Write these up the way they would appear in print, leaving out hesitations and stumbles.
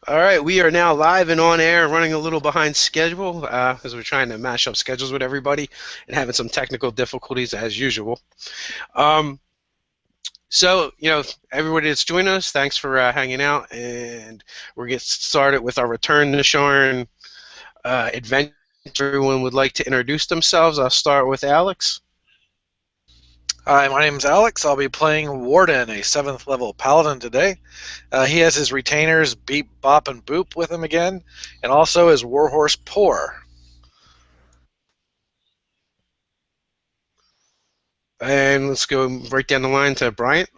All right, we are now live and on air, running a little behind schedule as we're trying to mash up schedules with everybody and having some technical difficulties as usual. Um, everybody that's joined us, thanks for hanging out, and we're getting started with our return to Sharn adventure. Everyone would like to introduce themselves. I'll start with Alex. Hi, my name's Alex. I'll be playing Warden, a 7th level paladin today. He has his retainers Beep, Bop, and Boop with him again, and also his warhorse Pour. And let's go right down the line to Bryant.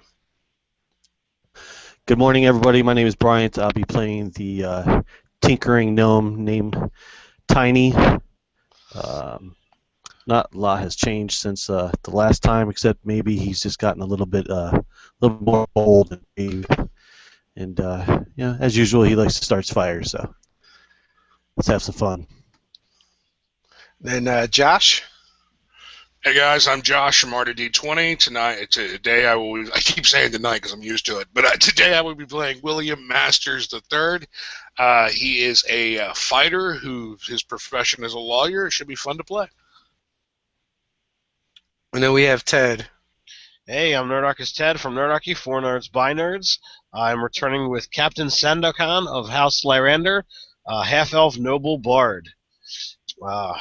Good morning, everybody. My name is Bryant. I'll be playing the tinkering gnome named Tiny. Not a lot has changed since the last time, except maybe he's just gotten a little more bold and brave. And as usual, he likes to start fires. So let's have some fun. Then Josh. Hey guys, I'm Josh from RTD20. Today I keep saying tonight because I'm used to it, but today I will be playing William Masters III. He is a fighter his profession is a lawyer. It should be fun to play. And then we have Ted. Hey, I'm Nerdarchist Ted from Nerdarchy, 4 Nerds by Nerds. I'm returning with Captain Sandokan of House Lyrander, half-elf noble bard. All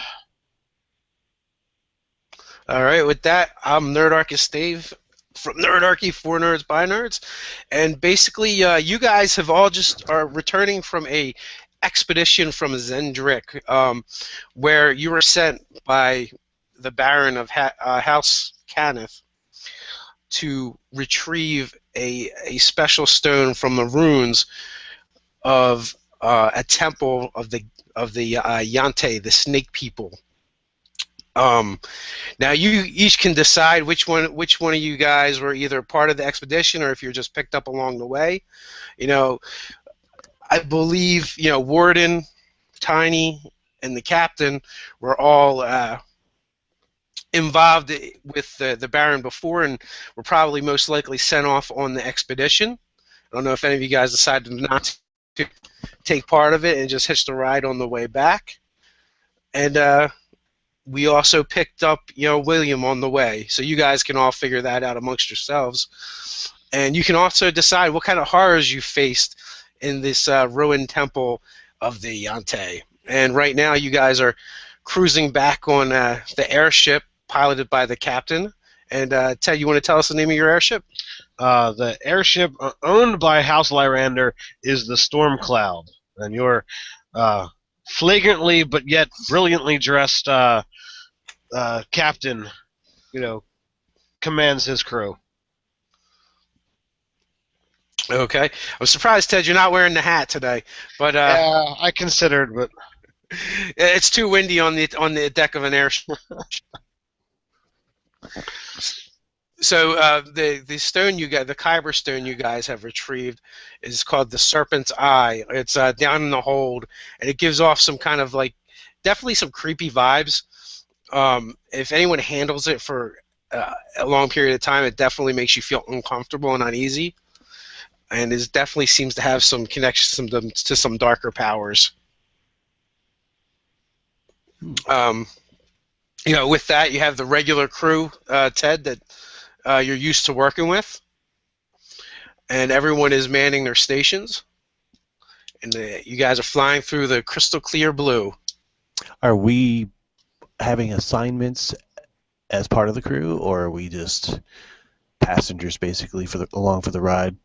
right, with that, I'm Nerdarchist Dave from Nerdarchy, 4 Nerds by Nerds, and basically, you guys have all just are returning from a expedition from Zendrick, where you were sent by the Baron of House Cannith to retrieve a special stone from the ruins of a temple of the Yante, the Snake People. Now you each can decide which one of you guys were either part of the expedition or if you're just picked up along the way. I believe Warden, Tiny, and the captain were all involved with the Baron before, and were probably most likely sent off on the expedition. I don't know if any of you guys decided not to take part of it and just hitched a ride on the way back. And we also picked up, William on the way, so you guys can all figure that out amongst yourselves, and you can also decide what kind of horrors you faced in this ruined temple of the Yante. And right now, you guys are cruising back on the airship piloted by the captain. And Ted, you want to tell us the name of your airship? The airship owned by House Lyrander is the Storm Cloud, and your flagrantly but yet brilliantly dressed captain, commands his crew. Okay, I'm surprised, Ted, you're not wearing the hat today, but Yeah, I considered, but it's too windy on the deck of an airship. So the stone the Kyber stone you guys have retrieved is called the Serpent's Eye. It's down in the hold, and it gives off some kind of definitely some creepy vibes. If anyone handles it for a long period of time, it definitely makes you feel uncomfortable and uneasy, and it definitely seems to have some connection to some darker powers. With that, you have the regular crew, Ted, that you're used to working with, and everyone is manning their stations, and you guys are flying through the crystal clear blue. Are we having assignments as part of the crew, or are we just passengers basically along for the ride?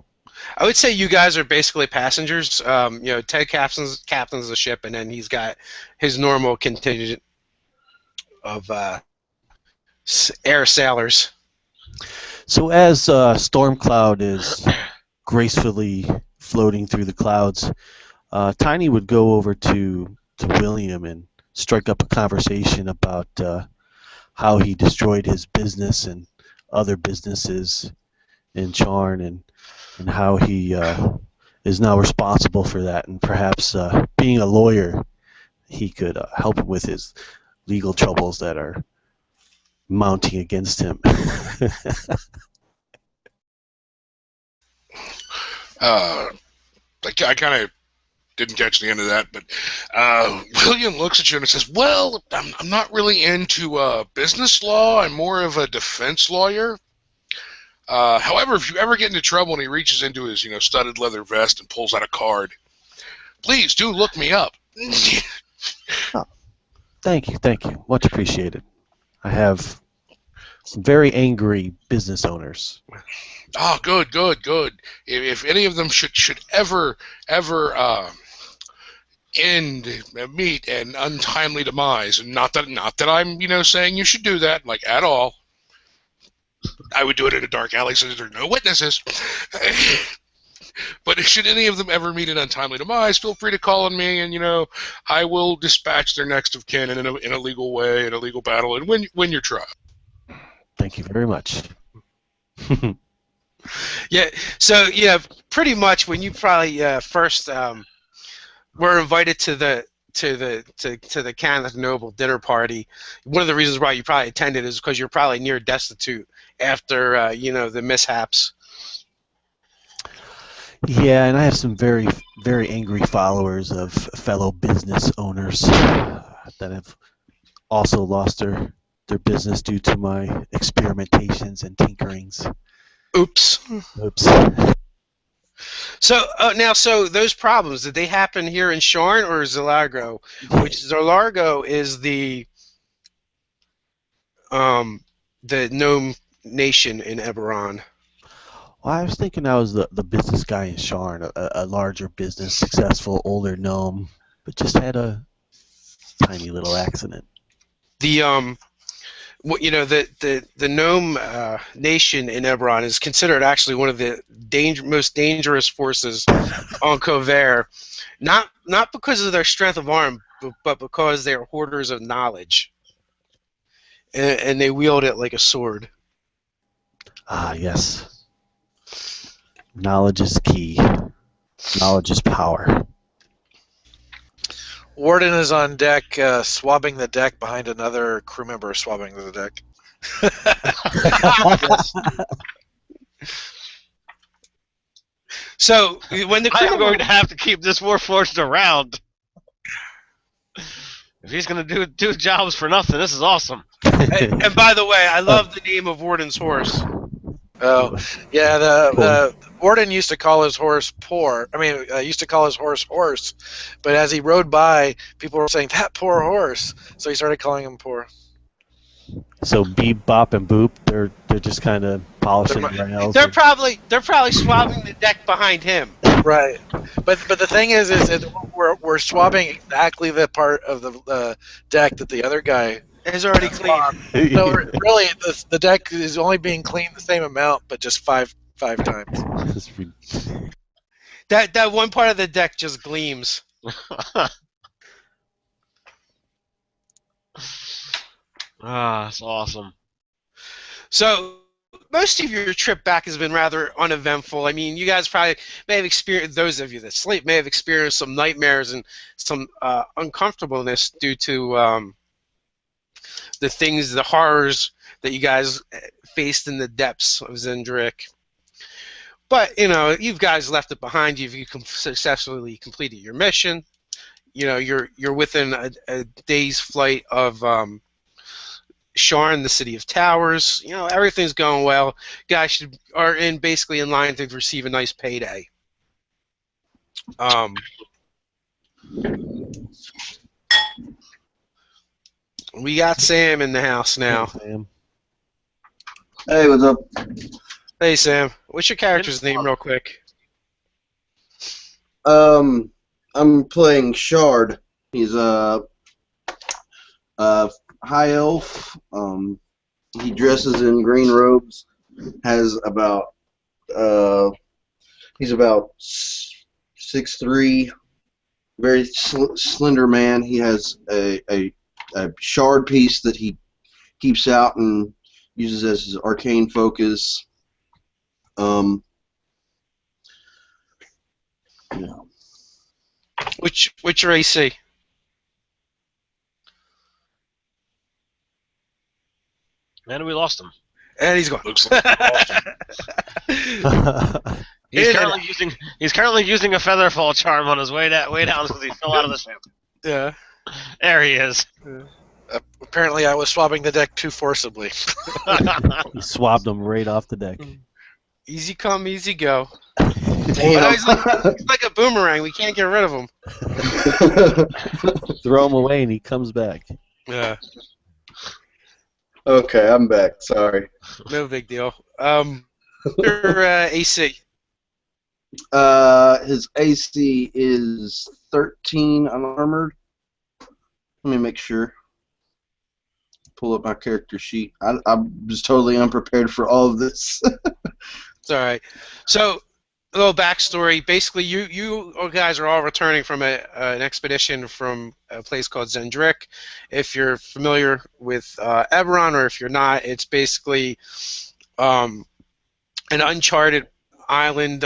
I would say you guys are basically passengers. Ted captains the ship, and then he's got his normal contingent of air sailors. So as Stormcloud is gracefully floating through the clouds, Tiny would go over to William and strike up a conversation about how he destroyed his business and other businesses in Sharn, and how he is now responsible for that, and perhaps being a lawyer, he could help him with his legal troubles that are mounting against him. I kind of didn't catch the end of that. But William looks at you and says, "Well, I'm not really into business law. I'm more of a defense lawyer. However, if you ever get into trouble," and he reaches into his studded leather vest and pulls out a card, "please do look me up." Oh, thank you. Much appreciated. I have some very angry business owners. Oh, good. If any of them should ever meet an untimely demise, and not that I'm saying you should do that like at all. I would do it in a dark alley so there are no witnesses. But should any of them ever meet an untimely demise, feel free to call on me, and I will dispatch their next of kin in a legal way, in a legal battle, and win your trial. Thank you very much. Yeah. So pretty much when you probably first were invited to the Kenneth Noble dinner party, one of the reasons why you probably attended is because you're probably near destitute after the mishaps. Yeah, and I have some very, very angry followers of fellow business owners that have also lost their business due to my experimentations and tinkerings. Oops. So so those problems, did they happen here in Sharn or Zilargo? Which Zilargo is the gnome nation in Eberron. Well, I was thinking I was the business guy in Sharn, a larger business, successful, older gnome, but just had a tiny little accident. The the gnome nation in Eberron is considered actually one of the most dangerous forces on Cover, not because of their strength of arm, but because they are hoarders of knowledge, and they wield it like a sword. Ah, yes. Knowledge is key. Knowledge is power. Warden is on deck, swabbing the deck behind another crew member swabbing the deck. So when the crew I'm going to have to keep this Warforged around. If he's going to do jobs for nothing, this is awesome. and by the way, I love the name of Warden's horse. Oh, yeah, the Warden used to call his horse poor. I mean, used to call his horse, but as he rode by, people were saying, "That poor horse," so he started calling him poor. So Beep, Bop, and Boop, they're just kind of polishing rails. They're probably swabbing the deck behind him. Right, but the thing is we're swabbing exactly the part of the deck that the other guy has already cleaned. So really, the deck is only being cleaned the same amount, but just five times. That one part of the deck just gleams. That's awesome. So most of your trip back has been rather uneventful. I mean, you guys probably may have experienced, those of you that sleep may have experienced some nightmares and some uncomfortableness due to the horrors that you guys faced in the depths of Zendrick. But you guys left it behind you. You successfully completed your mission. You're within a day's flight of Sharn, the city of towers. Everything's going well. Guys are basically in line to receive a nice payday. We got Sam in the house now. Sam. Hey, what's up? Hey, Sam. What's your character's name, real quick? I'm playing Shard. He's a high elf. He dresses in green robes. He's about 6'3", very slender man. He has a shard piece that he keeps out and uses as his arcane focus. Yeah. What's your AC? Man, we lost him. And he's gone. Looks like He's In currently using a featherfall charm on his way down because he fell out of the ship. Yeah. There he is. Apparently, I was swabbing the deck too forcibly. He swabbed him right off the deck. Easy come, easy go. Damn. He's like a boomerang. We can't get rid of him. Throw him away and he comes back. Yeah. Okay, I'm back. Sorry. No big deal. Your AC. His AC is 13 unarmored. Let me make sure. Pull up my character sheet. I was totally unprepared for all of this. It's all right. So, a little backstory. Basically, you guys are all returning from an expedition from a place called Zendrick. If you're familiar with Eberron, or if you're not, it's basically an uncharted island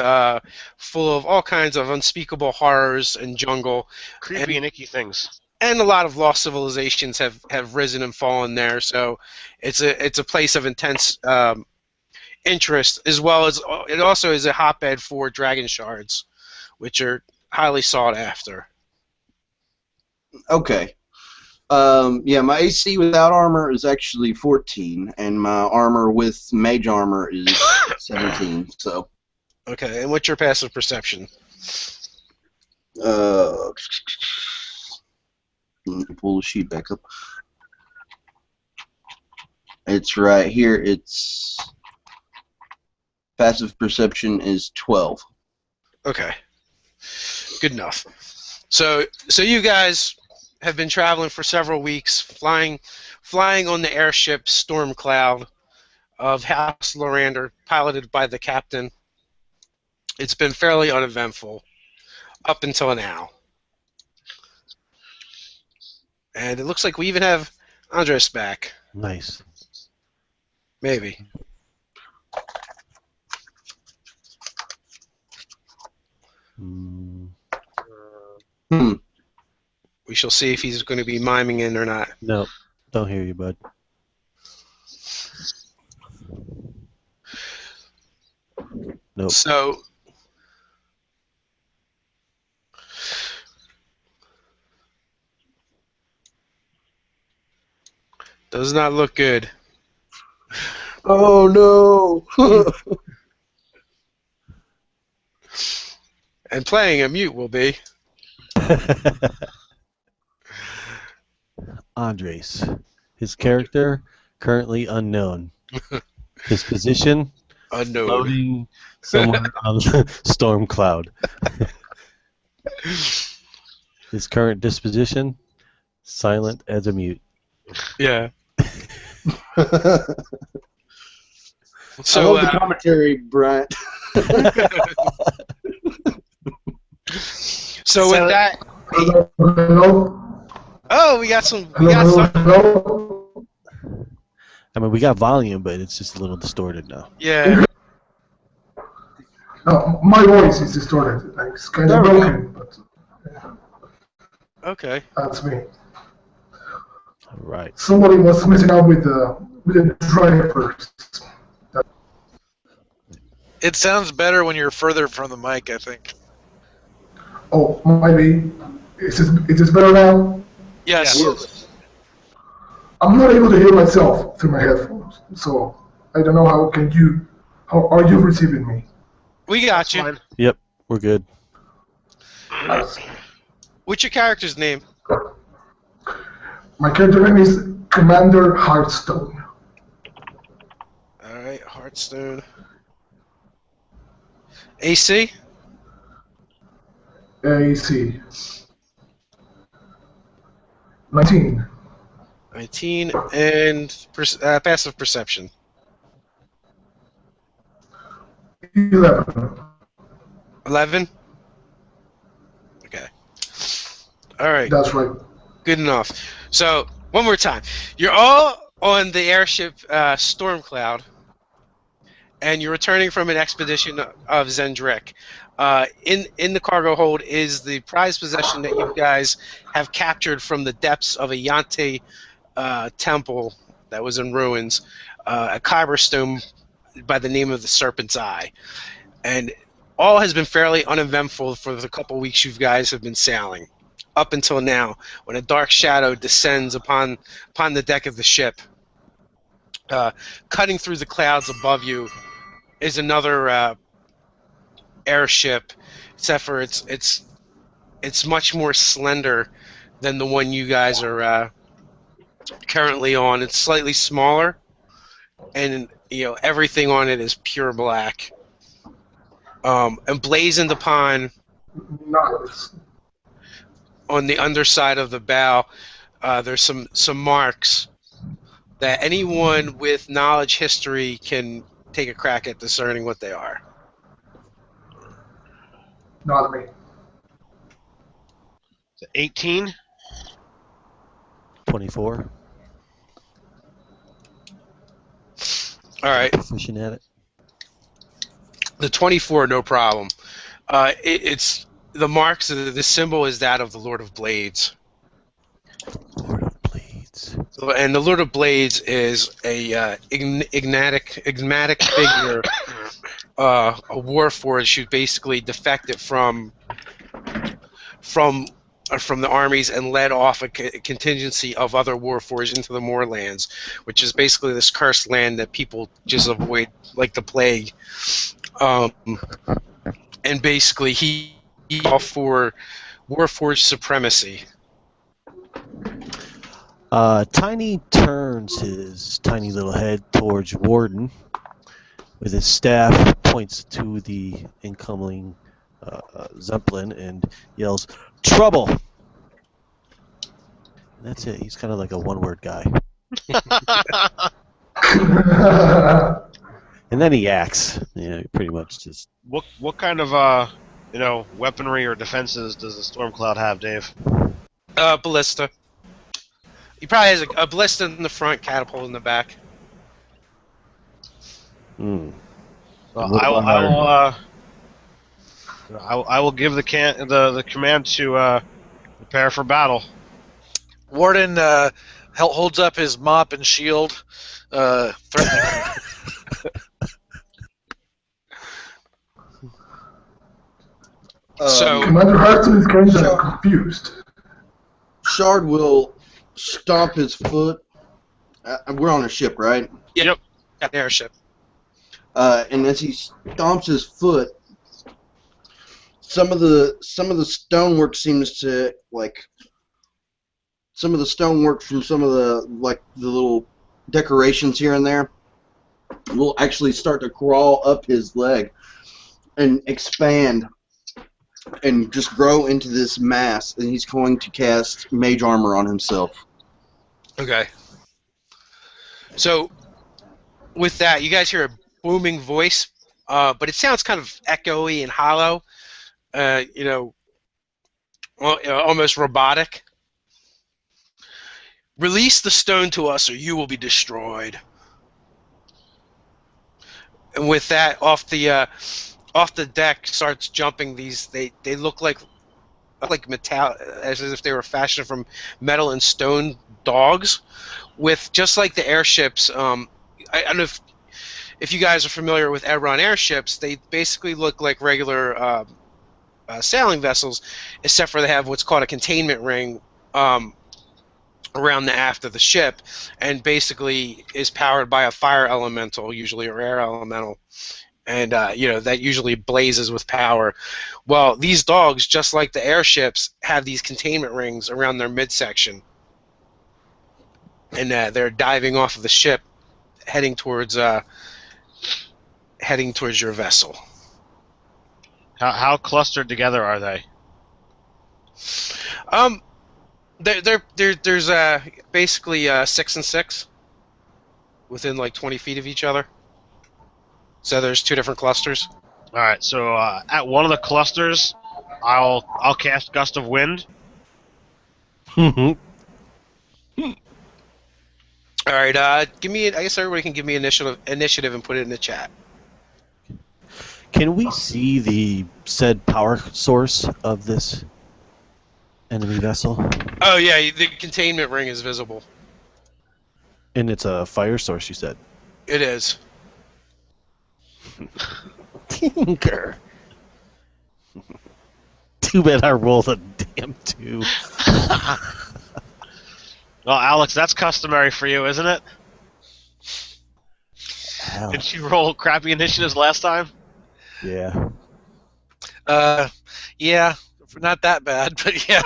full of all kinds of unspeakable horrors and jungle. Creepy and icky things. And a lot of lost civilizations have risen and fallen there, so it's a place of intense interest, as well as it also is a hotbed for dragon shards, which are highly sought after. Okay. Yeah, my AC without armor is actually 14, and my armor with mage armor is 17. So. Okay, and what's your passive perception? Let me pull the sheet back up. It's right here. It's passive perception is 12. Okay, good enough. So you guys have been traveling for several weeks, flying on the airship Stormcloud of House Lorander, piloted by the captain. It's been fairly uneventful up until now. And it looks like we even have Andres back. Nice. Maybe. Mm, We shall see if he's going to be miming in or not. no, don't hear you, bud. Nope. So, does not look good. Oh no! And playing a mute will be. Andres. His character, currently unknown. His position, Unknown. floating somewhere on the storm cloud. His current disposition, silent as a mute. Yeah. I So, love the commentary, Bryant. so with that, Hello? oh, we got some. Hello? I mean, we got volume, but it's just a little distorted now. Yeah. No, my voice is distorted. Like, it's kind of broken, but Okay. that's me. All right. Somebody was messing up with the drivers. It sounds better when you're further from the mic, I think. Oh, maybe. Is this better now? Yes. Yes. I'm not able to hear myself through my headphones, so I don't know how are you receiving me? We got you. Fine. Yep, we're good. Nice. What's your character's name? My character name is Commander Hearthstone. All right, Hearthstone. AC? AC. 19. 19, and passive perception. 11. 11? Okay. All right. That's right. Good enough. So, one more time. You're all on the airship Stormcloud, and you're returning from an expedition of Zendrick. In the cargo hold is the prized possession that you guys have captured from the depths of a Yante temple that was in ruins, a kyber stone by the name of the Serpent's Eye. And all has been fairly uneventful for the couple weeks you guys have been sailing, up until now, when a dark shadow descends upon the deck of the ship. Cutting through the clouds above you is another airship, except for it's much more slender than the one you guys are currently on. It's slightly smaller, and everything on it is pure black. Emblazoned upon Nice. on the underside of the bow, there's some marks that anyone with knowledge history can take a crack at discerning what they are. Not me. 18. 24. All right, Proficient at it. the 24, no problem. It's the marks. The symbol is that of the Lord of Blades. Lord of Blades. And the Lord of Blades is a enigmatic figure, a warforged who basically defected from the armies and led off a contingency of other warforged into the Moorlands, which is basically this cursed land that people just avoid like the plague. And basically he fought for warforged supremacy. Tiny turns his tiny little head towards Warden with his staff, points to the incoming Zeppelin, and yells, "Trouble!" And that's it. He's kind of like a one-word guy. And then he acts. Pretty much just... What kind of weaponry or defenses does the Stormcloud have, Dave? Ballista. He probably has a ballista in the front, catapult in the back. Hmm. Well, I will give the command to prepare for battle. Warden holds up his mop and shield, threatening. So Commander Hudson is kind of confused. Shard will stomp his foot. We're on a ship, right? Yep. Got an airship. And as he stomps his foot, some of the stonework seems to some of the stonework from some of the little decorations here and there will actually start to crawl up his leg and expand and just grow into this mass, and he's going to cast Mage Armor on himself. Okay. So, with that, you guys hear a booming voice, but it sounds kind of echoey and hollow, almost robotic. Release the stone to us, or you will be destroyed. And with that, off the deck starts jumping these. They look like metal, as if they were fashioned from metal and stone dogs, with just like the airships. I don't know if you guys are familiar with Eberron airships. They basically look like regular sailing vessels, except for they have what's called a containment ring around the aft of the ship, and basically is powered by a fire elemental, usually, or air elemental. And that usually blazes with power. Well, these dogs, just like the airships, have these containment rings around their midsection, and they're diving off of the ship, heading towards your vessel. How clustered together are they? There's basically 6 and 6 within like 20 feet of each other. So there's 2 different clusters. All right. So at one of the clusters, I'll cast Gust of Wind. All right. Give me. I guess everybody can give me initiative and put it in the chat. Can we see the said power source of this enemy vessel? Oh yeah, the containment ring is visible. And it's a fire source, you said? It is. Tinker. Too bad I rolled a damn 2. Well, Alex, that's customary for you, isn't it? Hell. Didn't you roll crappy initiatives last time? Yeah. Yeah, not that bad, but yeah.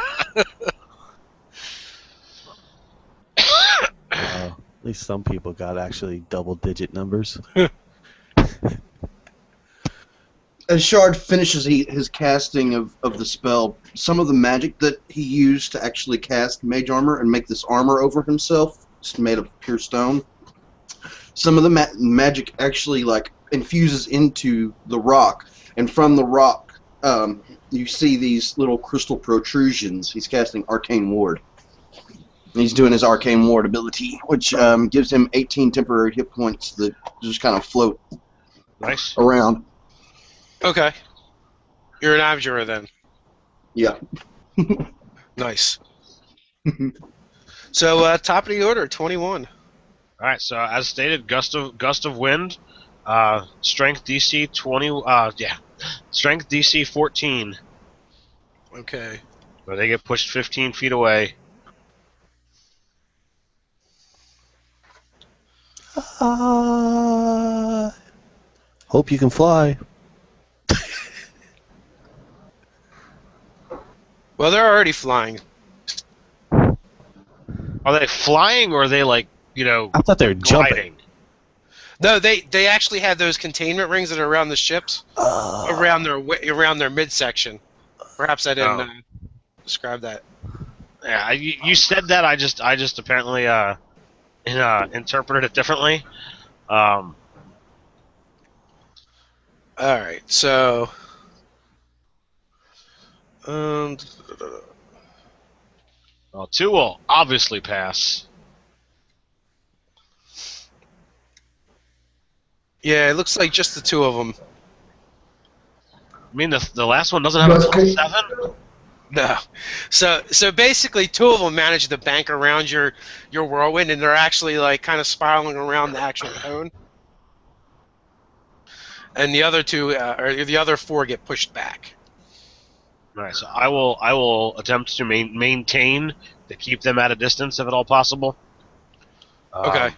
At least some people got actually double-digit numbers. As Shard finishes his casting of the spell, some of the magic that he used to actually cast mage armor and make this armor over himself, it's made of pure stone, some of the magic actually like infuses into the rock, and from the rock you see these little crystal protrusions. He's casting Arcane Ward. And he's doing his Arcane Ward ability, which gives him 18 temporary hit points that just kind of float around. Okay. You're an abjurer then. Yeah. Nice. So top of the order, 21. All right. So as stated, gust of wind, strength DC 20. Strength DC 14. Okay. So they get pushed 15 feet away. Hope you can fly. Well, they're already flying. Are they flying or are they I thought they were jumping. gliding? No, they actually have those containment rings that are around the ships, around their midsection. Perhaps I didn't describe that. Yeah, you said that. I just apparently interpreted it differently. All right, so. Well, 2 will obviously pass. Yeah, it looks like just the 2 of them. I mean, the last one doesn't have a plus 7? No. So basically 2 of them manage to bank around your whirlwind, and they're actually like kind of spiraling around the actual cone. And the other 2, or the other 4, get pushed back. All right, so I will attempt to maintain to keep them at a distance if at all possible. Okay.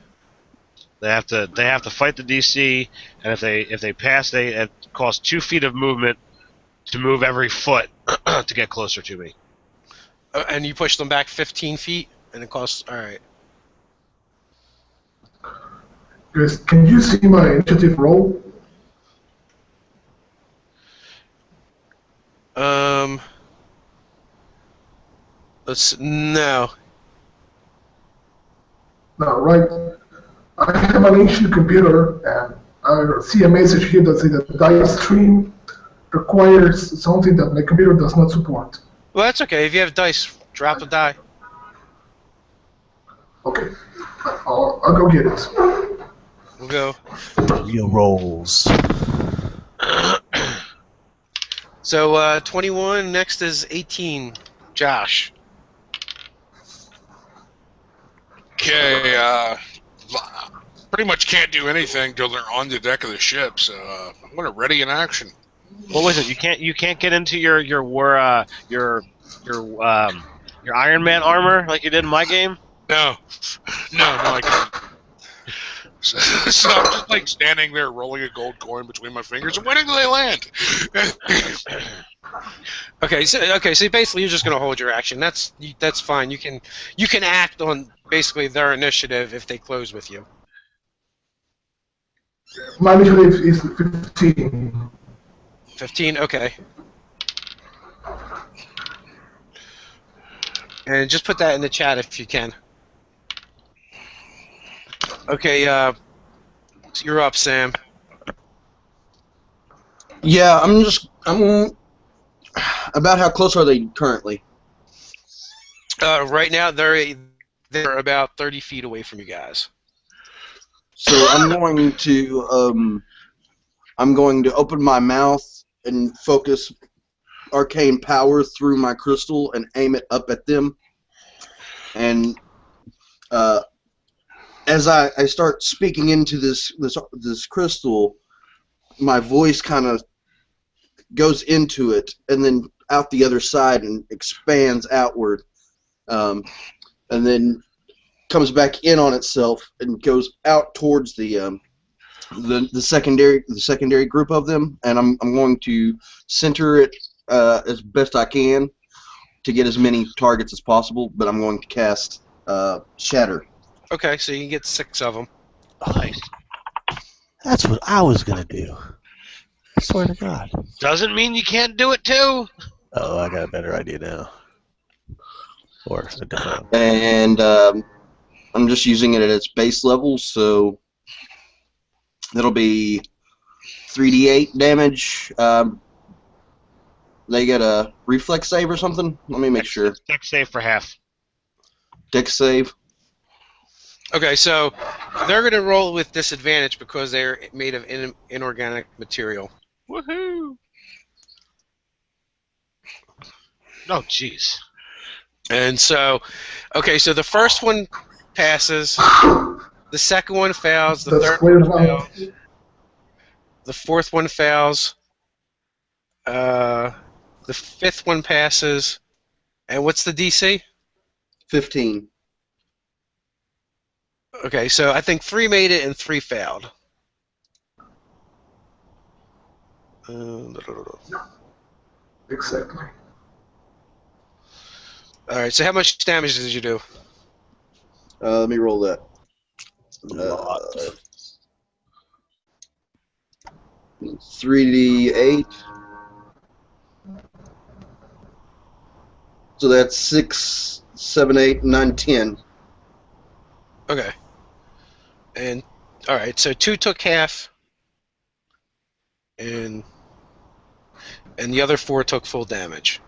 They have to fight the DC, and if they pass, it costs 2 feet of movement to move every foot to get closer to me. And you push them back 15 feet, and it costs. All right. Guys, can you see my initiative roll? No. No, right. I have an ancient computer, and I see a message here that says that the dice stream requires something that my computer does not support. Well, that's okay. If you have dice, drop a die. Okay, I'll go get it. We'll go. Real rolls. So 21. Next is 18. Josh. Okay, pretty much can't do anything till they're on the deck of the ship, so I'm gonna ready in action. What was it? You can't get into your Iron Man armor like you did in my game? No, I can't. So I'm just like standing there rolling a gold coin between my fingers, and when do they land? Okay, so basically you're just gonna hold your action. That's fine. You can act on basically their initiative if they close with you. My initiative is 15. 15. Okay. And just put that in the chat if you can. Okay. You're up, Sam. Yeah, I'm about how close are they currently? Right now they're about 30 feet away from you guys. So I'm going to open my mouth and focus arcane power through my crystal and aim it up at them. And as I start speaking into this crystal, my voice kind of goes into it and then out the other side and expands outward, and then comes back in on itself and goes out towards the secondary group of them, and I'm going to center it as best I can to get as many targets as possible. But I'm going to cast Shatter. Okay, so you can get 6 of them. Nice. That's what I was gonna do. I swear to God. Doesn't mean you can't do it too. Oh, I got a better idea now. Or a different one. And I'm just using it at its base level, so that'll be 3d8 damage. They get a reflex save or something? Let me make sure. Dex save for half. Dex save. Okay, so they're going to roll with disadvantage because they're made of inorganic material. Woohoo! Oh, jeez. And so, okay, so the first one passes, the second one fails, the That's third weird. one fails, the fourth one fails, the fifth one passes, and what's the DC? 15. Okay, so I think 3 made it and 3 failed. Exactly. Alright, so how much damage did you do? Let me roll that. 3d8. So that's 6, 7, 8, 9, 10. Okay. And, alright, so 2 took half, and the other 4 took full damage.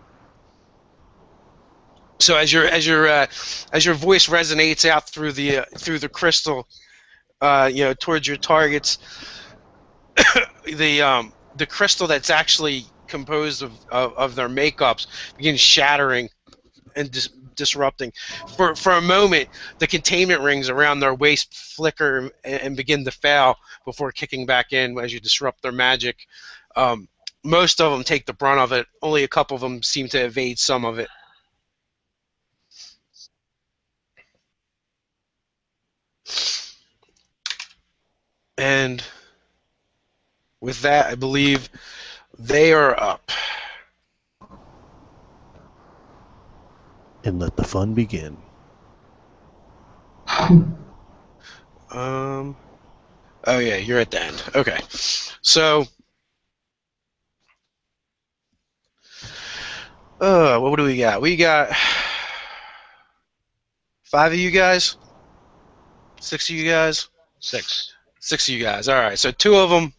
So as your voice resonates out through the crystal, towards your targets, the crystal that's actually composed of their makeups begins shattering and disrupting. For a moment, the containment rings around their waist flicker and begin to fail before kicking back in as you disrupt their magic. Most of them take the brunt of it. Only a couple of them seem to evade some of it. And with that, I believe they are up. And let the fun begin. Oh yeah, you're at the end. Okay, so what do we got? We got 5 of you guys, 6 of you guys, 6. 6 of you guys. All right, so two of them,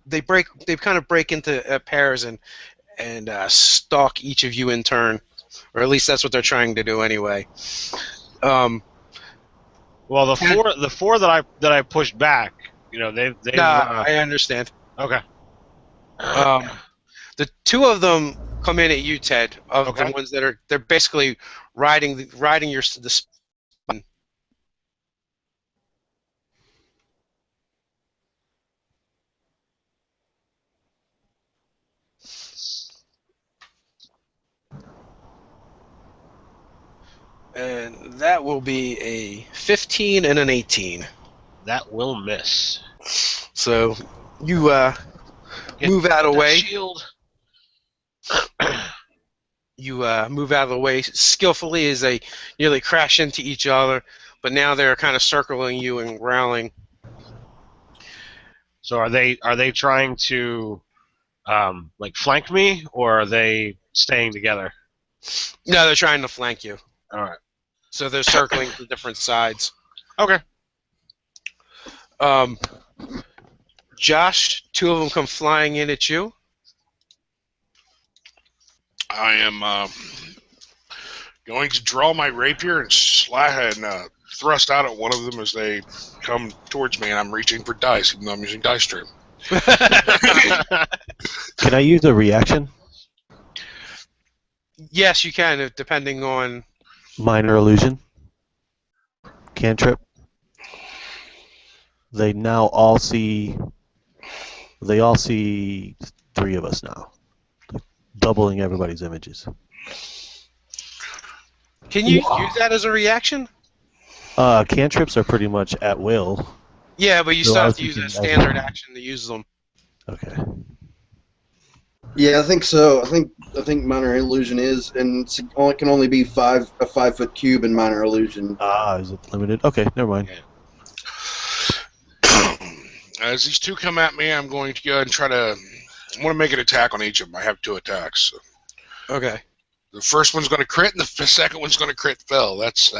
they kind of break into pairs and stalk each of you in turn, or at least that's what they're trying to do anyway. Well, the four that I pushed back, they've. I understand. Okay. The 2 of them come in at you, Ted. Of Okay. the ones that they're basically riding the spine. And that will be a 15 and an 18. That will miss. So you Get move out of the that way. Shield. You move out of the way skillfully as they nearly crash into each other, but now they're kind of circling you and growling. So are they trying to flank me, or are they staying together? No, they're trying to flank you. All right. So they're circling to different sides. Okay. Josh, 2 of them come flying in at you. I am going to draw my rapier and thrust out at one of them as they come towards me, and I'm reaching for dice, even though I'm using dice stream. Can I use a reaction? Yes, you can, depending on... Minor illusion. Cantrip. They now all see They all see 3 of us now, doubling everybody's images. Can you use that as a reaction? Cantrips are pretty much at will. Yeah, but you So still I have was to use a thinking standard action to use them. Okay. Yeah, I think so. I think minor illusion is, and it can only be a 5-foot cube in minor illusion. Is it limited? Okay, never mind. As these 2 come at me, I'm going to go and try to. I want to make an attack on each of them. I have 2 attacks. So. Okay. The first one's going to crit, and the second one's going to crit fail. That's.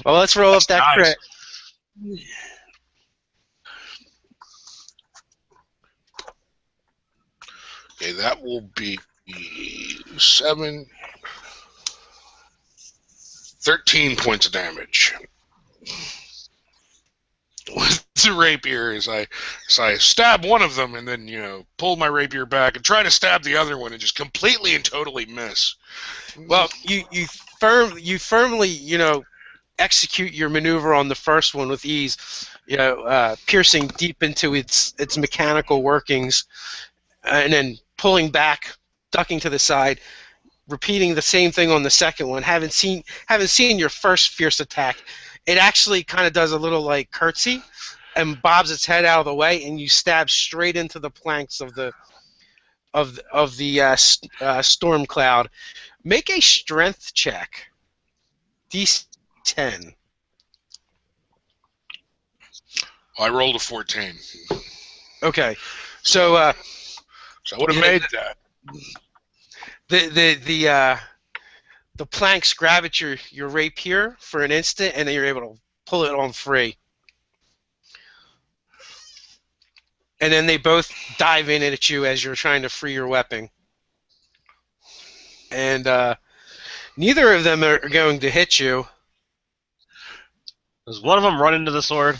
Well, let's roll up that nice. crit. Okay, that will be 13 points of damage. With the rapier, as I stab one of them, and then pull my rapier back and try to stab the other one, and just completely and totally miss. Well, you firmly execute your maneuver on the first one with ease, piercing deep into its mechanical workings, and then pulling back, ducking to the side, repeating the same thing on the second one. Haven't seen your first fierce attack. It actually kind of does a little like curtsy and bobs its head out of the way, and you stab straight into the planks of the storm cloud. Make a strength check. D10. I rolled a 14. Okay, so I would have made that. The planks grab at your rapier for an instant, and then you're able to pull it on free. And then they both dive in at you as you're trying to free your weapon. And neither of them are going to hit you. Does one of them run into the sword?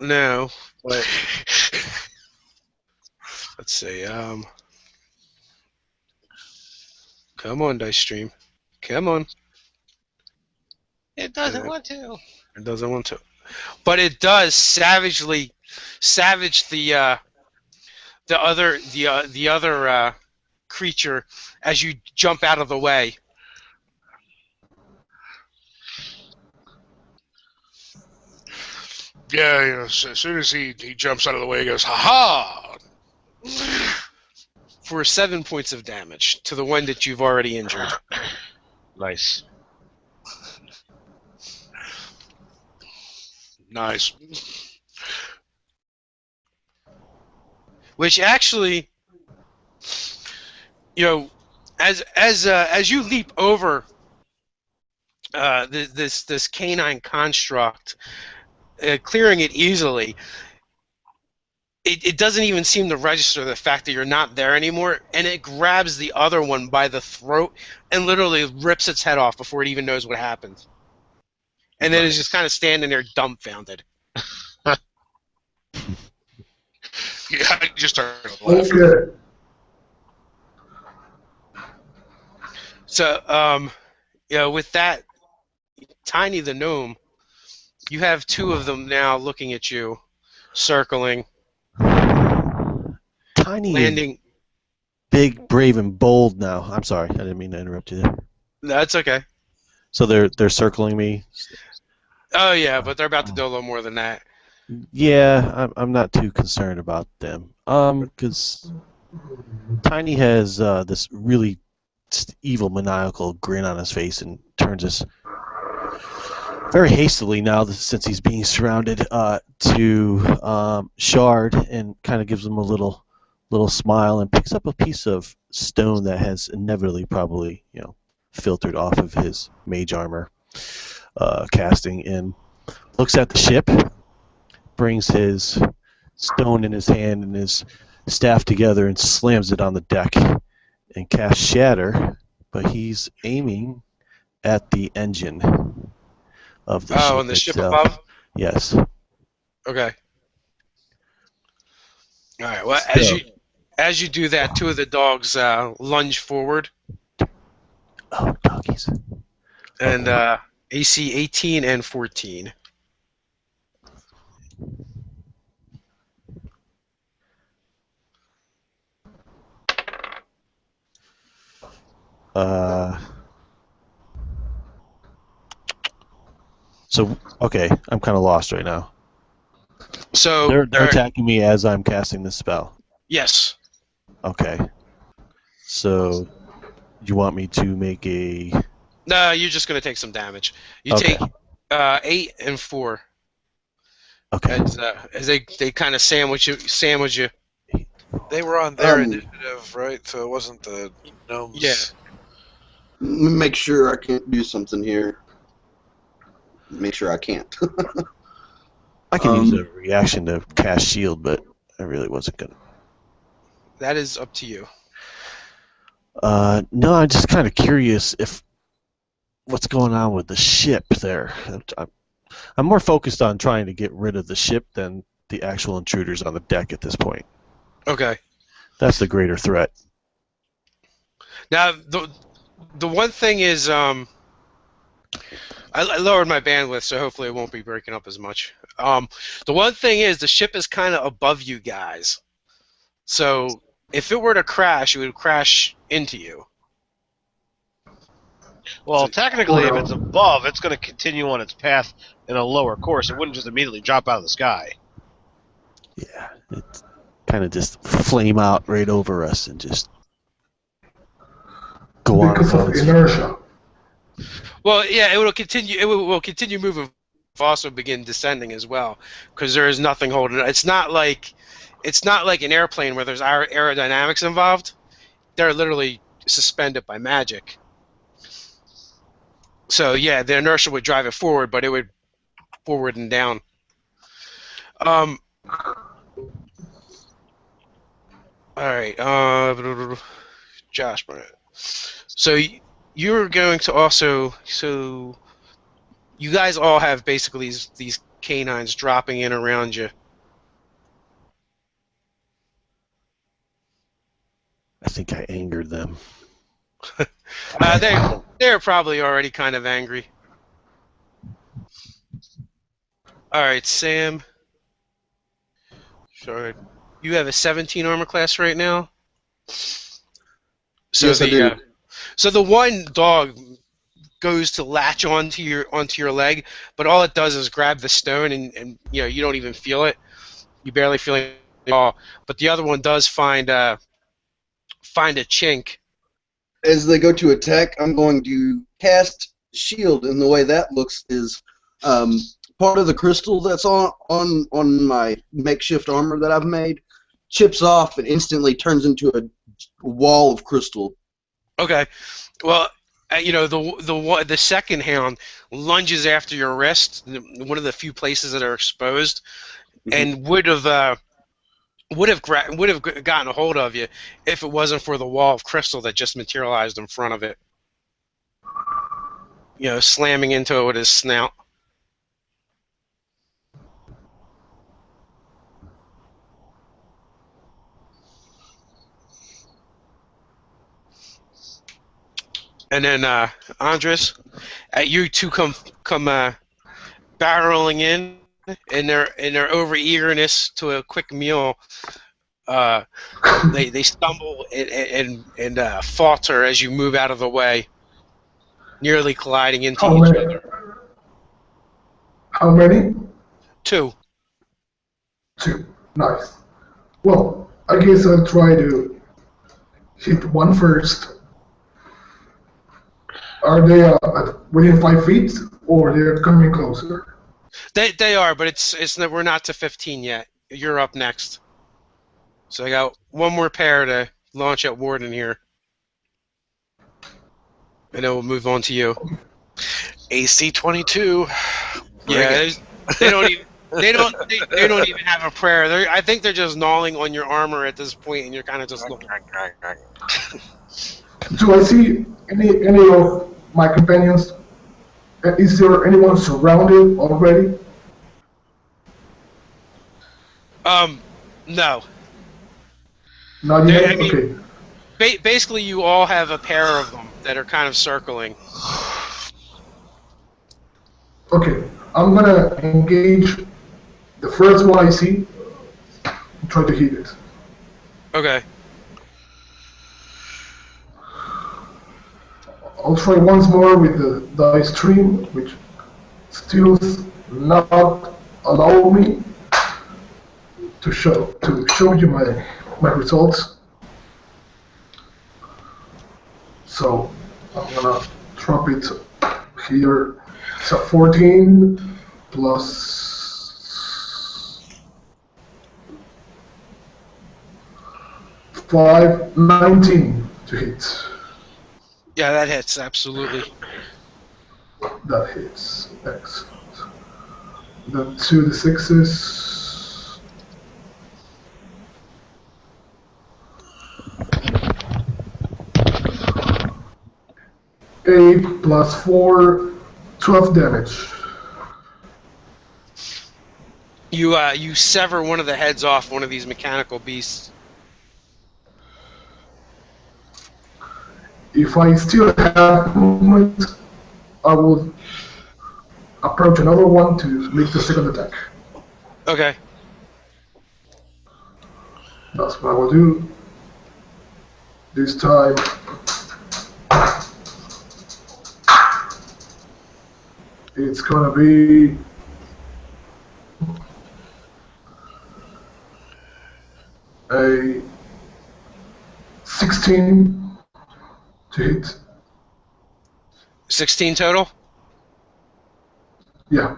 No. But let's see. Come on, Dice Stream. Come on. It doesn't want to. It doesn't want to. But it does savage the other creature as you jump out of the way. Yeah, as soon as he jumps out of the way, he goes, "Ha ha!" For 7 points of damage to the one that you've already injured. Nice. Nice. Which actually, as you leap over this canine construct, clearing it easily, it doesn't even seem to register the fact that you're not there anymore, and it grabs the other one by the throat and literally rips its head off before it even knows what happened. And then it's just kind of standing there dumbfounded. Yeah, I just started laughing. Okay. So, with that, Tiny the gnome, you have 2 of them now looking at you, circling, Tiny landing. is big, brave, and bold now. I'm sorry, I didn't mean to interrupt you there. That's okay. So they're circling me. Oh yeah, but they're about to do a little more than that. Yeah, I'm not too concerned about them. Because Tiny has this really evil, maniacal grin on his face and turns us very hastily now, since he's being surrounded, to Shard and kind of gives him a little smile and picks up a piece of stone that has inevitably probably filtered off of his mage armor casting and looks at the ship, brings his stone in his hand and his staff together and slams it on the deck and casts Shatter, but he's aiming at the engine of the ship. Oh, and the ship itself. above? Yes. Okay. All right. Well, So- as you do that, 2 of the dogs lunge forward, Oh, doggies. and AC 18 and 14. So okay, I'm kind of lost right now. So They're attacking me as I'm casting this spell. yes. Okay. So you want me to make a? No, you're just gonna take some damage. You Okay. take 8 and 4 Okay. as they kind of sandwich you. They were on their initiative, right? So it wasn't the gnomes. Yeah. Let me make sure I can't do something here. Make sure I can't. I can use a reaction to cast shield, but I really wasn't gonna. That is up to you. No, I'm just kind of curious if what's going on with the ship there. I'm more focused on trying to get rid of the ship than the actual intruders on the deck at this point. Okay. That's the greater threat. Now the one thing is I lowered my bandwidth, so hopefully it won't be breaking up as much. The one thing is the ship is kind of above you guys, so if it were to crash, it would crash into you. Well, technically, if it's above, it's going to continue on its path in a lower course. It wouldn't just immediately drop out of the sky. Yeah, it kind of just flame out right over us and just go on. Because of inertia. Well, yeah, it will continue. It will continue moving. Also begin descending as well, because there is nothing holding it. It's not like an airplane where there's aerodynamics involved. They're literally suspended by magic. So yeah, the inertia would drive it forward, but it would forward and down. All right, Josh, so you're going to also you guys all have basically these canines dropping in around you. I think I angered them. They're probably already kind of angry. All right, Sam. Sure. You have a 17 armor class right now. So Yes, I do. So the one dog goes to latch onto your leg, but all it does is grab the stone, and you don't even feel it. You barely feel it at all. But the other one does find a chink. As they go to attack, I'm going to cast shield, and the way that looks is part of the crystal that's on my makeshift armor that I've made chips off and instantly turns into a wall of crystal. Okay, well, the second hound lunges after your wrist, one of the few places that are exposed, and would have gotten a hold of you if it wasn't for the wall of crystal that just materialized in front of it. Slamming into it with his snout. And then Andres, you two come barreling in their over eagerness to a quick meal. They stumble and falter as you move out of the way, nearly colliding into each other. How many? 2. 2. Nice. Well, I guess I'll try to hit one first. Are they within 5 feet, or they're coming closer? They are, but we're not to 15 yet. You're up next. So I got one more pair to launch at Warden here, and then we'll move on to you. AC 22. Yeah, they don't even have a prayer. I think they're just gnawing on your armor at this point, and you're kind of just looking. Do I see any of my companions? Is there anyone surrounded already? No. Not yet? Okay. Basically, you all have a pair of them that are kind of circling. Okay, I'm gonna engage the first one I see and try to hit it. Okay. I'll try once more with the dice stream, which still not allow me to show you my results. So I'm gonna drop it here. It's a 14 plus 5, 19 to hit. Yeah, that hits, absolutely. That hits. Excellent. Then 2d6s. 8 plus 4, 12 damage. You sever one of the heads off one of these mechanical beasts. If I still have movement, I will approach another one to make the second attack. Okay. That's what I will do. This time, it's gonna be a 16 to hit. 16 total? Yeah.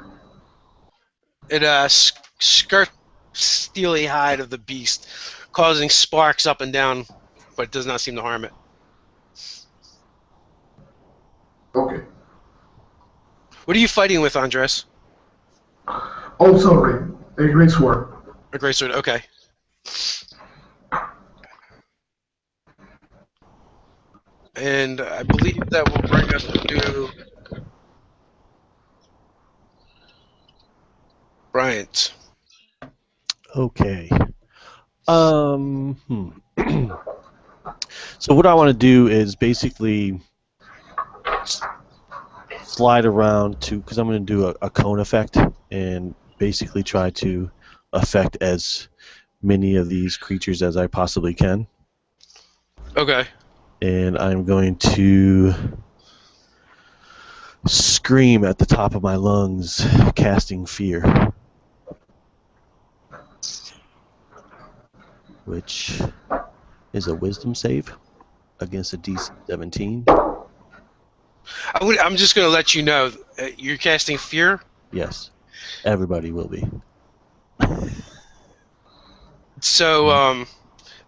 It skirts steely hide of the beast, causing sparks up and down, but does not seem to harm it. Okay. What are you fighting with, Andres? Oh, sorry. A great sword. A great sword. Okay. And I believe that will bring us to Bryant. Okay. So what I want to do is basically slide around to, because I'm going to do a cone effect and basically try to affect as many of these creatures as I possibly can. Okay. And I'm going to scream at the top of my lungs, casting fear. Which is a wisdom save against a DC 17. I'm just going to let you know, you're casting fear? Yes, everybody will be. So,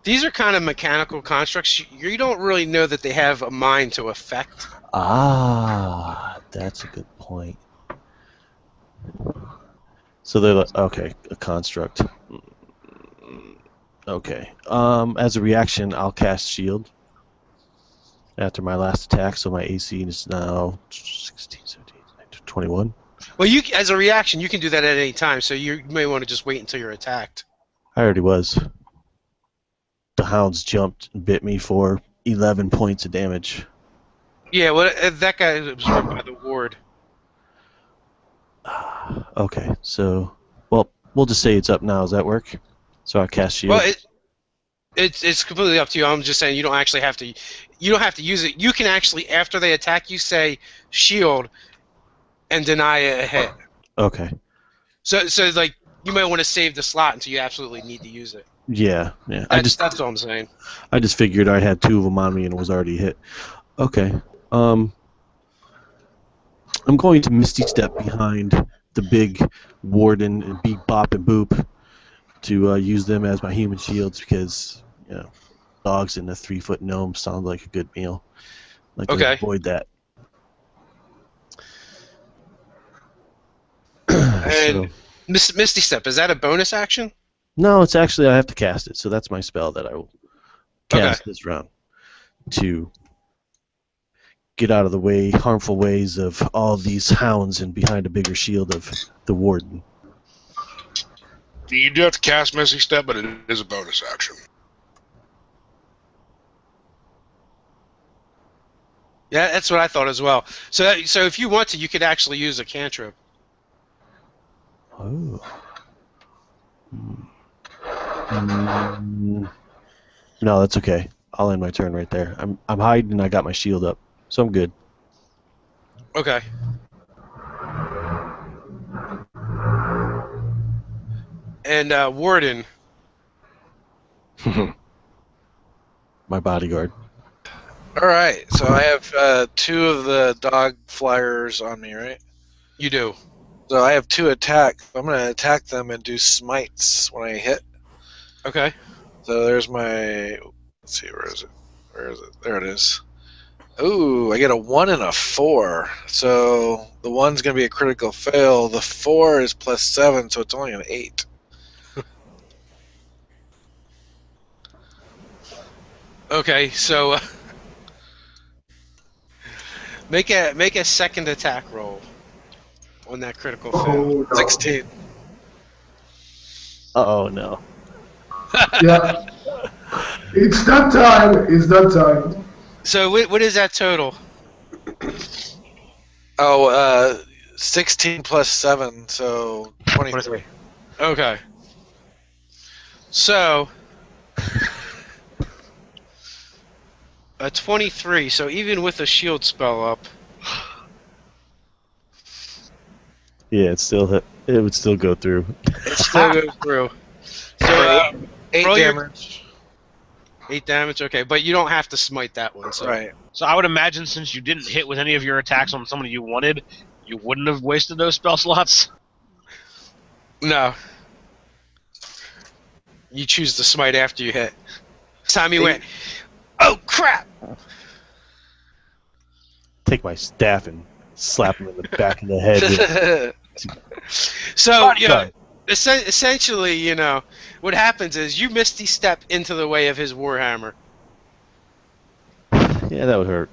these are kind of mechanical constructs. You don't really know that they have a mind to affect. Ah, that's a good point. So they're like, okay, a construct. Okay. As a reaction, I'll cast Shield after my last attack, so my AC is now 16, 17, 19, 21. Well, as a reaction, you can do that at any time, so you may want to just wait until you're attacked. I already was. The hounds jumped and bit me for 11 points of damage. Yeah, well, that guy was absorbed by the ward. Okay, so, well, we'll just say it's up now. Does that work? So I cast Shield. Well, it's completely up to you. I'm just saying you don't actually have to. You don't have to use it. You can actually, after they attack you, say Shield, and deny a hit. Okay. So like you might want to save the slot until you absolutely need to use it. Yeah. That's all I'm saying. I just figured I had two of them on me and it was already hit. Okay. I'm going to Misty Step behind the big warden and beat Bop and Boop to use them as my human shields because, you know, dogs and a 3-foot gnome sound like a good meal. Like to avoid that. And Misty Step, is that a bonus action? No, it's actually I have to cast it, so that's my spell that I will cast this round to get out of the way, harmful ways of all these hounds and behind a bigger shield of the warden. You do have to cast Misty Step, but it is a bonus action. Yeah, that's what I thought as well. So if you want to, you could actually use a cantrip. Oh. No, that's okay. I'll end my turn right there. I'm hiding and I got my shield up, so I'm good. Okay. And Warden. My bodyguard. All right, so I have 2 of the dog flyers on me, right? You do. So I have 2 attack. I'm going to attack them and do smites when I hit. Okay. So there's my. Let's see, where is it? Where is it? There it is. Ooh, I get a 1 and a 4. So the 1's going to be a critical fail. The 4 is +7, so it's only an 8. Okay, so make a second attack roll on that critical fail. Oh, no. 16. Oh no. Yeah. It's that time. It's that time. So what is that total? Oh, 16 +7, so 23. Okay. So a 23. So even with a shield spell up, Yeah, it would still go through. it still goes through. So For 8 roll your- damage. 8 damage. Okay, but you don't have to smite that one. So. Right. So I would imagine since you didn't hit with any of your attacks on somebody you wanted, you wouldn't have wasted those spell slots. No. You choose to smite after you hit. This time you went, oh crap! Take my staff and slap him in the back of the head. with- So, Sorry. essentially, what happens is you misty step into the way of his warhammer. Yeah, that would hurt.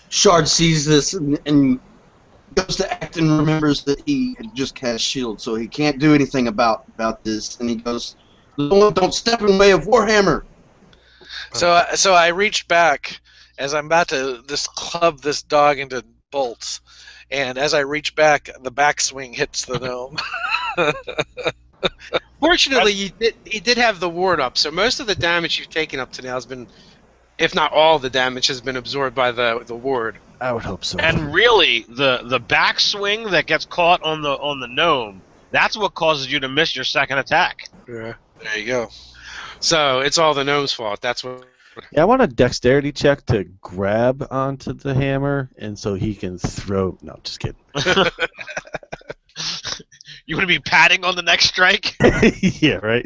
Shard sees this and goes to act and remembers that he had just cast shield, so he can't do anything about this. And he goes, "Don't step in the way of Warhammer." So I reached back as I'm about to just club this dog into bolts, and as I reach back, the backswing hits the gnome. Fortunately, he did have the ward up, so most of the damage you've taken up to now has been, if not all the damage, has been absorbed by the ward. I would hope so. And really, the backswing that gets caught on the gnome, that's what causes you to miss your second attack. Yeah. There you go. So it's all the gnome's fault. That's what. Yeah, I want a dexterity check to grab onto the hammer, and so he can throw. No, just kidding. You want to be patting on the next strike? Yeah, right.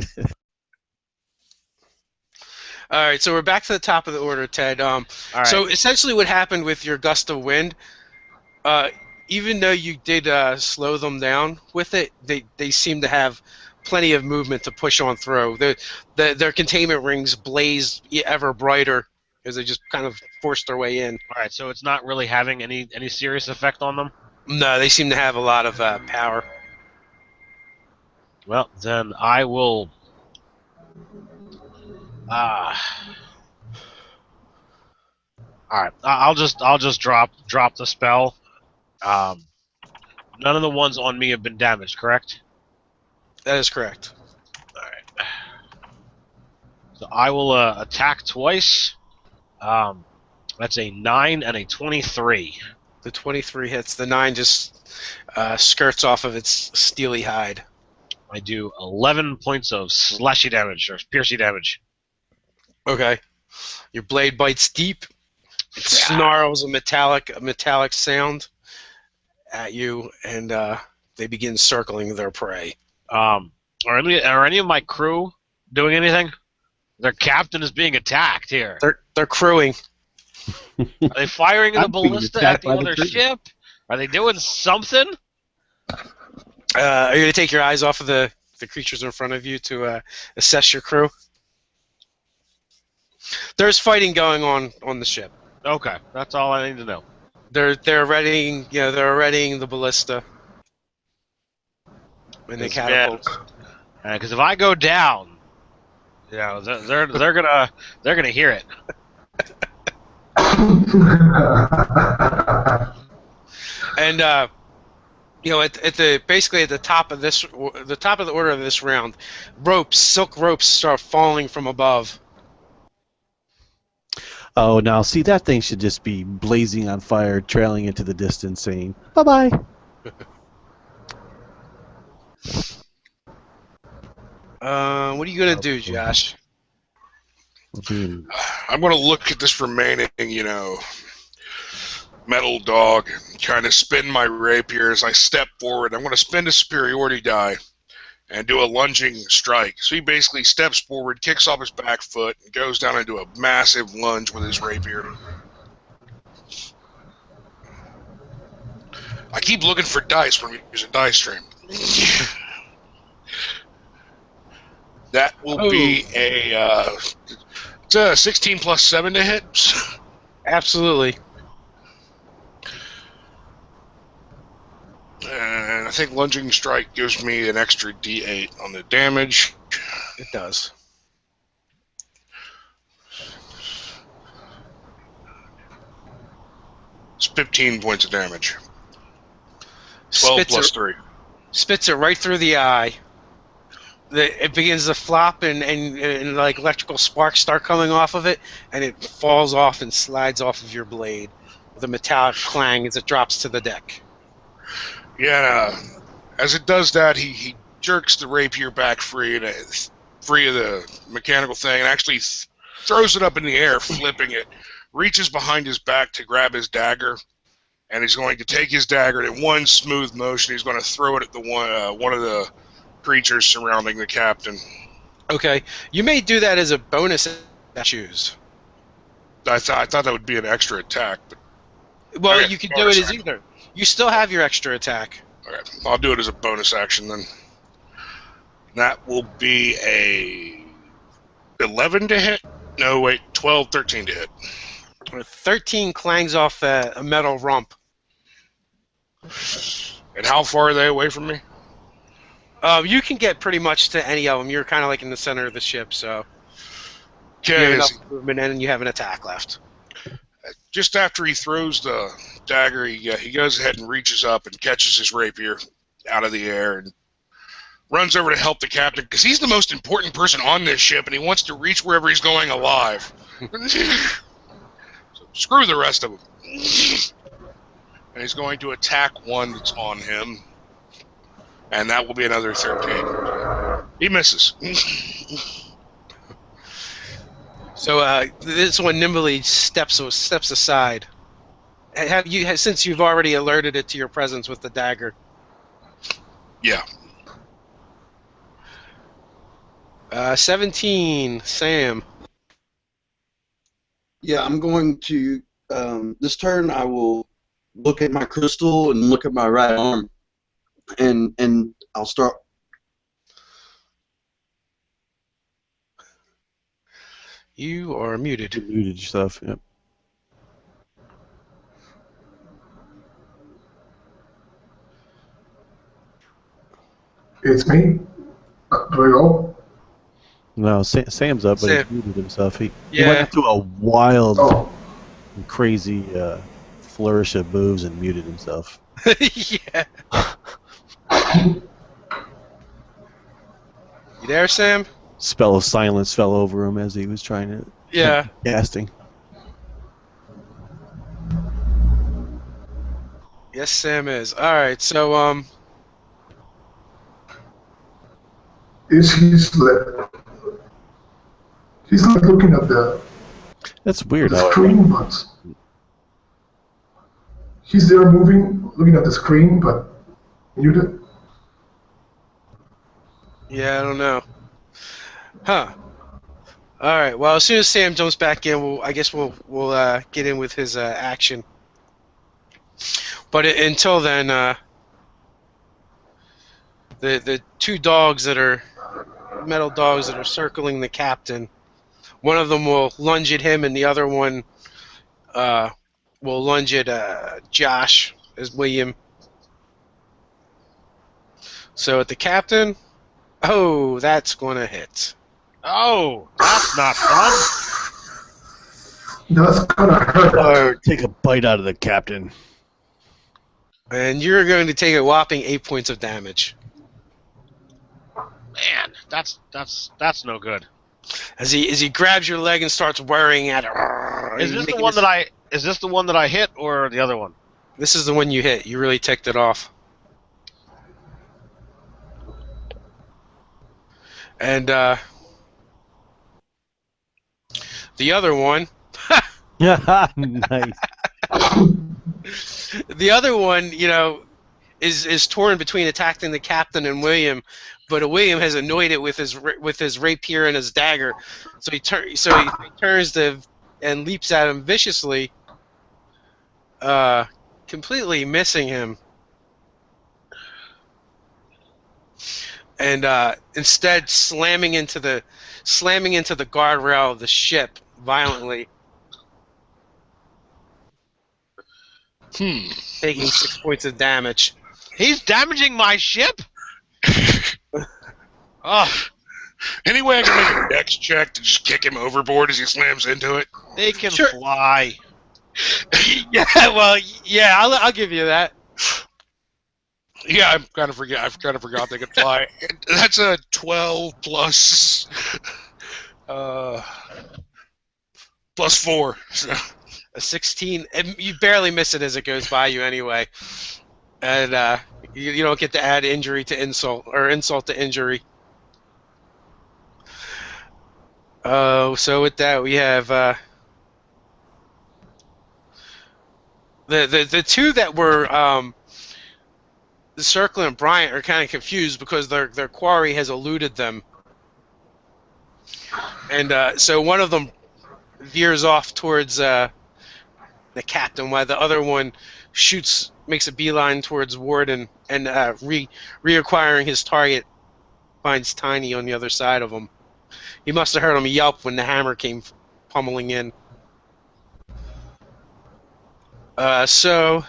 All right, so we're back to the top of the order, Ted. All right. So essentially, what happened with your gust of wind, even though you did slow them down with it, they seem to have plenty of movement to push on through. Their containment rings blaze ever brighter as they just kind of force their way in. All right, so it's not really having any serious effect on them? No, they seem to have a lot of power. Well, then I will. All right, I'll just drop the spell. None of the ones on me have been damaged, correct? That is correct. All right. So I will attack twice. That's a 9 and a 23. The 23 hits. The 9 just skirts off of its steely hide. I do 11 points of slashy damage or piercy damage. Okay. Your blade bites deep. It snarls a metallic sound at you, and they begin circling their prey. Are any of my crew doing anything? Their captain is being attacked here. They're crewing. Are they firing the I'm being ballista attacked at the by the other crew. ship? Are they doing something? Are you going to take your eyes off of the creatures in front of you to assess your crew? There's fighting going on the ship. Okay, that's all I need to know. They're readying the ballista and the catapults. Because if I go down, they're gonna hear it. And at the top of the order of this round, silk ropes start falling from above. Oh, now see, that thing should just be blazing on fire, trailing into the distance, saying bye-bye. What are you gonna do, Josh? I'm going to look at this remaining, metal dog, and kind of spin my rapier as I step forward. I'm going to spend a superiority die and do a lunging strike. So he basically steps forward, kicks off his back foot, and goes down into a massive lunge with his rapier. I keep looking for dice when we use a dice stream. That will be it's a 16 plus 7 to hit. Absolutely. And I think lunging strike gives me an extra D8 on the damage. It does. It's 15 points of damage. 12 plus 3. Spits it right through the eye. It begins to flop, and like electrical sparks start coming off of it, and it falls off and slides off of your blade with a metallic clang as it drops to the deck. Yeah, as it does that, he jerks the rapier back free of the mechanical thing, and actually throws it up in the air, flipping it, reaches behind his back to grab his dagger, and he's going to take his dagger, and in one smooth motion, he's going to throw it at the one of the creatures surrounding the captain. Okay, you may do that as a bonus if you choose. I thought that would be an extra attack, but well, okay, you can do it as either. You still have your extra attack. Okay, I'll do it as a bonus action then. That will be a 11 to hit. No, wait, 12, 13 to hit. 13 clangs off a metal rump. And how far are they away from me? You can get pretty much to any of them. You're kind of like in the center of the ship, so you have Okay, enough movement and you have an attack left. just after he throws the dagger, he goes ahead and reaches up and catches his rapier out of the air and runs over to help the captain, because he's the most important person on this ship, and he wants to reach wherever he's going alive. So screw the rest of them. And he's going to attack one that's on him, and that will be another 13. He misses. So this one nimbly steps aside. Since you've already alerted it to your presence with the dagger? Yeah. 17, Sam. Yeah, I'm going to, this turn I will look at my crystal and look at my right arm, and I'll start. You are muted. You muted yourself, yep. It's me. Do I go? No, Sam's up, but Sam. he muted himself. He Yeah. went into a wild, Oh, crazy flourish of moves and muted himself. Yeah. You there, Sam? Spell of silence fell over him as he was trying to Yeah. casting. Yes, Sam is. All right. So is he's not looking at the That's weird. screen, but he's there moving, looking at the screen, but muted. yeah, I don't know. Huh. All right. Well, as soon as Sam jumps back in, I guess we'll get in with his action. But until then, the two dogs that are metal dogs that are circling the captain, one of them will lunge at him, and the other one will lunge at Josh as William. So at the captain, oh, that's gonna hit. Oh, that's not fun. That's gonna hurt. Or take a bite out of the captain. And you're going to take a whopping 8 points of damage. Man, that's no good. As he grabs your leg and starts worrying at it. Is this the one that I hit or the other one? This is the one you hit. You really ticked it off. And the other one. Nice. The other one, is torn between attacking the captain and William, but William has annoyed it with his rapier and his dagger, so he turns and leaps at him viciously, completely missing him, and instead slamming into the guardrail of the ship violently, taking 6 points of damage. He's damaging my ship? Oh, Any way I can make a dex check to just kick him overboard as he slams into it? they can Sure. fly. Yeah, well, yeah, I'll give you that. Yeah, I kind of forgot they could fly. That's a 12 plus plus 4. So. A 16. And you barely miss it as it goes by you anyway. And you don't get to add injury to insult, or insult to injury. So with that, we have the two that were the Circle and Bryant are kind of confused because their quarry has eluded them, and so one of them veers off towards the captain, while the other one makes a beeline towards Warden, and reacquiring his target, finds Tiny on the other side of him. He must have heard him yelp when the hammer came pummeling in. So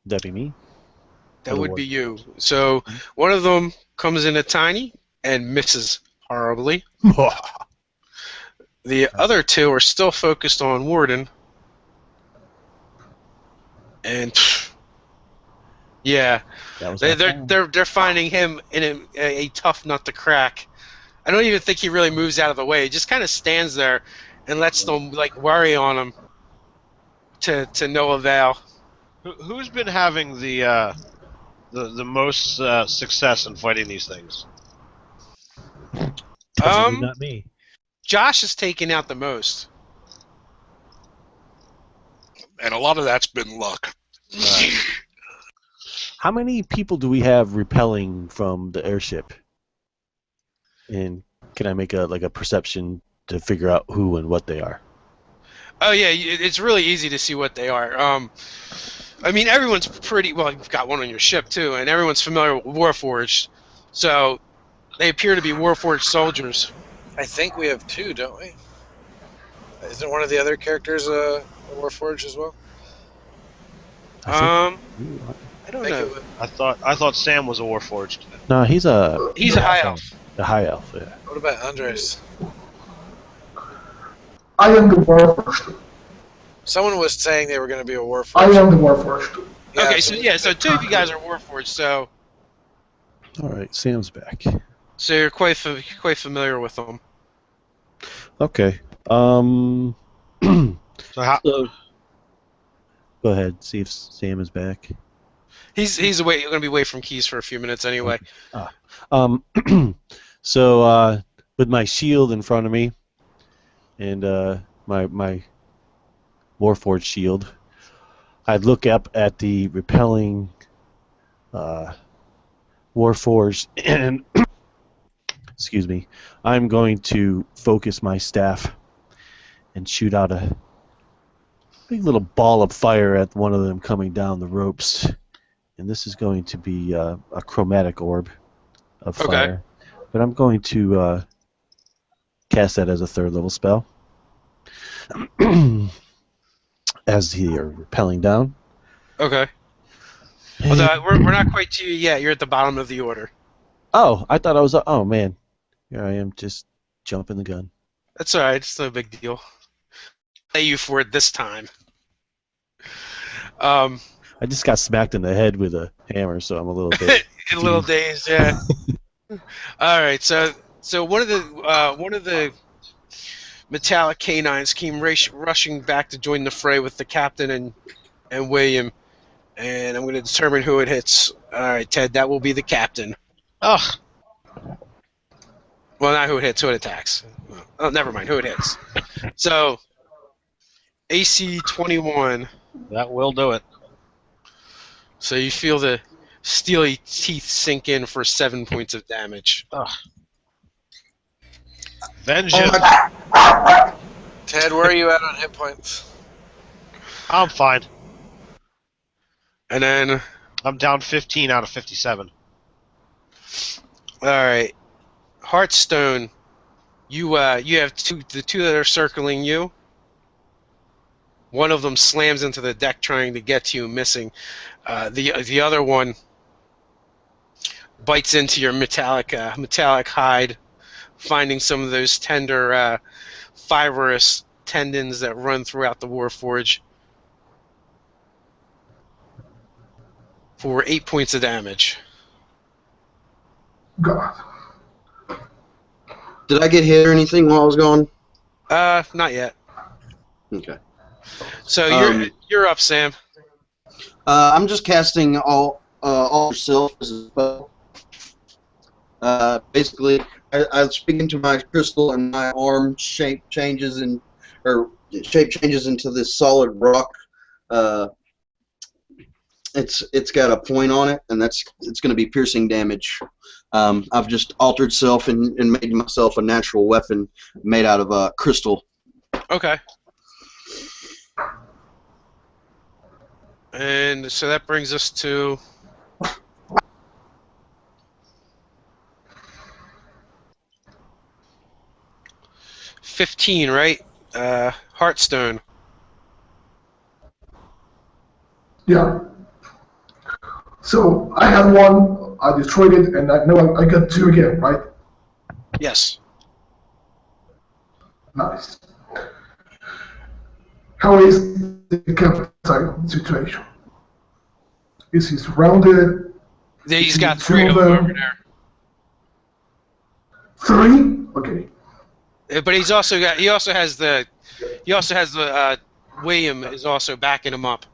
That'd be me. that would be you. So one of them comes in at Tiny and misses horribly. The other two are still focused on Warden. And yeah, they're finding him in a tough nut to crack. I don't even think he really moves out of the way. He just kind of stands there and lets them worry on him to no avail. Who's been having the most success in fighting these things? Definitely not me. Josh has taken out the most. And a lot of that's been luck. How many people do we have repelling from the airship? And can I make a perception to figure out who and what they are? Oh yeah, it's really easy to see what they are. I mean, everyone's pretty well. You've got one on your ship too, and everyone's familiar with Warforged, so they appear to be Warforged soldiers. I think we have two, don't we? Isn't one of the other characters a Warforged as well? I don't think know. I thought Sam was a Warforged. No, he's a High elf. a high elf. Yeah. What about Andres? I am the Warforged. Someone was saying they were going to be a Warforged. I am the Warforged. Yeah, Okay, so two of you guys are Warforged, so All right, Sam's back. you're quite familiar with them. Okay. So how? So, go ahead. See if Sam is back. He's away. Going to be away from keys for a few minutes anyway. So with my shield in front of me, and my Warforged shield, I'd look up at the repelling Warforged, and excuse me, I'm going to focus my staff and shoot out a big little ball of fire at one of them coming down the ropes. And this is going to be a chromatic orb of fire. But I'm going to cast that as a 3rd level spell. As they are repelling down. Okay. Although we're not quite to you yet. You're at the bottom of the order. Oh, I thought I was... Oh, man. Here I am just jumping the gun. That's all right. It's no big deal. Pay you for it this time. I just got smacked in the head with a hammer, so I'm a little bit... A little dazed, yeah. All right, so one of the metallic canines came rushing back to join the fray with the captain and William, and I'm going to determine who it hits. All right, Ted, that will be the captain. Ugh. Well, not who it hits, who it attacks. Oh, never mind, who it hits. So, AC 21. That will do it. So you feel the steely teeth sink in for 7 points of damage. Ugh. Vengeance. Ted, where are you at on hit points? I'm fine. And then, I'm down 15 out of 57. all right, Heartstone. You have the two that are circling you. One of them slams into the deck trying to get to you, missing. The other one bites into your metallic hide, finding some of those tender fibrous tendons that run throughout the Warforge for 8 points of damage. God. Did I get hit or anything while I was gone? Not yet. Okay. So you're up, Sam. I'm just casting all yourself as a spell. Basically, I speak into my crystal, and my arm shape changes into this solid rock. It's got a point on it, and it's going to be piercing damage. I've just altered self and made myself a natural weapon made out of crystal. Okay. And so that brings us to 15, right? Heartstone. Yeah. So I had one, I destroyed it, and I know I got two again, right? Yes. Nice. How is the captain situation? Is he surrounded? He's got Two 3 of of them them. over there. 3? Okay. But he also has the William is also backing him up,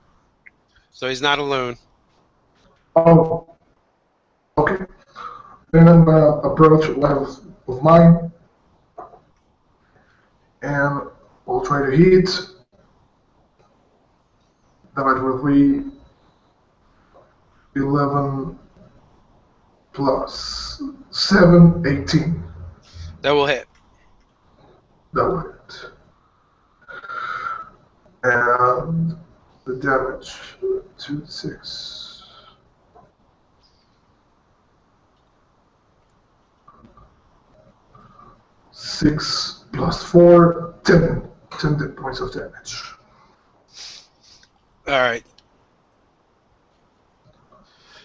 so he's not alone. Oh, okay. Then I'm gonna approach one of mine, and we'll try to hit. That will be 11 plus 7, 18. That will hit. That will hit. And the damage, 2d6. 6 plus 4, 10 points of damage. All right.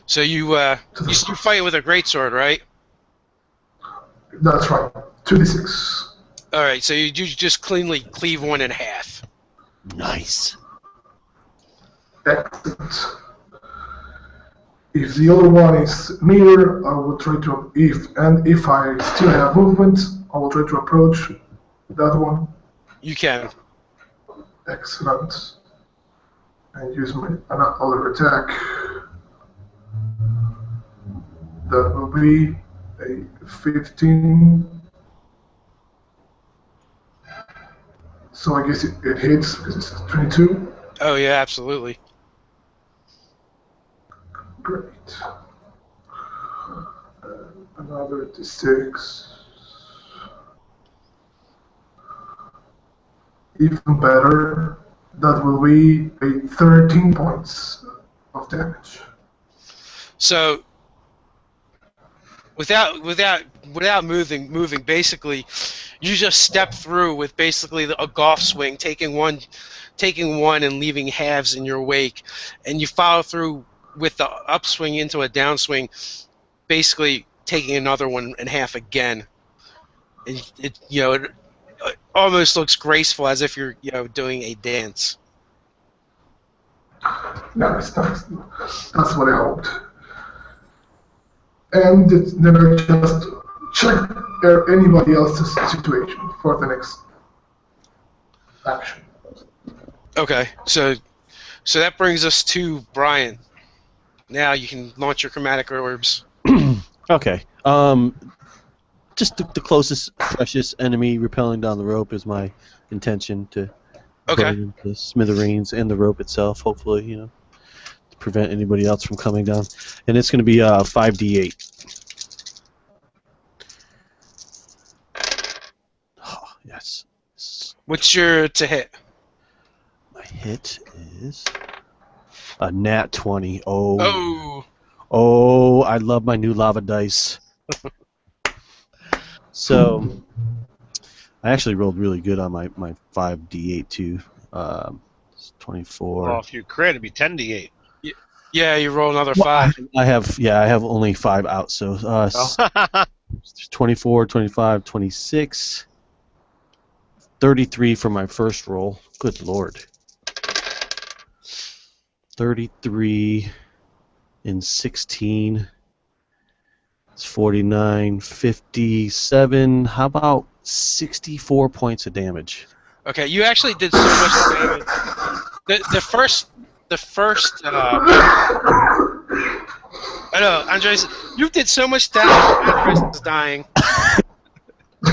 So you fight with a greatsword, right? That's right, 2d6. All right. So you just cleanly cleave one in half. Nice. Excellent. If the other one is near, I will try to, if I still have movement, I will try to approach that one. You can. Excellent. And use my another attack. That will be a 15. So I guess it hits because it's 22. Oh yeah, absolutely. Great. Another d6. Even better. That will be a 13 points of damage. So without moving, basically, you just step through with basically a golf swing, taking one and leaving halves in your wake, and you follow through with the upswing into a downswing, basically taking another one in half again. And it almost looks graceful, as if you're doing a dance. Nice. That's what I hoped. and then I just check anybody else's situation for the next action. Okay, so that brings us to Brian. Now you can launch your chromatic orbs. Okay. Just the closest, freshest enemy rappelling down the rope is my intention to Okay. burn the smithereens and the rope itself. Hopefully, to prevent anybody else from coming down. And it's going to be 5d8. Oh, yes. What's your to hit? My hit is a nat 20. Oh. Oh, I love my new lava dice. So, I actually rolled really good on my 5d8 too. 24. Well, if you crit, it'd be 10d8. Yeah, you roll another 5. I have only 5 out, so 24, 25, 26, 33 for my first roll. Good lord. 33 and 16. It's 49, 57. How about 64 points of damage? Okay, you actually did so much damage. The first. I know, Andres. You did so much damage. Andres is dying. He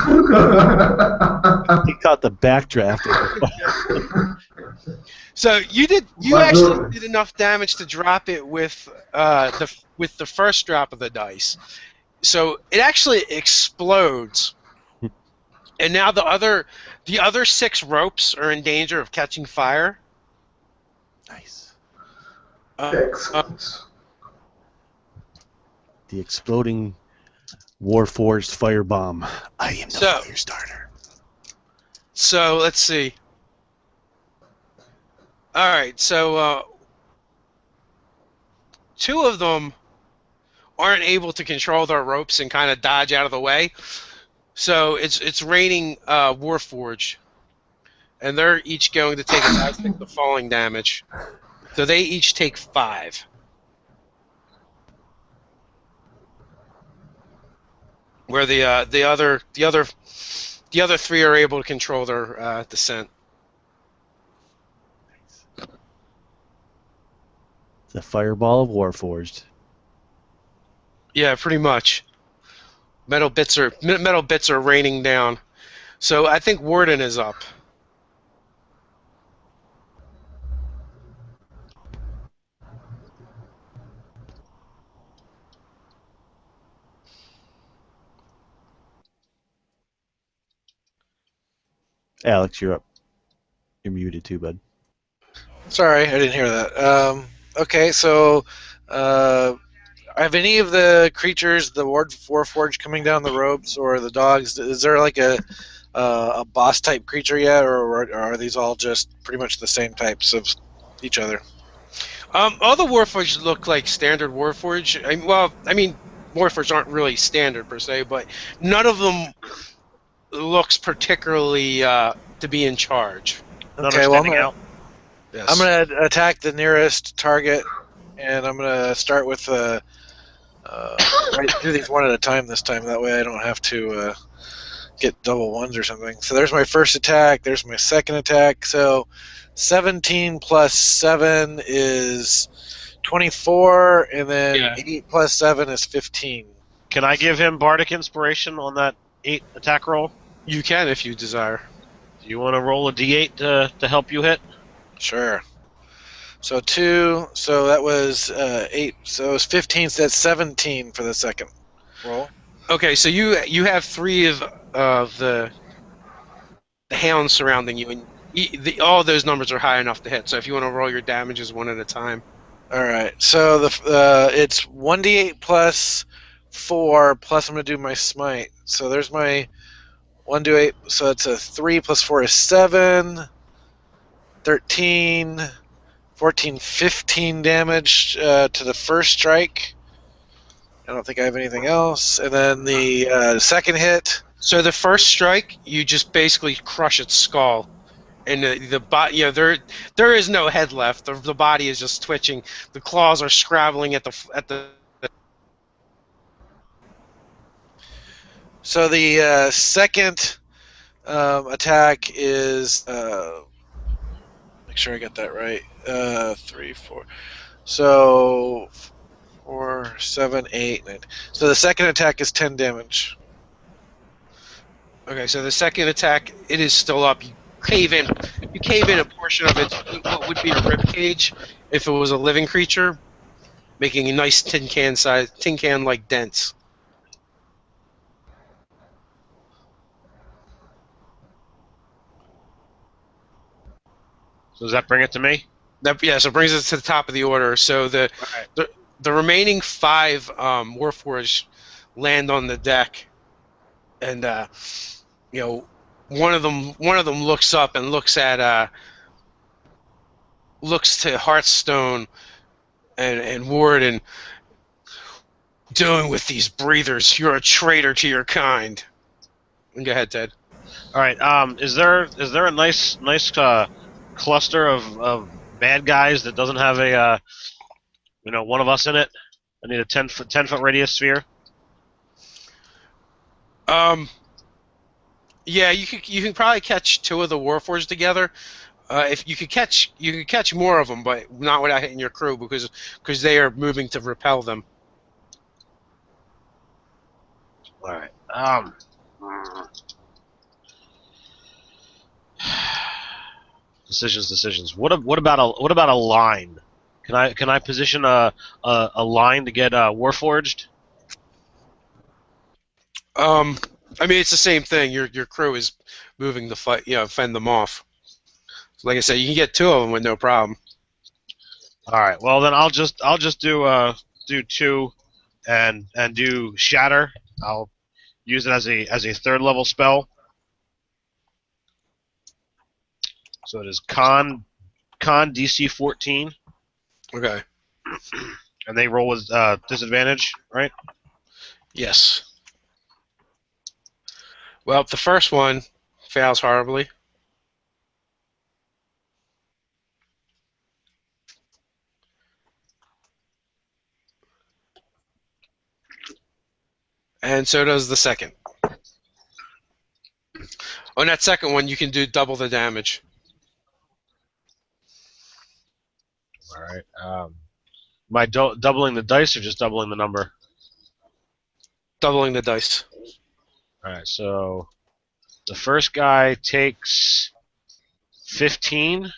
caught the backdraft. So you actually did enough damage to drop it with the first drop of the dice. So it actually explodes, and now the other 6 ropes are in danger of catching fire. Nice. Excellent. The exploding Warforged firebomb. I am the fire starter. So let's see. All right, so 2 of them aren't able to control their ropes and kind of dodge out of the way. So it's raining Warforge, and they're each going to take I think the falling damage. So they each take 5. Where the other 3 are able to control their descent. The fireball of Warforged. Yeah, pretty much. Metal bits are raining down. So I think Warden is up. Alex, you're up. You're muted too, bud. Sorry, I didn't hear that. Okay, so have any of the creatures, the Warforged coming down the ropes, or the dogs, is there like a boss type creature yet, or are these all just pretty much the same types of each other? All the Warforged look like standard Warforged. I mean, Warforged aren't really standard per se, but none of them looks particularly to be in charge. Okay, well, I'm going to attack the nearest target, and I'm going to start with do these one at a time this time. That way I don't have to get double ones or something. So there's my first attack. There's my second attack. So 17 plus 7 is 24, and then 8 plus 7 is 15. Can I give him Bardic Inspiration on that 8 attack roll? You can if you desire. Do you want to roll a d8 to help you hit? Sure. So 2, so that was 8, so it was 15, so that's 17 for the second roll. Okay, so you have 3 of the hounds surrounding you, and all those numbers are high enough to hit. So if you want to roll your damages one at a time. All right. So it's 1d8 plus 4 plus I'm going to do my smite. So there's my 1d8. So it's a 3 plus 4 is 7, 13, 14, 15 damage to the first strike. I don't think I have anything else. And then the second hit. So the first strike, you just basically crush its skull, and the body. There is no head left. The body is just twitching. The claws are scrabbling at the. So the second attack is make sure I got that right. 3, 4. So 4, 7, 8, 9. So the second attack is 10 damage. Okay, so the second attack, it is still up. You cave in a portion of it, what would be a rib cage if it was a living creature, making a nice tin can like dents. So does that bring it to me? So it brings us to the top of the order. So the remaining 5 Warforged land on the deck, and one of them looks up and looks to Hearthstone and Ward, and doing with these breathers, you're a traitor to your kind. Go ahead, Ted. All right. Is there a nice cluster of bad guys that doesn't have a one of us in it? I need a 10-foot radius sphere. Yeah, you can probably catch 2 of the Warforged together. If you could catch more of them, but not without hitting your crew, because they are moving to repel them. All right. Decisions. What about a line? Can I position a line to get Warforged? I mean, it's the same thing. Your crew is moving to fight, fend them off. So like I said, you can get 2 of them with no problem. All right. Well, then I'll just do 2, and do Shatter. I'll use it as a 3rd level spell. So it is Con DC 14. Okay. And they roll with disadvantage, right? Yes. Well, the first one fails horribly. And so does the second. On that second one, you can do double the damage. All right. Am I doubling the dice or just doubling the number? Doubling the dice. All right. So the first guy takes 15.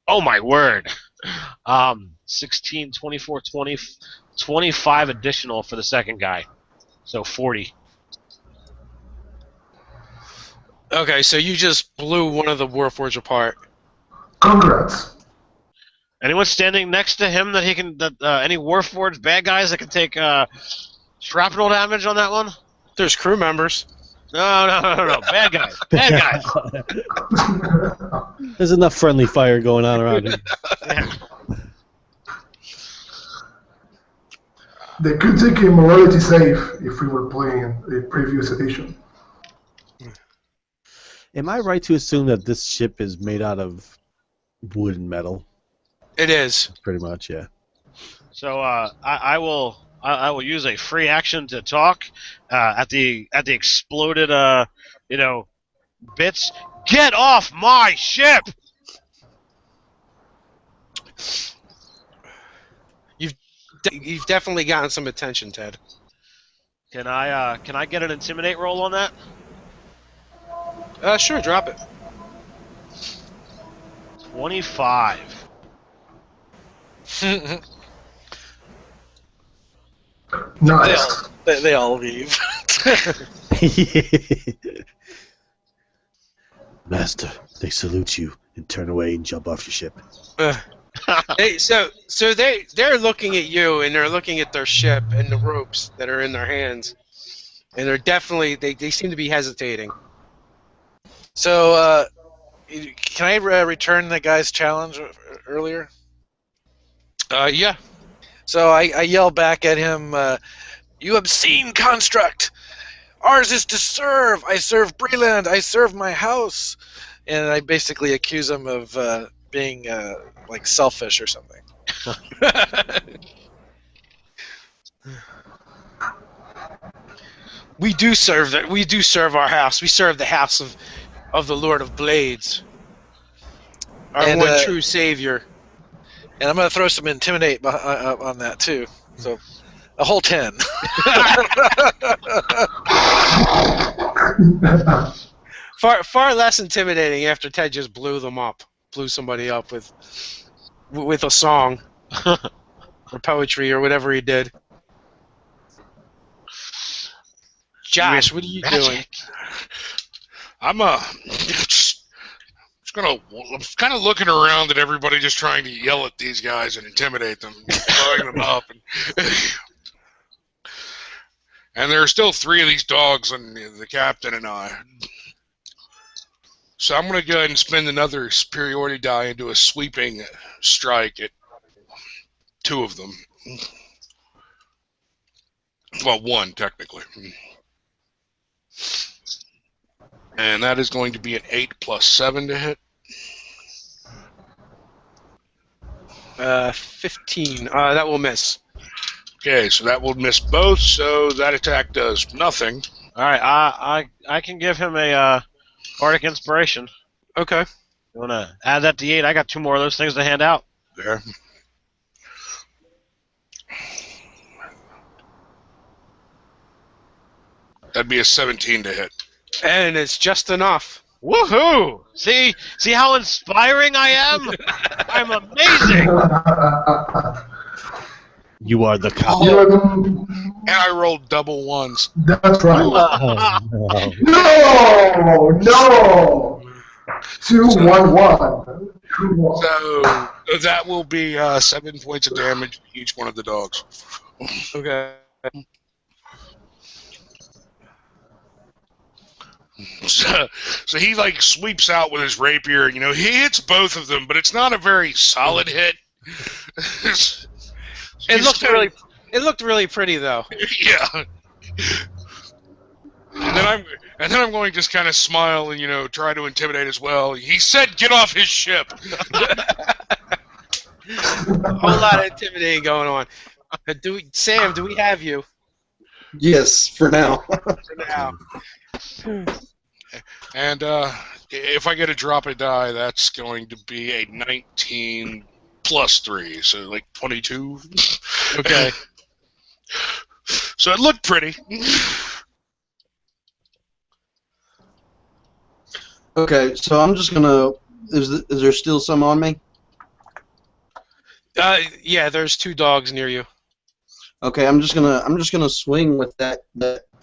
Oh my word. 16, 24, 20, 25 additional for the second guy. So 40. Okay, so you just blew one of the Warforged apart. Congrats. Anyone standing next to him that he can any Warforged bad guys that can take shrapnel damage on that one? There's crew members. No. Bad guys. Bad guys. There's enough friendly fire going on around here. Yeah. They could take a morality save if we were playing a previous edition. Am I right to assume that this ship is made out of wood and metal? It is. Pretty much, yeah. So I will use a free action to talk at the exploded bits. Get off my ship! You've definitely gotten some attention, Ted. Can I get an intimidate roll on that? Sure, drop it. 25. Nice. They all leave. Master, they salute you and turn away and jump off your ship. They're looking at you, and they're looking at their ship and the ropes that are in their hands, and they're definitely they seem to be hesitating. So, can I return the guy's challenge earlier? Yeah. So I yell back at him, "You obscene construct! Ours is to serve! I serve Breland! I serve my house!" And I basically accuse him of being like selfish or something. We do serve that. We do serve our house. We serve the house of the Lord of Blades, our And, one true savior. And I'm going to throw some intimidate on that too. So a whole 10. Far less intimidating after Ted just blew somebody up with a song or poetry or whatever he did. Josh, what are you doing? I'm I'm kind of looking around at everybody, just trying to yell at these guys and intimidate them, blowing them up, and there are still 3 of these dogs, and the captain and I. So I'm going to go ahead and spend another superiority die and do a sweeping strike at 2 of them. Well, 1 technically. And that is going to be an 8 plus 7 to hit. 15. That will miss. Okay, so that will miss both, so that attack does nothing. Alright, I can give him a Bardic Inspiration. Okay. You want to add that to 8? I got 2 more of those things to hand out. There. That'd be a 17 to hit. And it's just enough. Woohoo! See how inspiring I am? I'm amazing! You are the cop. You are the... And I rolled double 1s. That's right. Oh, No! No! 2, 1, 1. 2, 1. So that will be 7 points of damage to each one of the dogs. Okay. So he like sweeps out with his rapier. You know, he hits both of them, but it's not a very solid hit. It looked really pretty though. Yeah. And then I'm going to just kind of smile and try to intimidate as well. He said, "Get off his ship." A whole lot of intimidating going on. Sam, do we have you Yes, for now. for now? And if I get a drop a die, that's going to be a 19 plus 3, so like 22. Okay. So it looked pretty. Okay, so I'm just gonna. Is there still some on me? Yeah, there's 2 dogs near you. Okay, I'm just gonna swing with that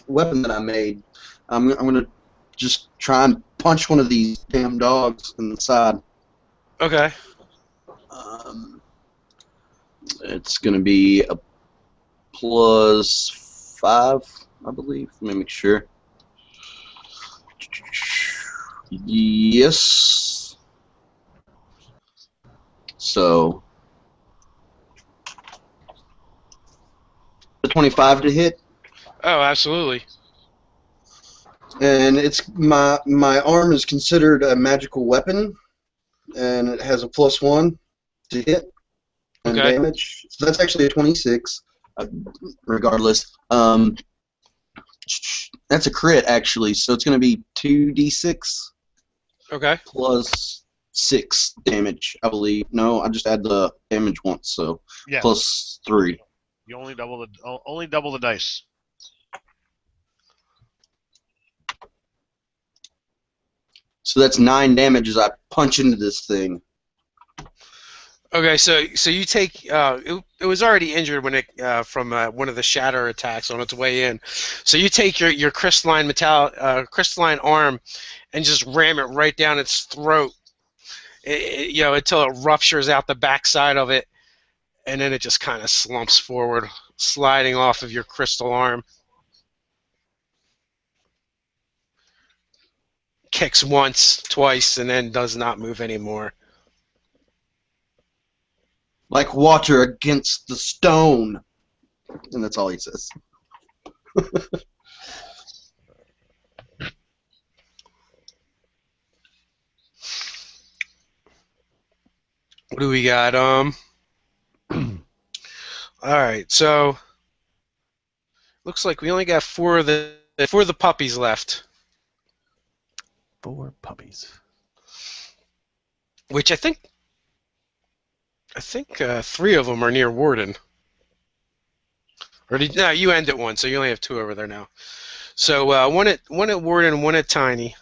weapon that I made. I'm gonna just try and punch one of these damn dogs in the side. Okay. It's gonna be a +5, I believe. Let me make sure. Yes. So 25 to hit. Oh, absolutely. And it's my arm is considered a magical weapon, and it has a +1 to hit and Okay. damage. So that's actually a 26. Regardless, that's a crit actually. So it's going to be 2d6 Okay. plus 6 damage, I believe. No, I just add the damage once, so Yeah. +3. You only double the dice. So that's 9 damage as I punch into this thing. Okay, so you take it was already injured when it from one of the shatter attacks on its way in. So you take your crystalline crystalline arm and just ram it right down its throat. Until it ruptures out the backside of it, and then it just kind of slumps forward, sliding off of your crystal arm. Kicks once, twice, and then does not move anymore. Like water against the stone. And that's all he says. What do we got? All right, so looks like we only got four of the puppies left. 4 puppies. Which I think 3 of them are near Warden. Or no, you ended one, so you only have 2 over there now. So one at Warden, one at Tiny.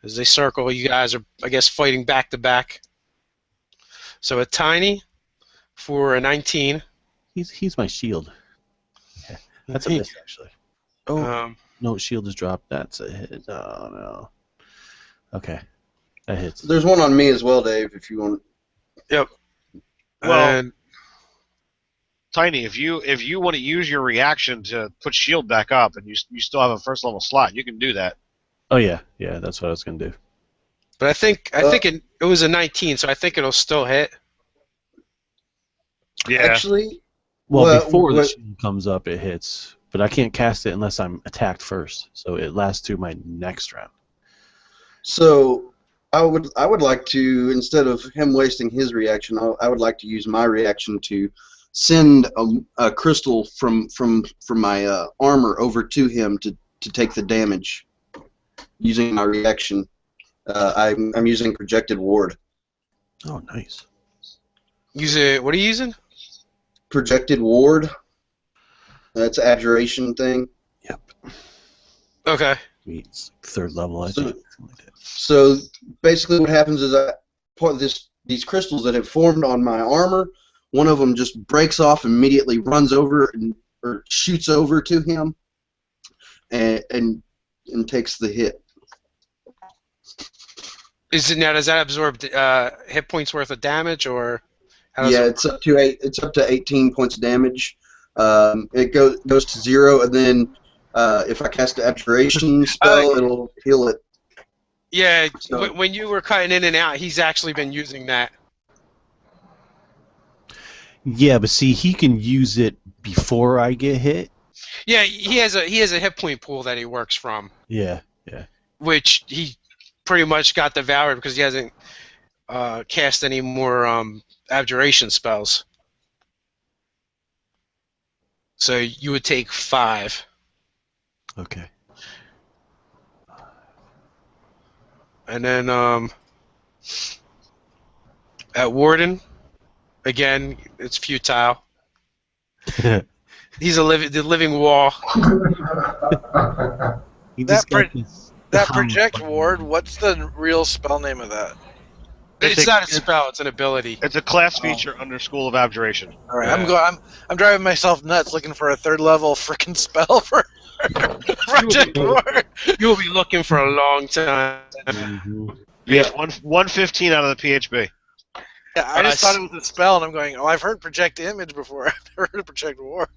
As they circle, you guys are, I guess, fighting back to back. So at Tiny for a 19. He's my shield. Yeah, that's a miss actually. Oh no, shield is dropped. That's a hit. Oh no. Okay, that hits. There's one on me as well, Dave. If you want. Yep. Well, And Tiny, if you want to use your reaction to put shield back up, and you still have a first level slot, you can do that. Oh yeah, that's what I was gonna do. but I think it was a 19, so I think it'll still hit. Yeah. Actually, Well, before the shield comes up, it hits, but I can't cast it unless I'm attacked first. So it lasts to my next round. so I would like to, instead of him wasting his reaction, I would like to use my reaction to send a crystal from my armor over to him to take the damage using my reaction. I'm using projected ward. Oh, nice. What are you using? Projected ward. That's an abjuration thing. Yep. Okay. It's 3rd level, I think. So basically, what happens is these crystals that have formed on my armor, one of them just breaks off immediately, runs over or shoots over to him, and takes the hit. Does that absorb hit points worth of damage, or? Yeah, it's up to 18 points of damage. It goes to 0, and then if I cast an abjuration spell, it'll heal it. Yeah, So, when you were cutting in and out, he's actually been using that. Yeah, but see, he can use it before I get hit. Yeah, he has a hit point pool that he works from, Yeah. which he pretty much got devoured because he hasn't cast any more abjuration spells. So you would take 5. Okay. And then at Warden, again, it's futile. He's the living wall. He That just got this project ward, what's the real spell name of that? It's not a spell; it's an ability. It's a class feature under School of Abjuration. All right, Yeah. I'm driving myself nuts looking for a 3rd level freaking spell for project ward. You'll be looking for a long time. Mhm. Yeah, 115 out of the PHB. Yeah, I just thought it was a spell, and I'm going, oh, I've heard project image before. I've never heard of project ward.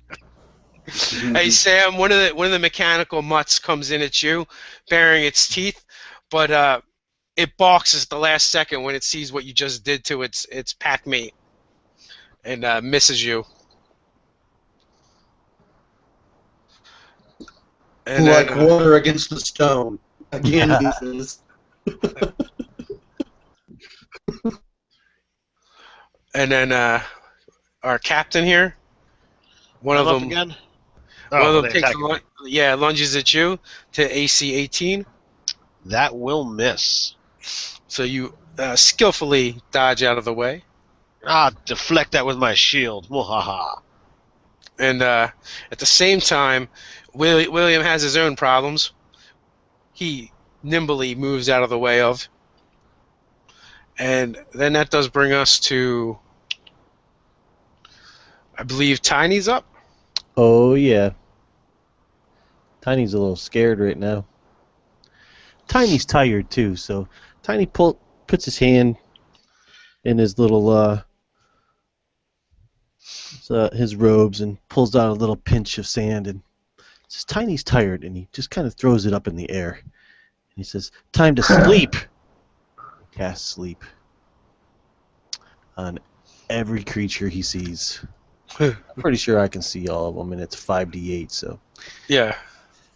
Hey Sam, one of the mechanical mutts comes in at you, baring its teeth, but it balks at the last second when it sees what you just did to its pack mate, and misses you. And like then, water against the stone. Again, he says. and then our captain here, one of I'm up them again. One Oh, of them they takes attack me. lunges at you to AC 18. That will miss. So you skillfully dodge out of the way. Deflect that with my shield. Mwahaha. And at the same time, William has his own problems. He nimbly moves out of the way of. And then that does bring us to, I believe, Tiny's up. Oh, yeah. Tiny's a little scared right now. Tiny's tired, too, so Tiny puts his hand in his little, his robes and pulls out a little pinch of sand and says, Tiny's tired, and he just kind of throws it up in the air. And he says, time to sleep. Cast sleep on every creature he sees. I'm pretty sure I can see all of them, and it's 5d8, so. Yeah.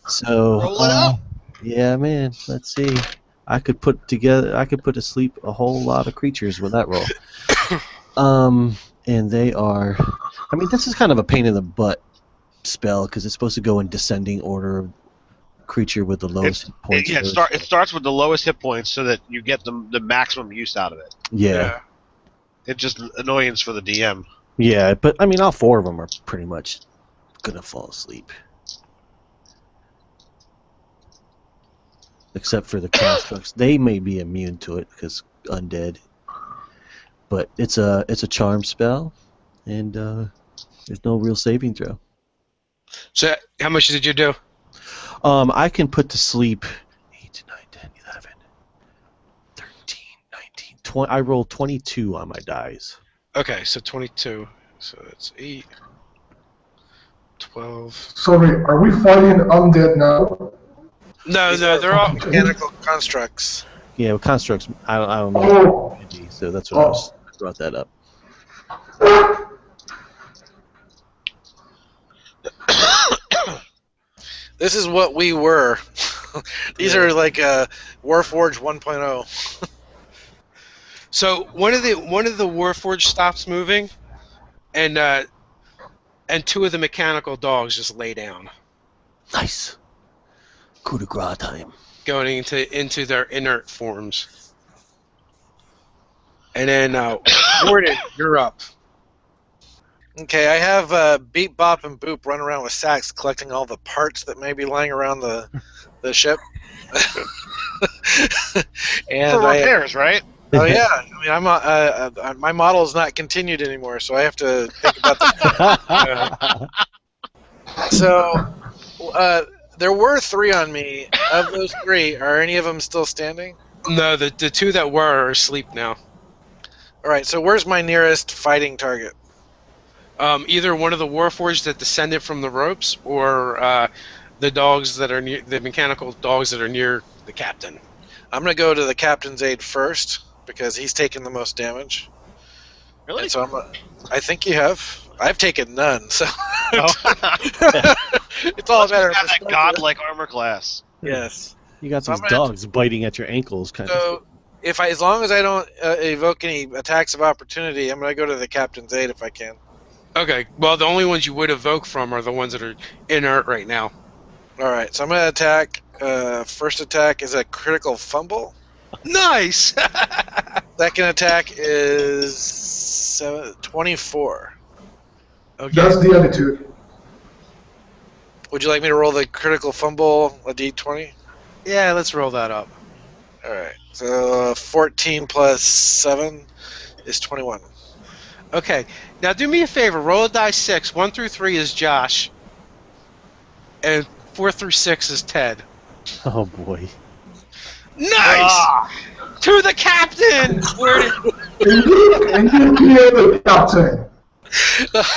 So, Roll it up. yeah, man, let's see. I could put to sleep a whole lot of creatures with that roll. And they are, I mean, this is kind of a pain in the butt spell because it's supposed to go in descending order of creature with the lowest hit points. It starts with the lowest hit points so that you get the maximum use out of it. Yeah. It's just annoyance for the DM. Yeah, but I mean, all 4 of them are pretty much gonna fall asleep, except for the constructs. They may be immune to it because undead. But it's a charm spell, and there's no real saving throw. So how much did you do? I can put to sleep 8, 9, 10, 11, 13, 19, 20. I rolled 22 on my dice. Okay, so 22. So that's 8, 12. Sorry, are we fighting undead now? No, they're all. Mechanical constructs. Yeah, with constructs. I don't know. Oh, So that's what I brought that up. This is what we were. These are like Warforged 1.0. So one of the Warforged stops moving, and 2 of the mechanical dogs just lay down, Nice. Coup de grace time. going into their inert forms. And then Warden, you're up. Okay, I have Beep, Bop, and Boop run around with sacks collecting all the parts that may be lying around the ship. And For repairs, right? oh yeah, I mean my model is not continued anymore, so I have to think about that. So there were 3 on me. Of those 3, are any of them still standing? No, the 2 that were are asleep now. All right, so where's my nearest fighting target? Either one of the Warforged that descended from the ropes, or the dogs that are near the mechanical dogs that are near the captain. I'm gonna go to the captain's aid first because he's taken the most damage. Really? And so I think you have. I've taken none, so it's all a matter of Have that perspective. godlike armor class. Yes. You got So I'm these gonna- dogs biting at your ankles, kind of. So as long as I don't evoke any attacks of opportunity, I'm gonna go to the captain's aid if I can. Okay, well, the only ones you would evoke from are the ones that are inert right now. All right, so I'm gonna attack. First attack is a critical fumble. Nice! Second attack is 24. Okay. that's the attitude. Would you like me to roll the critical fumble, a d20? Yeah, let's roll that up. All right, so 14 plus 7 is 21. Okay, now do me a favor. Roll a die 6. 1 through 3 is Josh, and 4 through 6 is Ted. Oh boy. Nice! To the captain! And you kill the captain.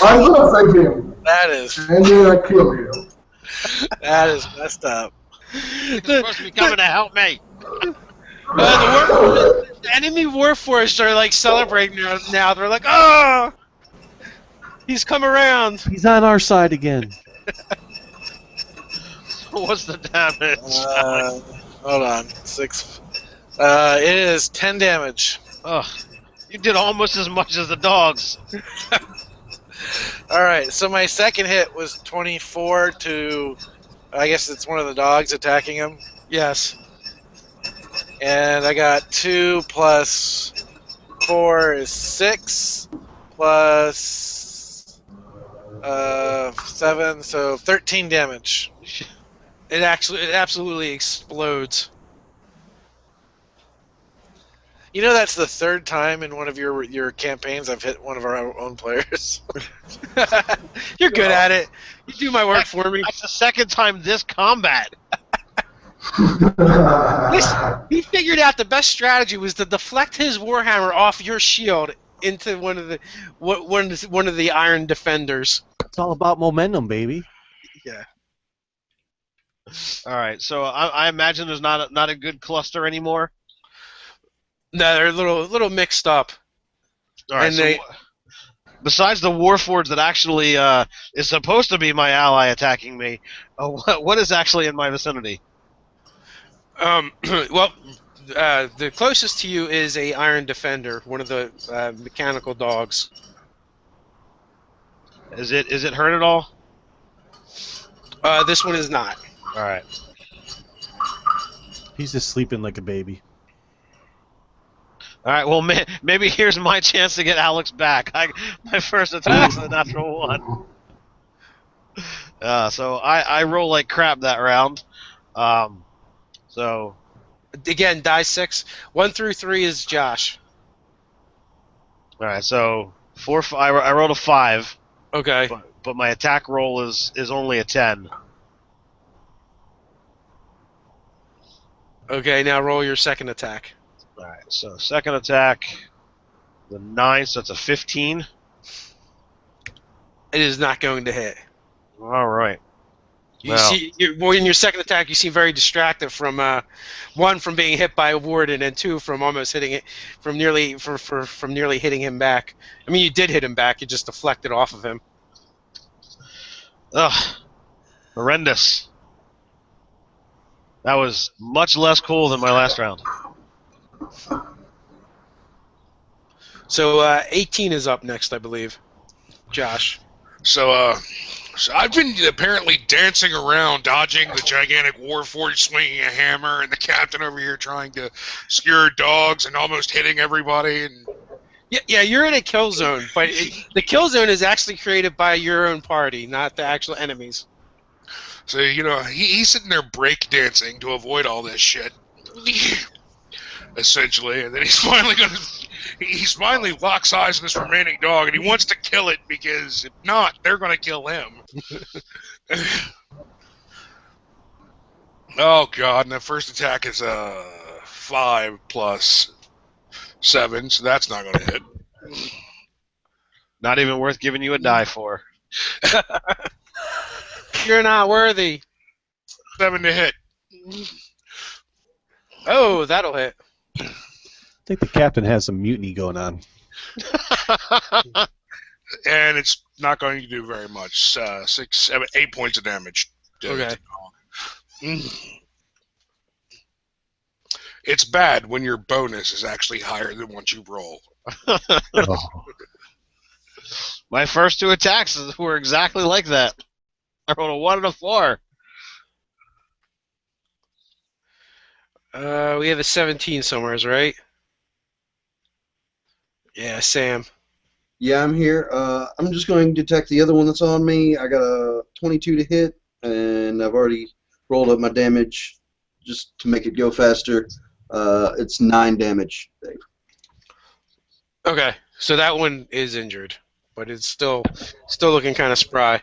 I'm gonna save him, That is and then I kill you. messed up. You're supposed to be coming to help me. The enemy Warforged are like celebrating now. They're like, oh! He's come around. He's on our side again. What's the damage? Hold on, 6. It is 10 damage. Ugh. You did almost as much as the dogs. All right, so my second hit was 24 to, I guess it's one of the dogs attacking him, Yes. and I got 2 plus 4 is 6 plus 7, so 13 damage. It absolutely explodes. You know that's the 3rd time in one of your campaigns I've hit one of our own players. You're good at it. You do my work for me. That's the 2nd time this combat. Listen, he figured out the best strategy was to deflect his warhammer off your shield into one of the iron defenders. It's all about momentum, baby. Yeah. All right, so I imagine there's not a good cluster anymore. No, they're a little mixed up. All right, And so besides the Warforged that actually is supposed to be my ally attacking me, what is actually in my vicinity? Well, the closest to you is a iron defender, one of the mechanical dogs. Is it hurt at all? This one is not. All right. He's just sleeping like a baby. All right. Well, maybe here's my chance to get Alex back. My first attack's a natural one. So I roll like crap that round. So Again, die 6. 1 through 3 is Josh. all right. So 4. I rolled a 5, Okay. but my attack roll is only a 10. Okay, now roll your second attack. All right. So second attack, the 9. So it's a 15. It is not going to hit. All right. You see, in your second attack, you seem very distracted from 1 from being hit by a warden, and 2 from almost hitting it, from nearly hitting him back. I mean, you did hit him back; you just deflected off of him. Ugh. Horrendous. That was much less cool than my last round. So 18 is up next, I believe. Josh. So I've been apparently dancing around, dodging the gigantic warforged swinging a hammer, and the captain over here trying to skewer dogs and almost hitting everybody. And Yeah, you're in a kill zone, but the kill zone is actually created by your own party, not the actual enemies. so he's sitting there break dancing to avoid all this shit, essentially. And then he's finally locks eyes on this remaining dog, and he wants to kill it because if not, they're going to kill him. Oh god! And the first attack is 5 plus 7, so that's not going to hit. Not even worth giving you a die for. You're not worthy. 7 to hit. Oh, that'll hit. I think the captain has some mutiny going on. And it's not going to do very much. 6, 7, 8 points of damage. Okay. It's bad when your bonus is actually higher than what you roll. Oh. My first 2 attacks were exactly like that. I rolled a 1 and a 4. We have a 17 somewhere, right? Yeah, Sam. Yeah, I'm here. I'm just going to detect the other one that's on me. I got a 22 to hit, and I've already rolled up my damage just to make it go faster. It's 9 damage, Dave. Okay, so that one is injured, but it's still looking kind of spry.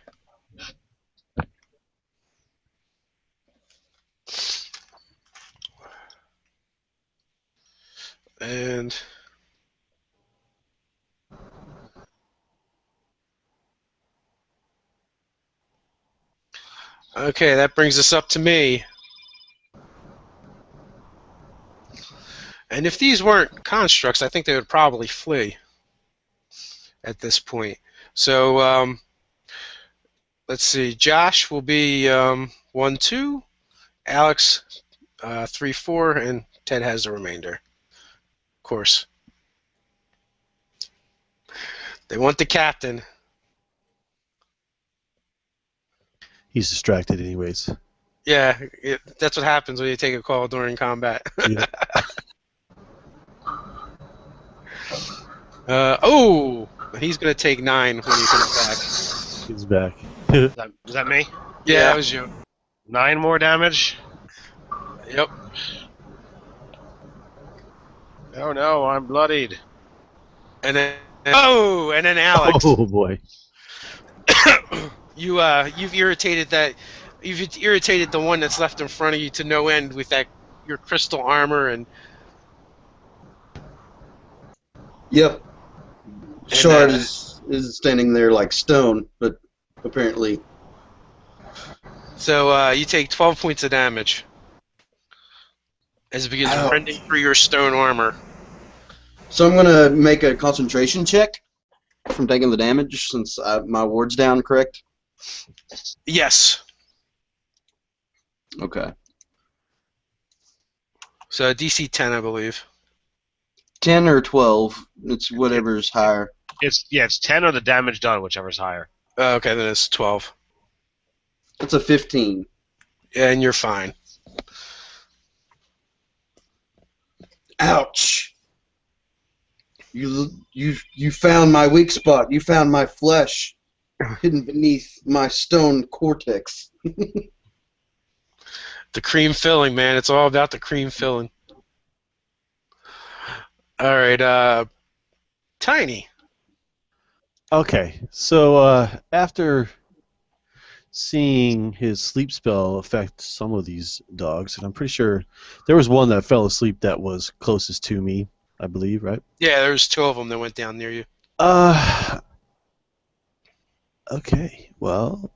And okay, that brings us up to me. And if these weren't constructs, I think they would probably flee at this point. So let's see. Josh will be 1-2, Alex 3-4, and Ted has the remainder. Of course. They want the captain. He's distracted anyways. Yeah, that's what happens when you take a call during combat. Yeah. Oh, he's going to take 9 when he comes back. He's back. Is that me? Yeah, that was you. 9 more damage. Yep. Oh no, I'm bloodied. And then Alex. Oh boy. You've irritated the one that's left in front of you to no end with your crystal armor and. Yep. Shard is standing there like stone, but apparently. So you take 12 points of damage as it begins rending through your stone armor. So I'm gonna make a concentration check from taking the damage since my ward's down. Correct? Yes. Okay. So DC 10, I believe. 10 or 12. It's whatever's higher. It's 10 or the damage done, whichever's higher. Okay, then it's 12. That's a 15. And you're fine. Ouch! You found my weak spot. You found my flesh hidden beneath my stone cortex. The cream filling, man. It's all about the cream filling. All right, Tiny. Okay, so after seeing his sleep spell affect some of these dogs, and I'm pretty sure there was one that fell asleep that was closest to me, I believe, right? Yeah, there's 2 of them that went down near you. Okay, well,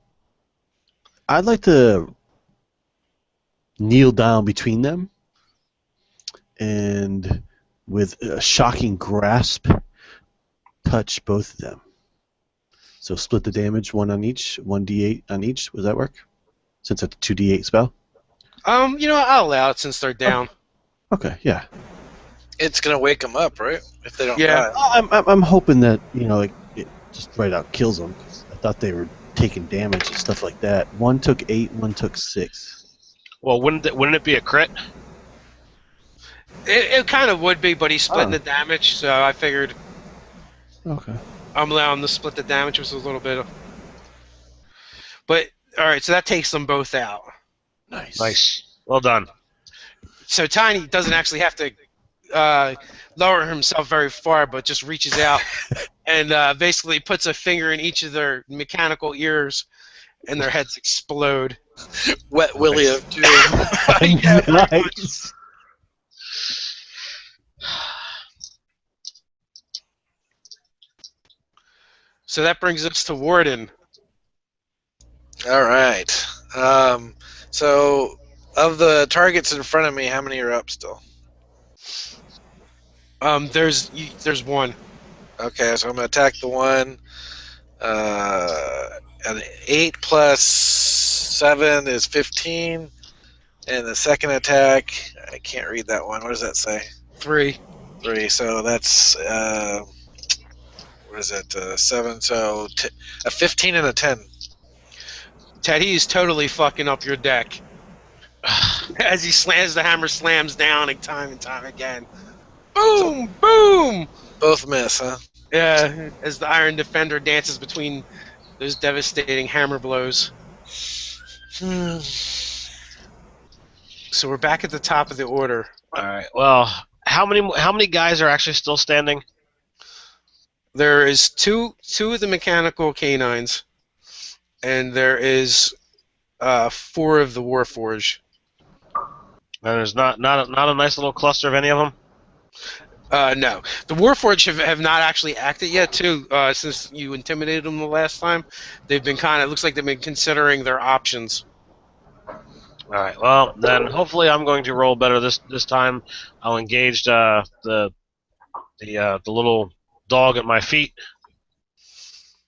I'd like to kneel down between them and with a shocking grasp touch both of them. So split the damage, 1 on each, 1d8 on each. Does that work? Since it's a 2d8 spell? You know what? I'll allow it since they're down. Okay, yeah. It's gonna wake them up, right? If they don't Yeah. die. I'm hoping that, it just right out kills them. 'Cause I thought they were taking damage and stuff like that. 1 took 8, 1 took 6. Well, wouldn't it be a crit? It kind of would be, but he's splitting the damage, so I figured Okay. I'm allowing to split the damage, which is a little bit of... But, alright, so that takes them both out. Nice. Well done. So Tiny doesn't actually have to lower himself very far, but just reaches out and basically puts a finger in each of their mechanical ears, and their heads explode. Wet Willie of Doom. Yeah, pretty much. Nice. So that brings us to Warden. All right. So, of the targets in front of me, how many are up still? There's 1. Okay, so I'm going to attack the one. An 8 plus 7 is 15. And the second attack, I can't read that one. What does that say? 3. 3. So that's, what is it? 7. So a 15 and a 10. Ted, he's totally fucking up your deck. As he slams, the hammer slams down and time again. Boom! Boom! Both miss, huh? Yeah, as the Iron Defender dances between those devastating hammer blows. So we're back at the top of the order. All right. Well, how many guys are actually still standing? There is two of the mechanical canines, and there is 4 of the Warforged. And there's not a nice little cluster of any of them. No, the Warforged have not actually acted yet. Too, since you intimidated them the last time, they've been looks like they've been considering their options. All right. Well, then hopefully I'm going to roll better this time. I'll engage the little dog at my feet.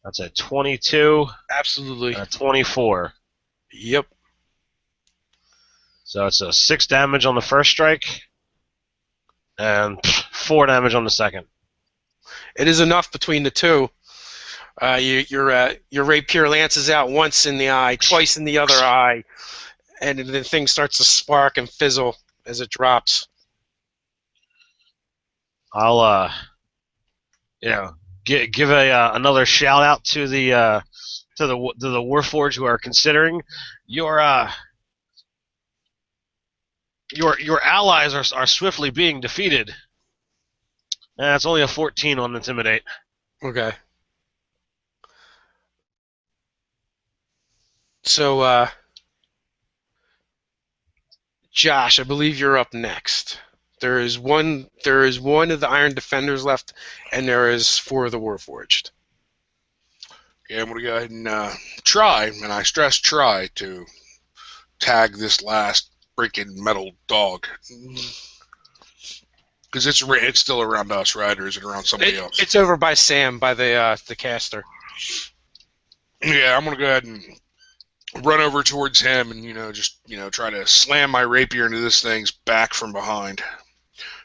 That's a 22. Absolutely. And a 24. Yep. So it's a 6 damage on the first strike, and 4 damage on the second. It is enough between the two. Your rapier lances out once in the eye, twice in the other eye, and the thing starts to spark and fizzle as it drops. I'll give another shout out to the Warforged who are considering your allies are swiftly being defeated. It's only a 14 on Intimidate. Okay. So, Josh, I believe you're up next. There is one of the Iron Defenders left, and there is 4 of the Warforged. Yeah, I'm going to go ahead and try, and I stress try, to tag this last freaking metal dog. Because it's still around us, right? Or is it around somebody else? It's over by Sam, by the caster. Yeah, I'm going to go ahead and run over towards him and, just try to slam my rapier into this thing's back from behind.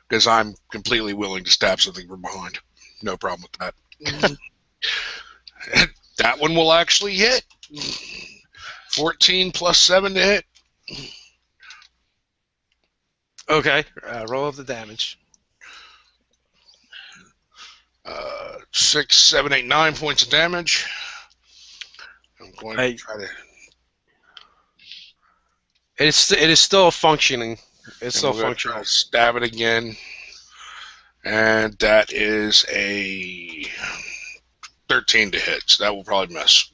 Because I'm completely willing to stab something from behind. No problem with that. That one will actually hit. 14 plus 7 to hit. Okay, roll up the damage. 6, 7, 8, 9 points of damage. I'm going to try to. It is still functioning. It's still Try functional. to stab it again, and that is a 13 to hit. So that will probably miss.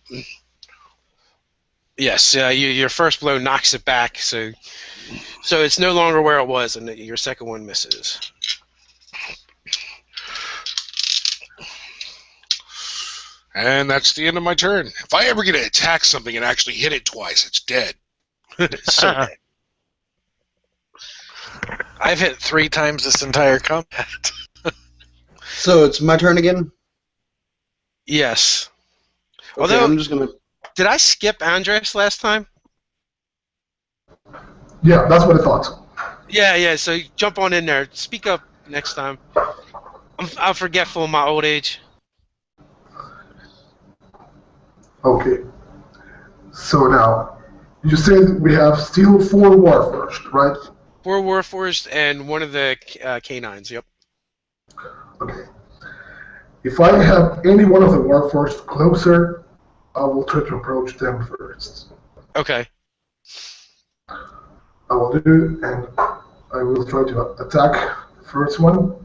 Yes, your first blow knocks it back, so it's no longer where it was, and your second one misses. And that's the end of my turn. If I ever get to attack something and actually hit it twice, it's dead. It's so dead. I've hit 3 times this entire combat. So it's my turn again? Yes. Okay, Although, I'm just gonna... did I skip Andres last time? Yeah, that's what I thought. Yeah, so jump on in there. Speak up next time. I'm forgetful in my old age. Okay. So now, you said we have still 4 Warforged, right? 4 Warforged and one of the canines, yep. Okay. If I have any one of the Warforged closer, I will try to approach them first. Okay. I will do, and I will try to attack the first one.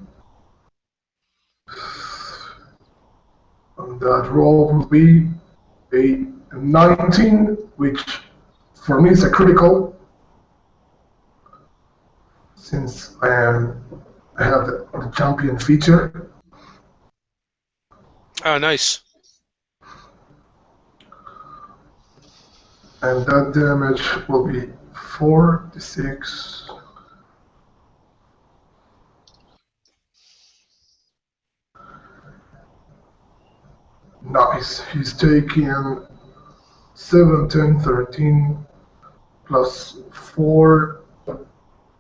And that roll will be a 19, which for me is a critical, since I have the champion feature. Oh, nice. And that damage will be 4d6. Nice. He's taking 7, 10, 13 plus 4,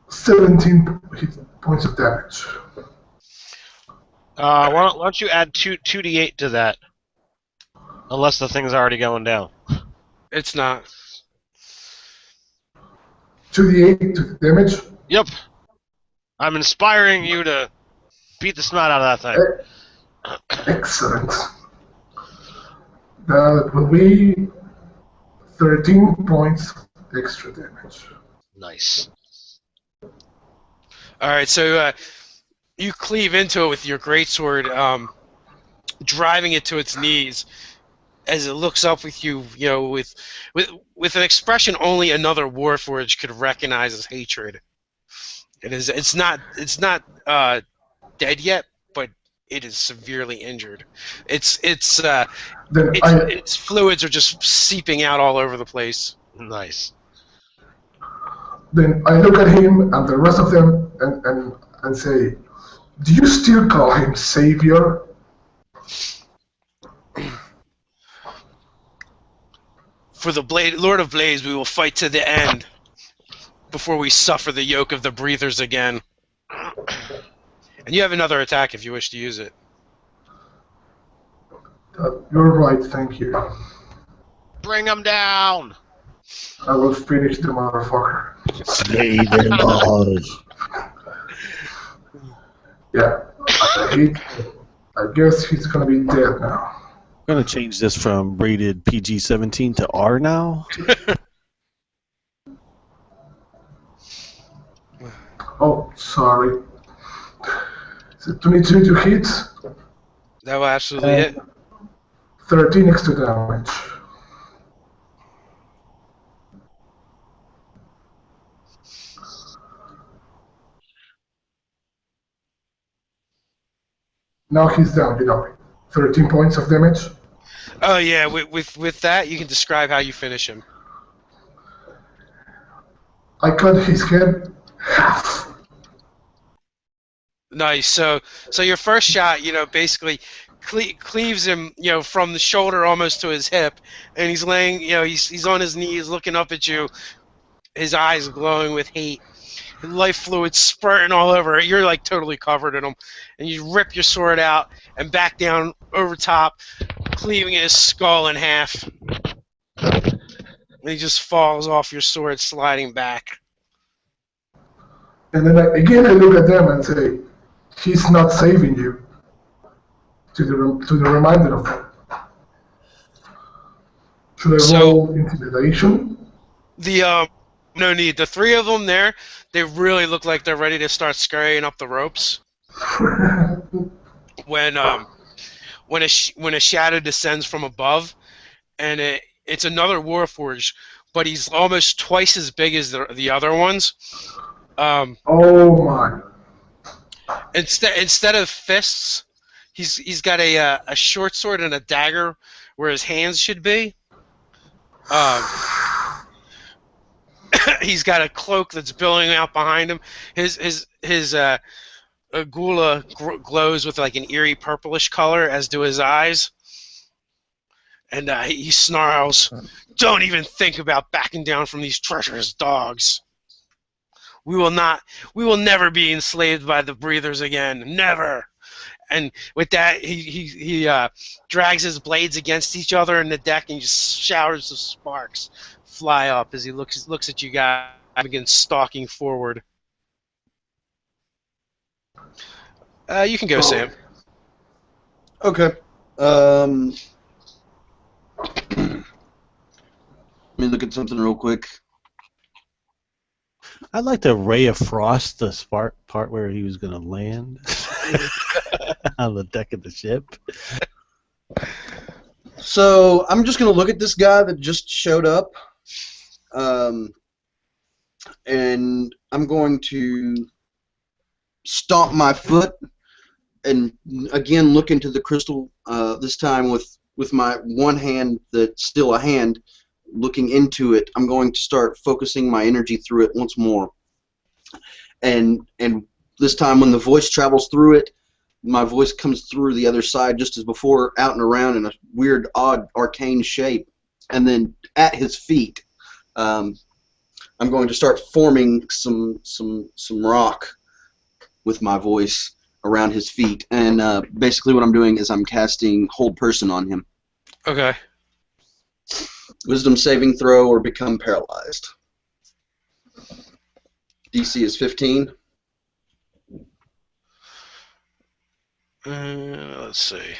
17 points of damage. Why don't you add 2d8 to that? Unless the thing's already going down. It's not. 2d8 to damage. Yep. I'm inspiring you to beat the snot out of that thing. Excellent. That will be 13 points extra damage. Nice. Alright, so you cleave into it with your greatsword, driving it to its knees as it looks up with you, with an expression only another Warforged could recognize as hatred. It's not dead yet, but it is severely injured. Its fluids are just seeping out all over the place. Nice. Then I look at him and the rest of them and say, do you still call him Savior? For the Lord of Blaze, we will fight to the end before we suffer the yoke of the breathers again. And you have another attack if you wish to use it. You're right, thank you. Bring him down! I will finish the motherfucker. Slay them all. Yeah, I guess he's gonna be dead now. I'm going to change this from rated PG-17 to R now. Oh, sorry. Is it 22 to hit? That will absolutely hit. 13 extra damage. Now he's down, 13 points of damage. Oh yeah, with that you can describe how you finish him. I cut his head half. Nice. So your first shot, basically cleaves him, from the shoulder almost to his hip, and he's laying, he's on his knees looking up at you, his eyes glowing with hate, life fluid spurting all over. You're like totally covered in them, and you rip your sword out and back down over top, cleaving his skull in half. And he just falls off your sword, sliding back. And then again I look at them and say, he's not saving you. To the reminder of him. Should I roll intimidation? No need. The three of them there, they really look like they're ready to start scurrying up the ropes. When a shadow descends from above, and it's another Warforged, but he's almost twice as big as the other ones. Oh my! Instead of fists, he's got a short sword and a dagger where his hands should be. He's got a cloak that's billowing out behind him. His Gula glows with like an eerie purplish color, as do his eyes. And he snarls, "Don't even think about backing down from these treacherous dogs. We will never be enslaved by the breathers again. Never." And with that, he drags his blades against each other in the deck, and just showers of sparks fly up as he looks at you guys and begins stalking forward. You can go, Sam. Okay. Let me look at something real quick. I'd like to Ray of Frost the spark part where he was going to land on the deck of the ship. So I'm just going to look at this guy that just showed up, and I'm going to stomp my foot and again look into the crystal, this time with my one hand that's still a hand, looking into it. I'm going to start focusing my energy through it once more. And this time when the voice travels through it, my voice comes through the other side just as before, out and around in a weird, odd, arcane shape. And then at his feet, I'm going to start forming some rock with my voice around his feet. And basically what I'm doing is I'm casting Hold Person on him. Okay. Wisdom saving throw or become paralyzed. DC is 15. Let's see.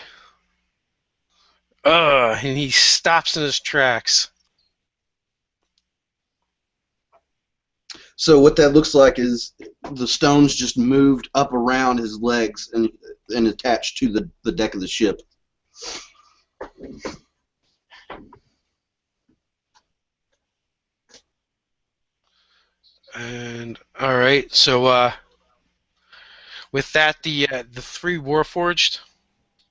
And he stops in his tracks. So what that looks like is the stones just moved up around his legs and attached to the deck of the ship. And all right, so with that, the three Warforged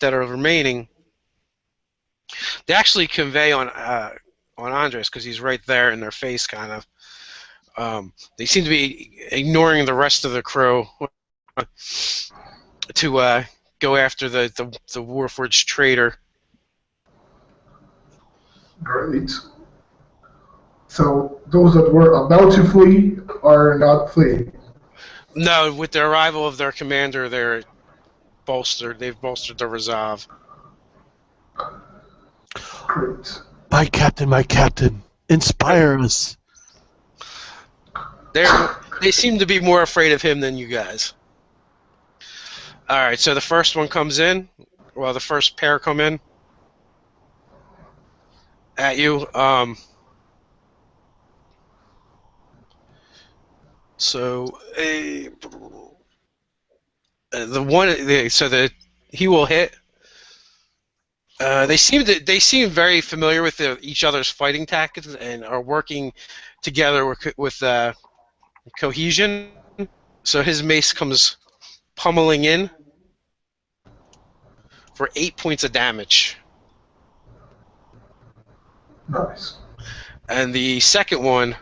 that are remaining, they actually convey on Andres because he's right there in their face, kind of. They seem to be ignoring the rest of the crew to go after the Warforged traitor. Great. So those that were about to flee are not fleeing. No, with the arrival of their commander, they're bolstered. They've bolstered the resolve. Great. My captain, inspire us. They seem to be more afraid of him than you guys. All right, so the first one comes in. Well, the first pair come in at you. So he will hit. They seem very familiar with each other's fighting tactics and are working together with cohesion. So his mace comes pummeling in for 8 points of damage. Nice. And the second one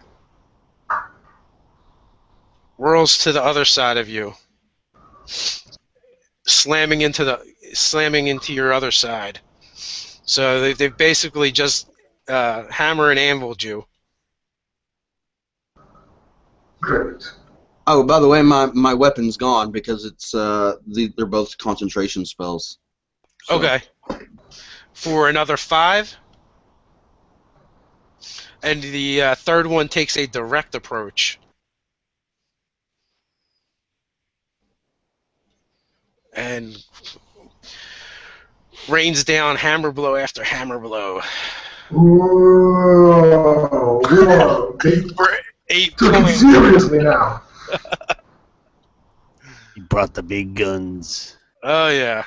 whirls to the other side of you, slamming into your other side. So they've basically just hammer and anviled you. Great. Oh, by the way, my weapon's gone because it's they're both concentration spells. So. Okay. For another 5. and the third one takes a direct approach. And rains down hammer blow after hammer blow. Whoa, whoa. They For 8 took it points. seriously now. He brought the big guns. Oh, yeah.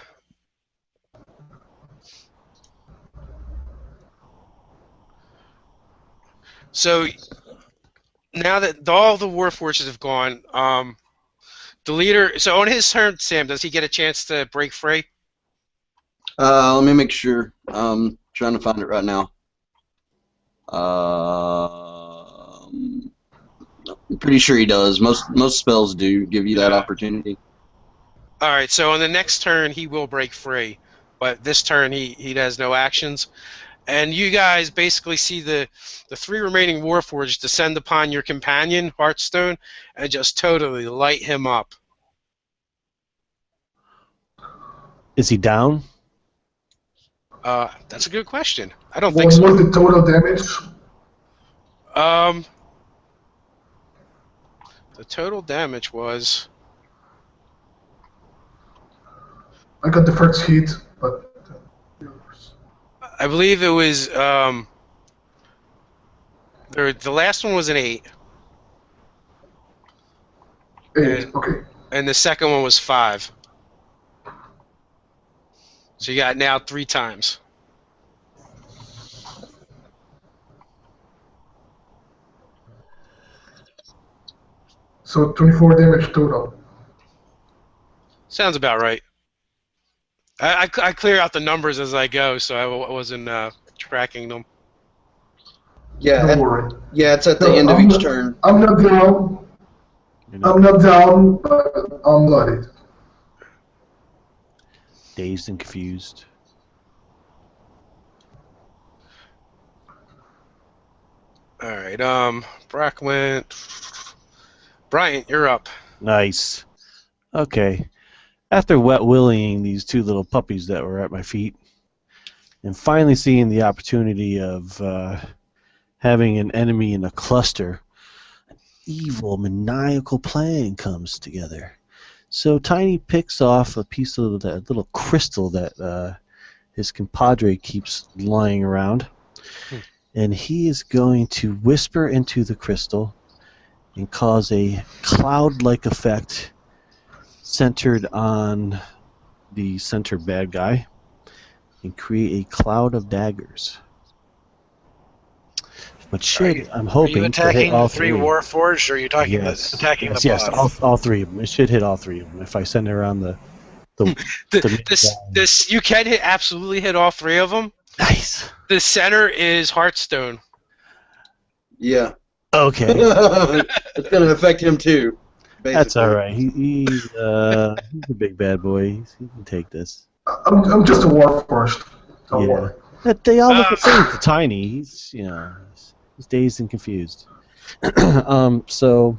So, now that all the war forces have gone, the leader... So, on his turn, Sam, does he get a chance to break free? Let me make sure. Trying to find it right now. I'm pretty sure he does. Most spells do give you that opportunity. All right, so on the next turn, he will break free. But this turn, he has no actions. And you guys basically see the 3 remaining Warforged descend upon your companion, Hearthstone, and just totally light him up. Is he down? That's a good question. I don't What think so. was the total damage? The total damage was... I got the first hit, but the others. I believe it was... the last one was an 8. 8, okay. And the second one was 5. So you got now 3 times. So 24 damage total. Sounds about right. I clear out the numbers as I go, so I wasn't tracking them. Yeah, Don't worry. yeah, it's at the No, end of I'm each not- turn. I'm not down. I'm not down, but I'm bloodied. Dazed and confused. All right. Brock went. Bryant, you're up. Nice. Okay. After wet willying these 2 little puppies that were at my feet, and finally seeing the opportunity of having an enemy in a cluster, an evil, maniacal plan comes together. So Tiny picks off a piece of that little crystal that his compadre keeps lying around, and he is going to whisper into the crystal and cause a cloud-like effect centered on the center bad guy and create a cloud of daggers. Which should, I'm Are hoping, you to attacking hit all the 3 three. Warforged, or are you talking Yes. attacking Yes, the yes, boss? all 3 of them. It should hit all 3 of them if I send it around the main This you can absolutely hit all 3 of them. Nice. The center is Hearthstone. Yeah. Okay. It's going to affect him too. Basically. That's all right. He's a big bad boy. He can take this. I'm just a warforged. Don't Yeah. worry. They all look the same to Tiny. He's he's dazed and confused. So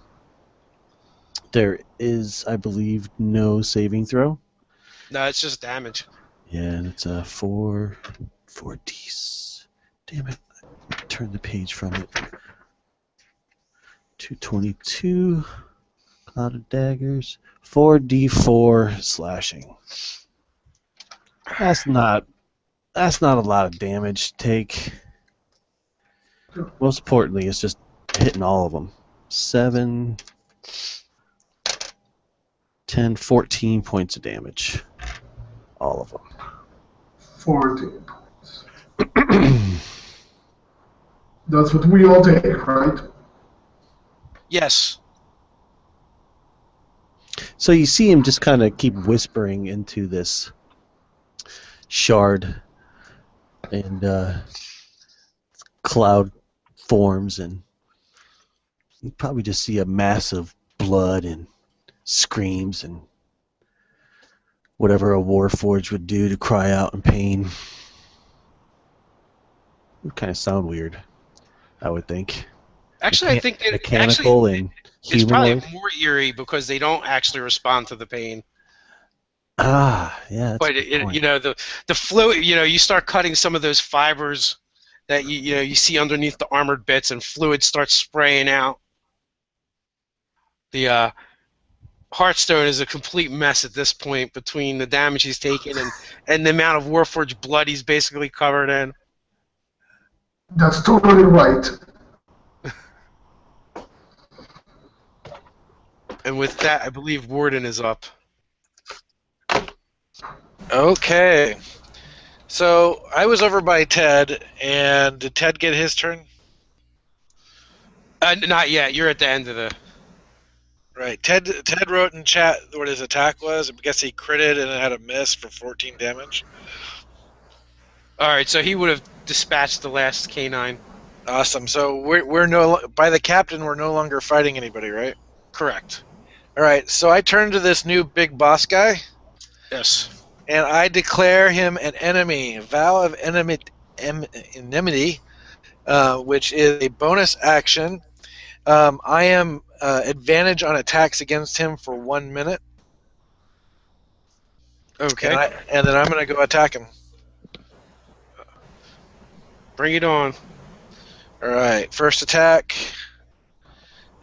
there is, I believe, no saving throw. No, it's just damage. Yeah, and it's a 4d. Damn it! Turn the page from it. 222. Cloud of daggers. 4d4 slashing. That's not a lot of damage to take. Most importantly, it's just hitting all of them. 7, 10, 14 points of damage. All of them. 14 points. That's what we all take, right? Yes. So you see him just kind of keep whispering into this shard, and cloud forms, and you probably just see a mass of blood and screams and whatever a warforged would do to cry out in pain. It would kind of sound weird, I would think. Actually, I think that Mechanical and it's probably humanoid. more eerie because they don't actually respond to the pain. Ah, yeah. That's But a good point. the flow, you start cutting some of those fibers that you see underneath the armored bits, and fluid starts spraying out. The Hearthstone is a complete mess at this point between the damage he's taken and the amount of Warforged blood he's basically covered in. That's totally right. And with that, I believe Warden is up. Okay. So I was over by Ted, and did Ted get his turn? Not yet. You're at the end of the... Right. Ted wrote in chat what his attack was. I guess he critted and it had a miss for 14 damage. Alright, so he would have dispatched the last K9. Awesome. So we're by the captain, we're no longer fighting anybody, right? Correct. All right. So I turn to this new big boss guy. Yes. And I declare him an enemy, vow of enmity, which is a bonus action. I am advantage on attacks against him for 1 minute. Okay. And then I'm going to go attack him. Bring it on. All right. First attack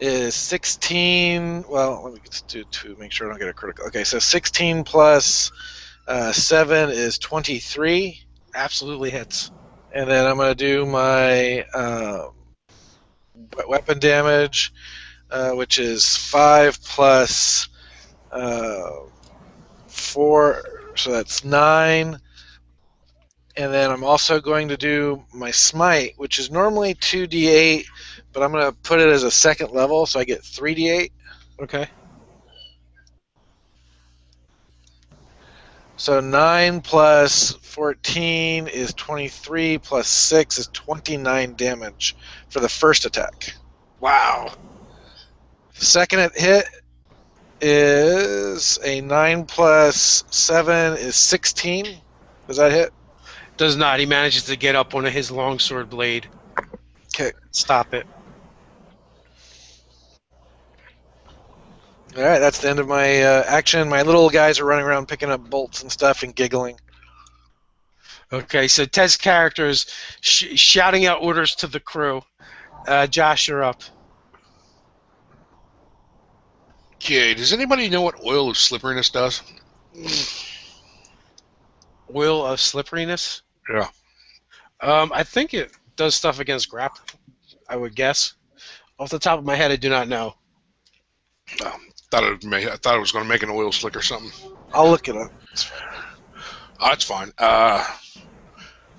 is 16. Well, let me just do 2, make sure I don't get a critical. Okay, so 16 plus 7 is 23. Absolutely hits. And then I'm going to do my weapon damage, which is 5 plus 4, so that's 9. And then I'm also going to do my smite, which is normally 2d8, but I'm going to put it as a second level, so I get 3d8. Okay. So 9 plus 14 is 23, plus 6 is 29 damage for the first attack. Wow. Second hit is a 9 plus 7 is 16. Does that hit? Does not. He manages to get up on his longsword blade. Okay. Stop it. All right, that's the end of my action. My little guys are running around picking up bolts and stuff and giggling. Okay, so Ted's character is shouting out orders to the crew. Josh, you're up. Okay, does anybody know what oil of slipperiness does? Oil of slipperiness? Yeah. I think it does stuff against grappling, I would guess. Off the top of my head, I do not know. I thought it was going to make an oil slick or something. I'll look it up. Oh, that's fine.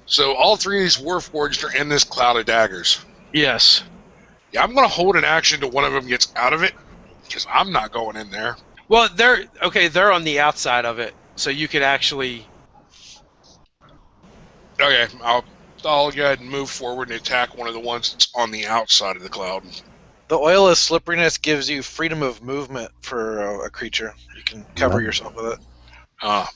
So all 3 of these Warforged are in this cloud of daggers. Yes. Yeah, I'm going to hold an action till one of them gets out of it, because I'm not going in there. Well, they're on the outside of it, so you could actually... Okay, I'll go ahead and move forward and attack one of the ones that's on the outside of the cloud. The oil of slipperiness gives you freedom of movement for a creature. You can cover yourself with it. Okay.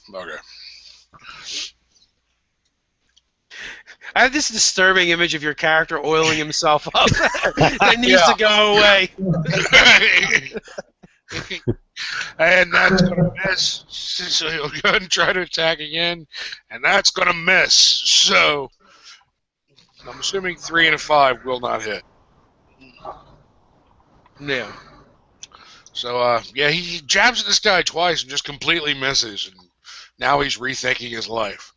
I have this disturbing image of your character oiling himself up. That needs to go away. And that's going to miss. So he'll go ahead and try to attack again. And that's going to miss. So I'm assuming 3 and a 5 will not hit. No. So, yeah, he jabs at this guy twice and just completely misses. And now he's rethinking his life.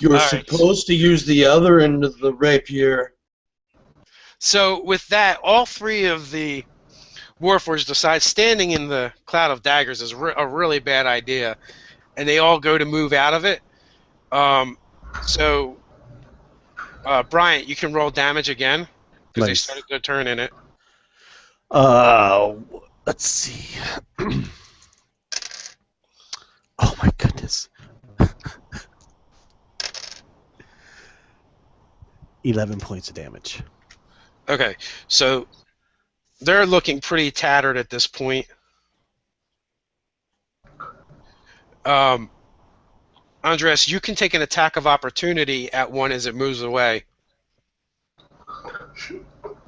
You're supposed to use the other end of the rapier. So with that, all 3 of the Warforged decide standing in the cloud of daggers is a really bad idea, and they all go to move out of it. So, Bryant, you can roll damage again because they started their turn in it. Let's see. Oh my goodness. 11 points of damage. Okay, so they're looking pretty tattered at this point. Andres, you can take an attack of opportunity at one as it moves away.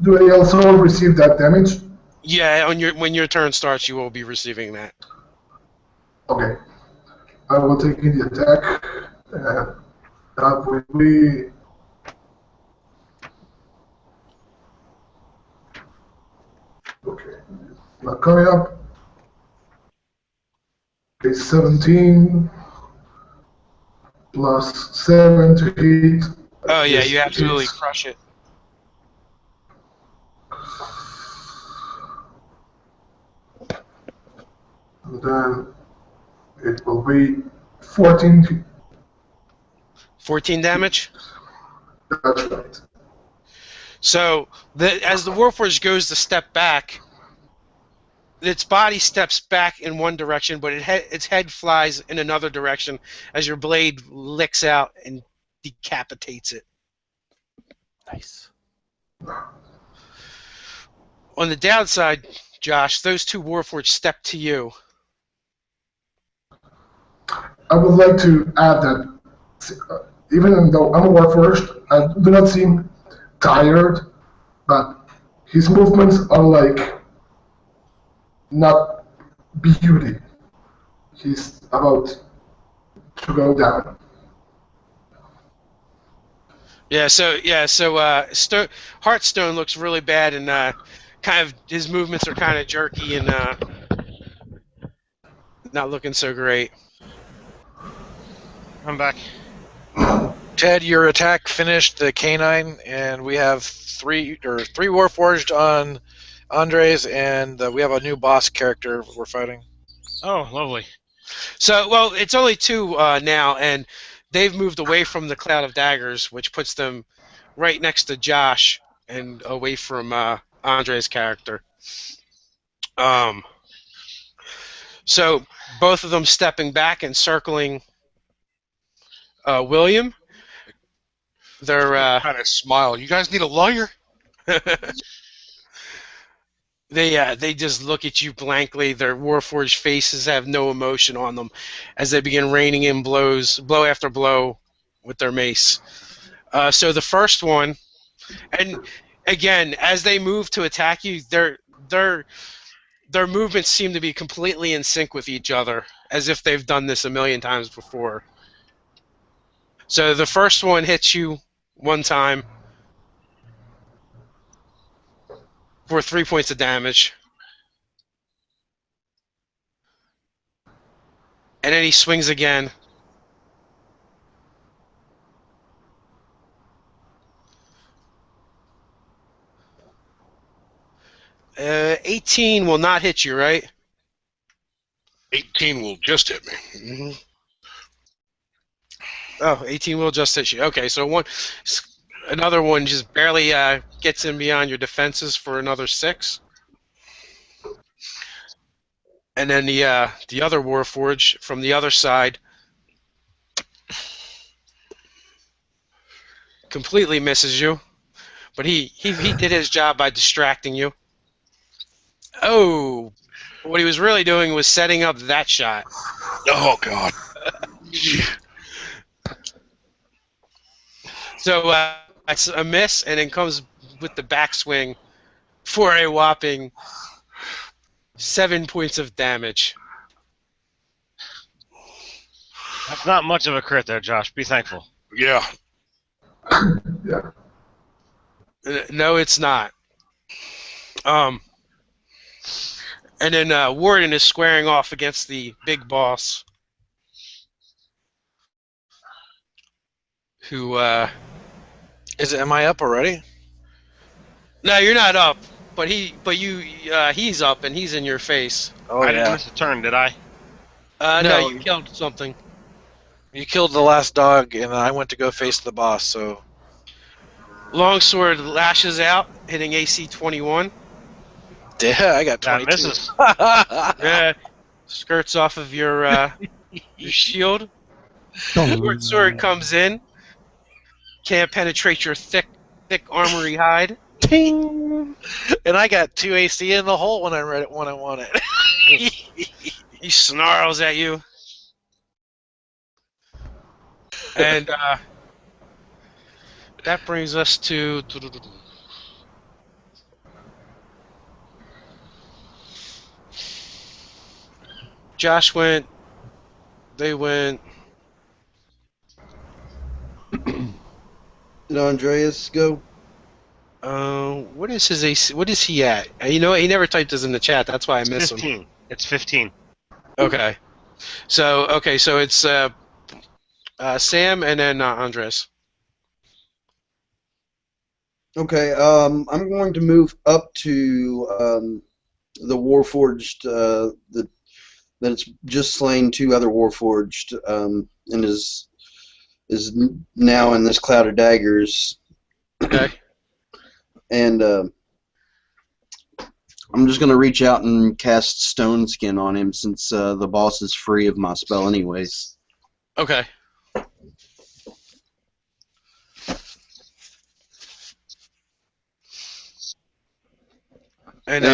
Do I also receive that damage? Yeah, when your turn starts, you will be receiving that. Okay. I will take in the attack. That will be okay. Now coming up is 17 plus 7 to hit. Oh yeah, Yes, you it absolutely is. crush it. And then it will be 14. 14 damage. That's right. So as the Warforged goes to step back, its body steps back in one direction, but its head flies in another direction as your blade licks out and decapitates it. Nice. On the downside, Josh, those two Warforged step to you. I would like to add that even though I'm a Warforged, I do not seem tired, but his movements are like not beauty. He's about to go down. Heartstone looks really bad, and kind of his movements are kind of jerky and not looking so great. I'm back. Ted, your attack finished the canine, and we have three Warforged on Andres, and we have a new boss character we're fighting. Oh, lovely. So, well, it's only two now, and they've moved away from the cloud of daggers, which puts them right next to Josh and away from Andre's character. So both of them stepping back and circling William. They're kind of smile. You guys need a lawyer? They just look at you blankly. Their warforged faces have no emotion on them as they begin raining in blows, blow after blow, with their mace. So the first one, and again, as they move to attack you, their movements seem to be completely in sync with each other, as if they've done this a million times before. So the first one hits you one time for 3 points of damage. And then he swings again. Uh, 18 will not hit you, right? 18 will just hit me. Mm-hmm. Oh, 18 will just hit you. Okay, so another one just barely gets in beyond your defenses for another 6. And then the other Warforged from the other side completely misses you, but he did his job by distracting you. Oh, what he was really doing was setting up that shot. Oh, God. So it's a miss, and then comes with the backswing for a whopping 7 points of damage. That's not much of a crit there, Josh. Be thankful. Yeah. Yeah. No, it's not. And then Warden is squaring off against the big boss, who Am I up already? No, you're not up, but he's up and he's in your face. Oh, I yeah. didn't miss a turn, did I? No, No. you killed something. You killed the last dog, and I went to go face the boss, so... Longsword lashes out, hitting AC 21. Yeah, I got 22. That misses. Skirts off of your shield. Short sword comes in. Can't penetrate your thick armory hide. Ting! And I got 2 AC in the hole when I read it when I want it. He snarls at you. And that brings us to... Josh went. They went. Did Andreas go? What is his AC? What is he at? You know what? He never typed this in the chat. That's why I It's miss him. 15. It's 15. Okay. So it's Sam and then Andres. Okay, I'm going to move up to the Warforged that's just slain two other Warforged and is now in this cloud of daggers. Okay. And I'm just going to reach out and cast Stone Skin on him since the boss is free of my spell anyways. Okay. And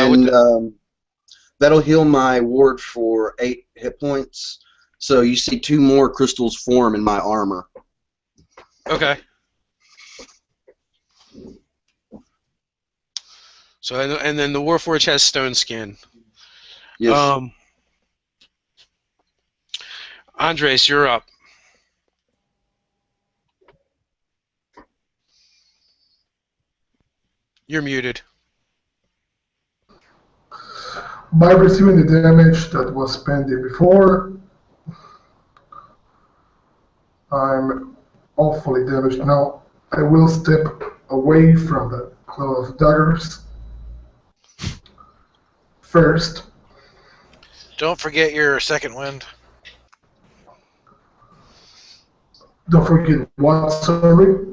that'll heal my ward for 8 hit points. So you see 2 more crystals form in my armor. okay. So and then the Warforged has Stone Skin. Yes. Andres, you're up. You're muted. By receiving the damage that was spent before, I'm awfully damaged. Now I will step away from the cloud of daggers. First, Don't forget your second wind. don't forget what, sorry?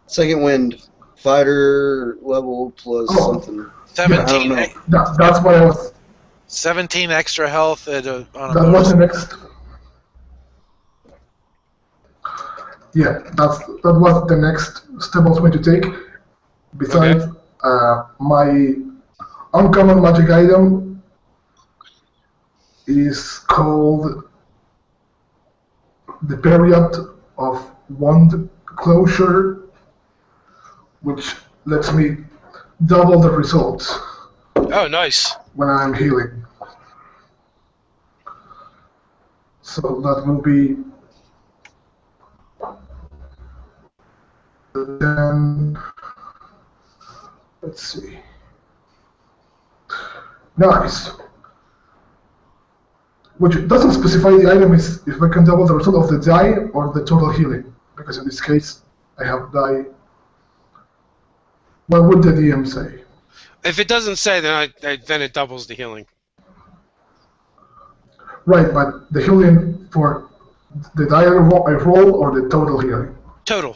Second wind, fighter level plus something. 17. I don't know. That's what I was. 17 extra health on a That bonus. was the next. Yeah, that was the next step I was going to take. Besides, my uncommon magic item is called the Period of Wand Closure, which lets me double the results Oh, nice. when I'm healing. So that will be then. Let's see. Nice. Which doesn't specify the item is if I can double the result of the die or the total healing. Because in this case, I have die. What would the DM say? If it doesn't say, then it doubles the healing. Right, but the healing for the die I roll or the total healing? Total.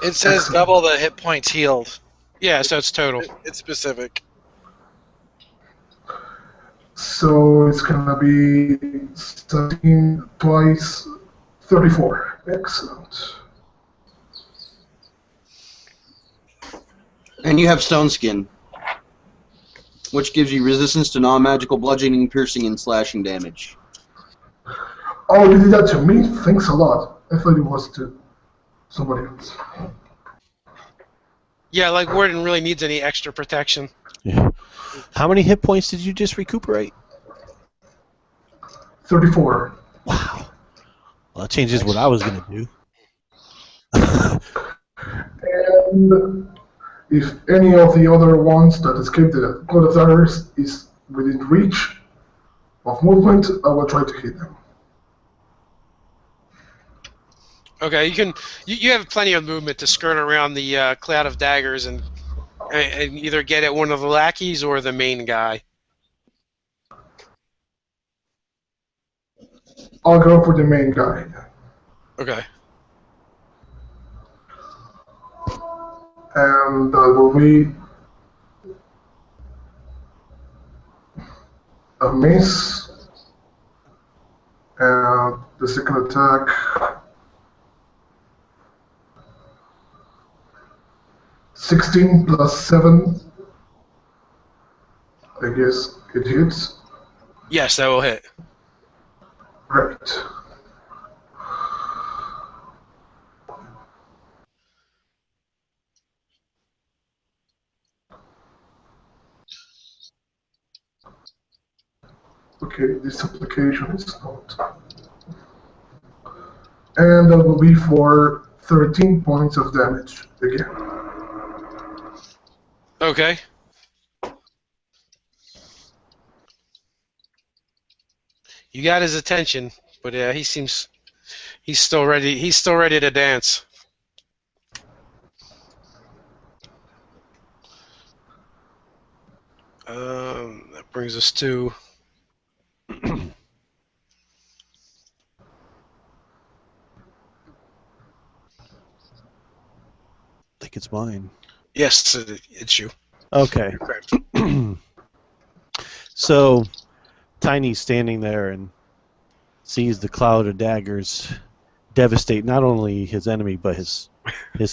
It says Excellent. double the hit points healed. Yeah, so it's total. It's specific. So it's gonna be 17 twice 34. Excellent. And you have Stone Skin, which gives you resistance to non-magical bludgeoning, piercing, and slashing damage. Oh, you did that to me? Thanks a lot. I thought it was to somebody else. Yeah, like Warden really needs any extra protection. Yeah. How many hit points did you just recuperate? 34. Wow. Well, that changes what I was going to do. And if any of the other ones that escaped the cloud of daggers is within reach of movement, I will try to hit them. Okay, you have plenty of movement to skirt around the cloud of daggers and either get at one of the lackeys or the main guy. I'll go for the main guy. Okay. And that will be a miss. And the second attack, 16 plus 7. I guess it hits. Yes, that will hit. Right. Okay, this application is not. And that will be for 13 points of damage again. Okay. You got his attention, but yeah, he's still ready. He's still ready to dance. That brings us to. I think it's mine. Yes, it's you. Okay. So, Tiny's standing there and sees the cloud of daggers devastate not only his enemy but his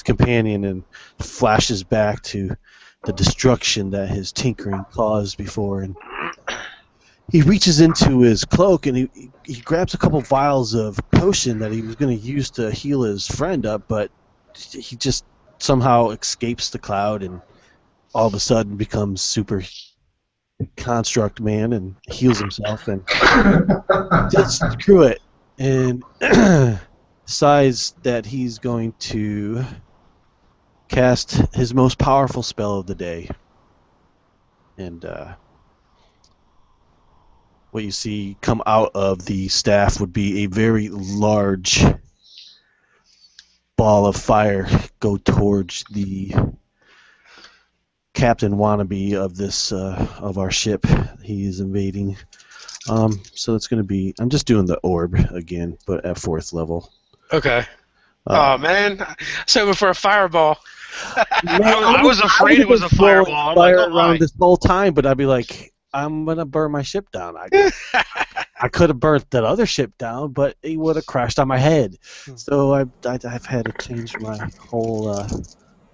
companion, and flashes back to the destruction that his tinkering caused before. And he reaches into his cloak and he grabs a couple vials of potion that he was going to use to heal his friend up, but he just somehow escapes the cloud and all of a sudden becomes super construct man and heals himself and just screw it, and decides that he's going to cast his most powerful spell of the day. And what you see come out of the staff would be a very large ball of fire go towards the captain wannabe of this of our ship he is invading. So it's going to be, I'm just doing the orb again, but at 4th level. Okay. Oh man, so for a fireball. I was afraid it was a fireball. I'm like, Fire oh my. around this whole time, but I'd be like, I'm gonna burn my ship down. I could have burnt that other ship down, but it would have crashed on my head. So I've had to change my whole.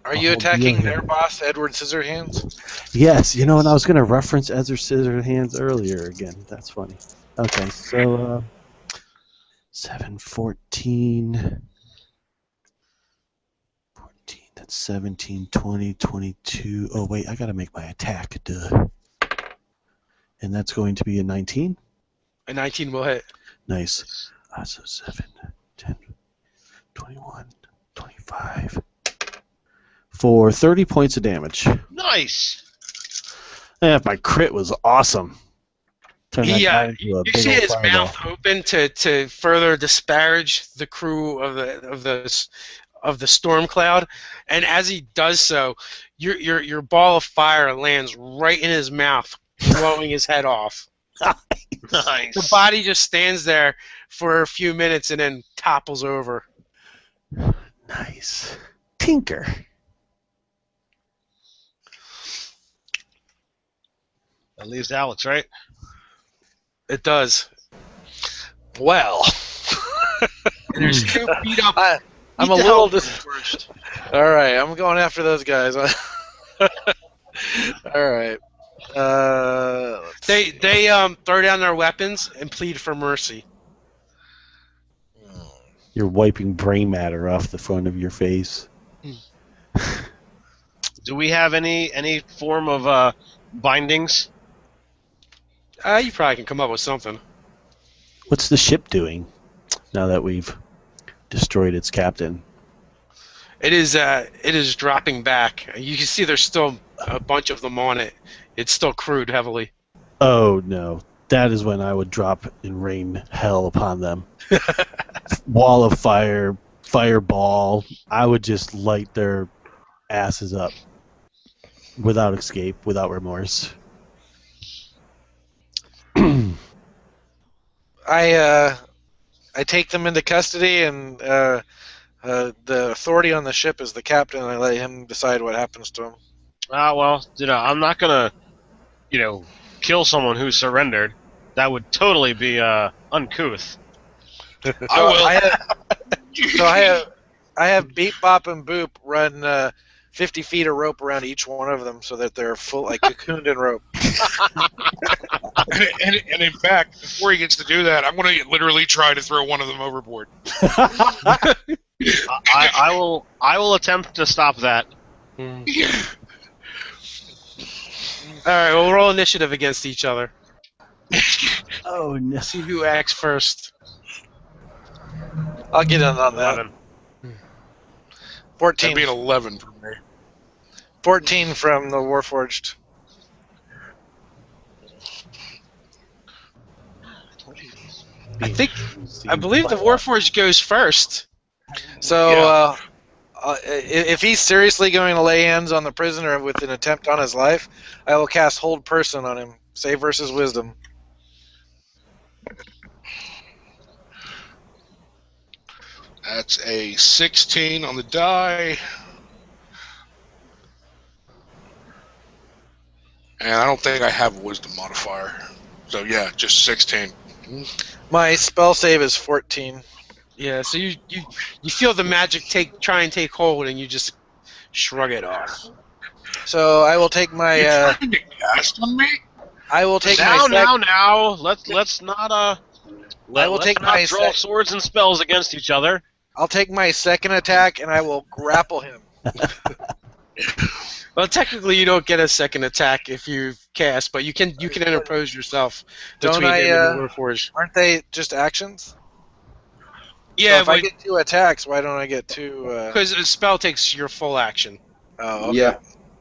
Are you attacking their boss, Edward Scissorhands? Yes, you know, and I was gonna reference Ezra Scissorhands earlier again. That's funny. Okay, so 7, 14. 14, that's 17, 20, 22. Oh, wait, I gotta make my attack. Duh. And that's going to be a 19. A 19 will hit. Nice. So 7, 10, 21, 25. For 30 points of damage. Nice. Yeah, my crit was awesome. Turn that guy into a you big see old his fireball. mouth open to further disparage the crew of the storm cloud, and as he does so, your ball of fire lands right in his mouth, blowing his head off. Nice. The body just stands there for a few minutes and then topples over. Nice. Tinker. That leaves Alex, right? It does. Well, And there's 2 beat up. I'm a little discouraged. All right, I'm going after those guys. All right. They throw down their weapons and plead for mercy. You're wiping brain matter off the front of your face. Do we have any form of bindings? You probably can come up with something. What's the ship doing now that we've destroyed its captain? It is dropping back. You can see there's still a bunch of them on it. It's still crewed heavily. Oh no, that is when I would drop and rain hell upon them. Wall of fire, fireball. I would just light their asses up without escape, without remorse. I take them into custody, and the authority on the ship is the captain. And I let him decide what happens to him. Well, I'm not gonna, kill someone who surrendered. That would totally be uncouth. I have Beep, Bop, and Boop run 50 feet of rope around each one of them so that they're full, like cocooned in rope. And in fact, before he gets to do that, I'm going to literally try to throw one of them overboard. I will attempt to stop that. All right, we'll roll initiative against each other. Oh no. See who acts first. I'll get in on that. 11. 14. That'd be an 11 for me. 14 from the Warforged. I believe the Warforged goes first. So, if he's seriously going to lay hands on the prisoner with an attempt on his life, I will cast Hold Person on him. Save versus Wisdom. That's a 16 on the die. And I don't think I have a wisdom modifier. So yeah, just 16. My spell save is 14. Yeah, so you feel the magic try and take hold, and you just shrug it off. So I will take my. You trying to cast on me? I will take now, my. now. Let's not I will let's take not my draw swords and spells against each other. I'll take my second attack and I will grapple him. Well, technically, you don't get a second attack if you cast, but you can interpose yourself Don't between I, him and the Warforged. Aren't they just actions? Yeah, So if I but get 2 attacks, why don't I get 2? because a spell takes your full action, Oh, okay. Yeah.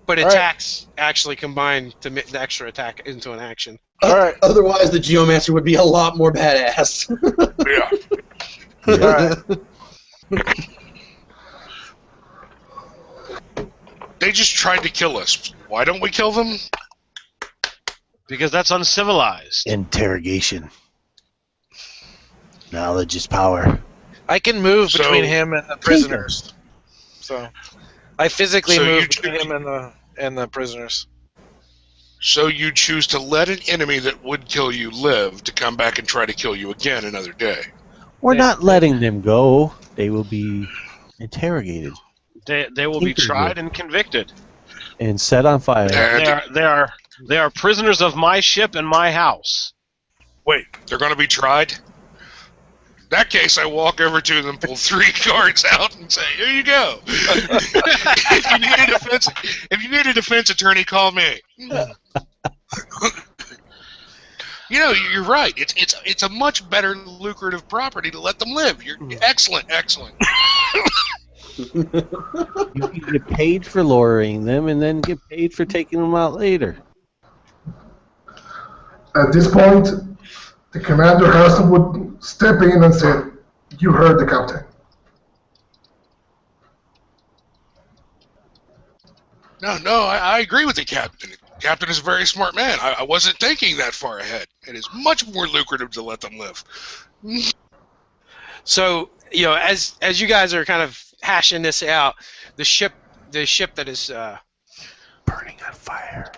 but All right. attacks actually combine to make the extra attack into an action. All right. Otherwise, the Geomancer would be a lot more badass. Yeah. All right. They just tried to kill us. Why don't we kill them? Because that's uncivilized. Interrogation. Knowledge is power. I can move So- between him and the prisoners. So I physically So move you between choose- him and the prisoners. So you choose to let an enemy that would kill you live to come back and try to kill you again another day. We're Yeah. not letting them go. They will be interrogated They will be Tinkered tried with. and convicted. and set on fire. And They are prisoners of my ship and my house. wait, they're going to be tried? In that case, I walk over to them, pull 3 cards out, and say, "Here you go. if you need a defense attorney, call me." You know, you're right. It's a much better lucrative property to let them live. You're excellent. You can get paid for luring them and then get paid for taking them out later. At this point, the commander Harrison would step in and say, "You heard the captain." No, I agree with the captain. The captain is a very smart man. I wasn't thinking that far ahead. It is much more lucrative to let them live. So, you know, as you guys are kind of hashing this out, the ship that is Burning on fire.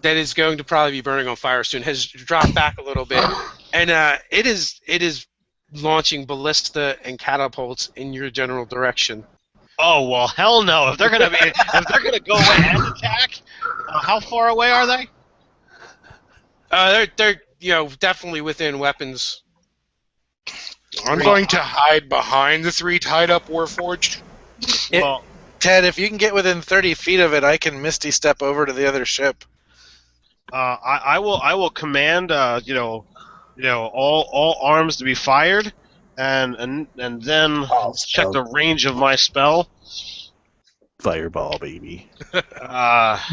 that is going to probably be burning on fire soon has dropped back a little bit, and it is launching ballista and catapults in your general direction. Oh well, hell no! If they're gonna go away and attack, how far away are they? They're definitely within weapons. I'm going to hide behind the 3 tied up Warforged. Well, Ted, if you can get within 30 feet of it, I can Misty Step over to the other ship. I will command all arms to be fired, and then check the range of my spell. Fireball, baby.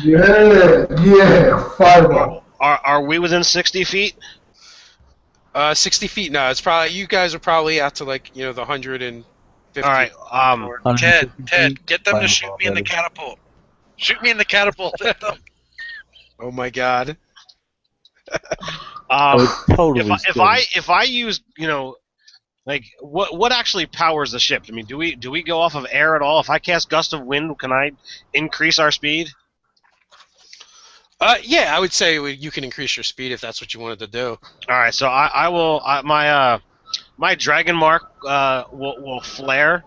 Yeah, fireball. Are we within 60 feet? 60 feet. No, it's probably you guys are probably out to the 150. All right. Ted, get them to Fireball, shoot me in the baby. catapult. Shoot me in the catapult. Oh my God. I would totally. If I use what actually powers the ship? I mean, do we go off of air at all? If I cast gust of wind, can I increase our speed? Yeah, I would say you can increase your speed if that's what you wanted to do. All right, so I will my dragon mark will flare,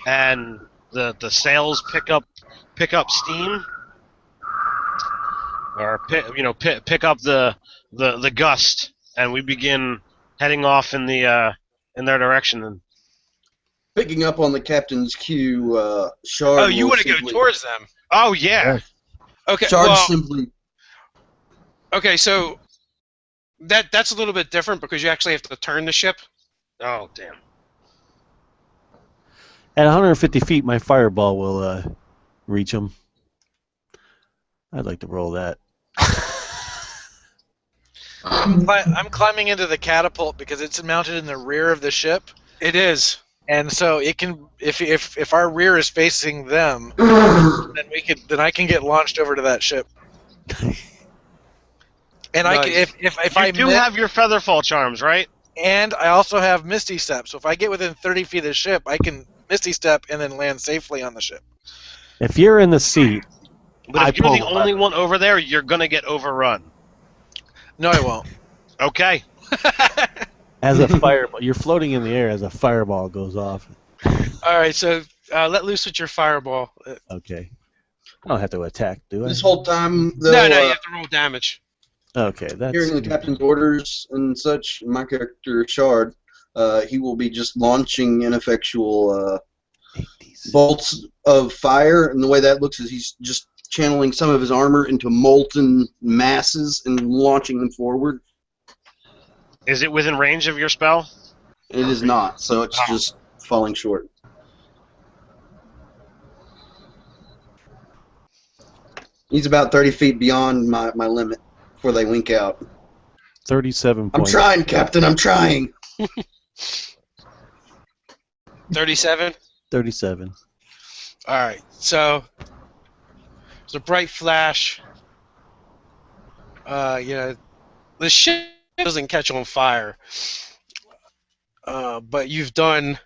and the sails pick up steam, or pick up the gust, and we begin heading off in their direction. Picking up on the captain's cue, Sharn. Oh, you want to go towards them? Oh yeah. Okay. Sharn Well, simply. okay, so that's a little bit different because you actually have to turn the ship. Oh damn. At 150 feet, my fireball will reach him. I'd like to roll that. I'm climbing into the catapult because it's mounted in the rear of the ship, It is. and so it can. If our rear is facing them, then I can get launched over to that ship. And I can, Nice. if You I do miss, have your featherfall charms, right? and I also have Misty Step. So if I get within 30 feet of the ship, I can Misty Step and then land safely on the ship. If you're in the seat, But I if you're pull the the only lever. one over there, you're gonna get overrun. No, I won't. Okay. As a fireball, you're floating in the air as a fireball goes off. All right, so let loose with your fireball. Okay. I don't have to attack, do I? This whole time, though, No, you have to roll damage. Okay, that's hearing the captain's orders and such, my character Shard, he will be just launching ineffectual bolts of fire, and the way that looks is he's just channeling some of his armor into molten masses and launching them forward. Is it within range of your spell? It is not, so it's just falling short. He's about 30 feet beyond my limit before they wink out. 37 I'm points. trying, Captain, I'm trying. 37. 37. All right, so there's a bright flash. The ship doesn't catch on fire, but you definitely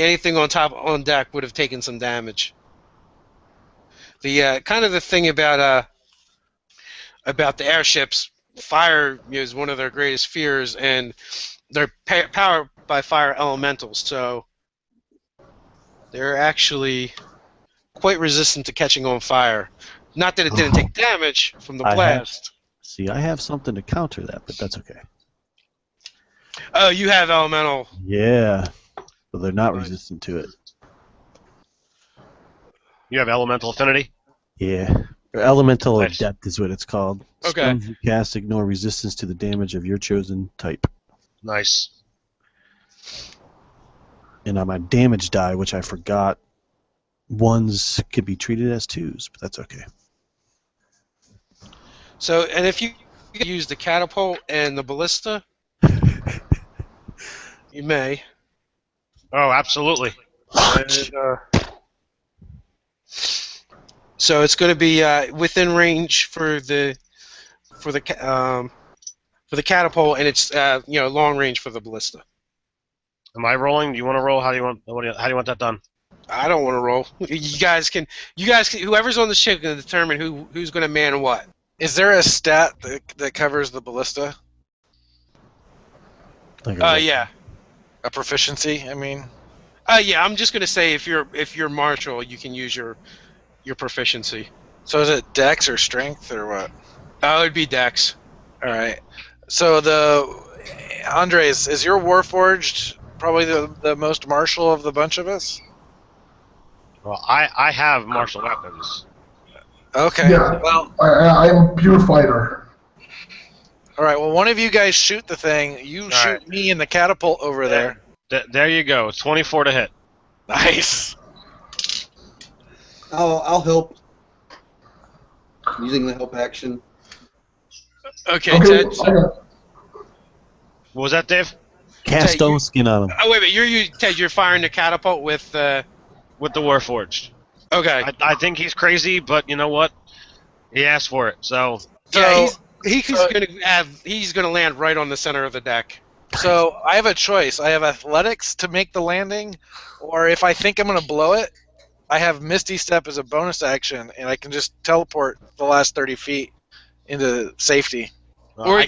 anything on deck would have taken some damage. The kind of the thing about the airships, fire is one of their greatest fears, and they're powered by fire elementals, so they're actually quite resistant to catching on fire. Not that it didn't take damage from the blast. I have something to counter that, but that's okay. Oh, you have elemental. Yeah, but they're not Nice. resistant to it. You have elemental affinity? Yeah. Or elemental Nice. adept is what it's called. Okay. Spells you cast ignore resistance to the damage of your chosen type. Nice. And on my damage die, which I forgot, ones could be treated as twos, but that's okay. So, and if you use the catapult and the ballista, you may. Oh, absolutely. And, so it's going to be within range for the catapult, and it's long range for the ballista. Am I rolling? Do you want to roll? How do you want that done? I don't want to roll. You guys can. Whoever's on the ship can determine who's going to man what. Is there a stat that covers the ballista? Like Yeah. A proficiency, I mean? Yeah. I'm just going to say if you're martial, you can use your proficiency. So is it dex or strength or what? It would be Dex. All right. So Andres, is your Warforged probably the most martial of the bunch of us? Well, I have martial weapons. Okay. Yeah. Well, I'm pure fighter. all right. Well, one of you guys shoot the thing. You shoot right. me in the catapult over there. There you go. 24 to hit. Nice. I'll help. Using the help action. Okay, Okay, Ted. I- What was that, Dave? Cast Ted, stone skin on them. Oh wait, Ted. You're firing the catapult with. With the Warforged. Okay. I think he's crazy, but you know what? He asked for it, so... Yeah, So, he's gonna land right on the center of the deck. so I have a choice. I have athletics to make the landing, or if I think I'm going to blow it, I have Misty Step as a bonus action, and I can just teleport the last 30 feet into safety. Or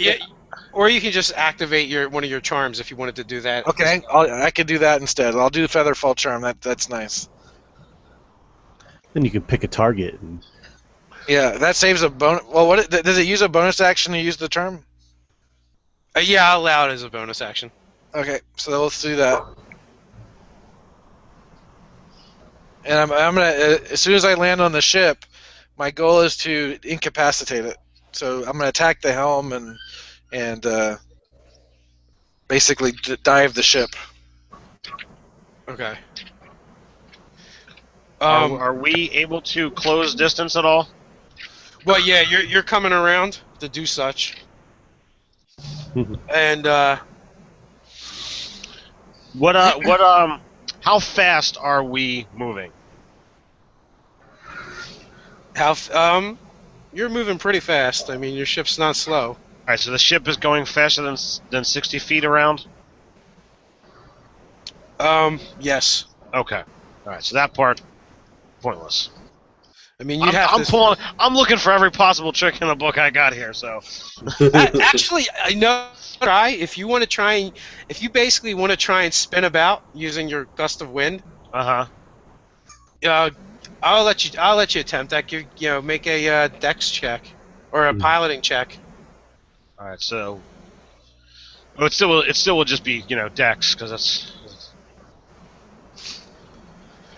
you can just activate one of your charms if you wanted to do that. Okay, I could do that instead. I'll do Featherfall Charm. That's nice. Then you can pick a target. And Yeah, that saves a bonus. Well, does it use a bonus action to use the charm? Yeah, I'll allow it as a bonus action. Okay, so let's do that. And I'm gonna as soon as I land on the ship, my goal is to incapacitate it. So I'm gonna attack the helm and basically dive the ship. Okay. Are we able to close distance at all? Well, yeah, you're coming around to do such, and how fast are we moving? you're moving pretty fast. I mean, your ship's not slow. All right, so the ship is going faster than 60 feet around. Yes. Okay. All right, so that part pointless. I mean, you'd have to. I'm looking for every possible trick in the book I got here. So Actually, I know. Try if you want to try and if you basically want to try and spin about using your gust of wind. I'll let you attempt that. Make a dex check or a piloting check. All right, so it still will just be dex because that's.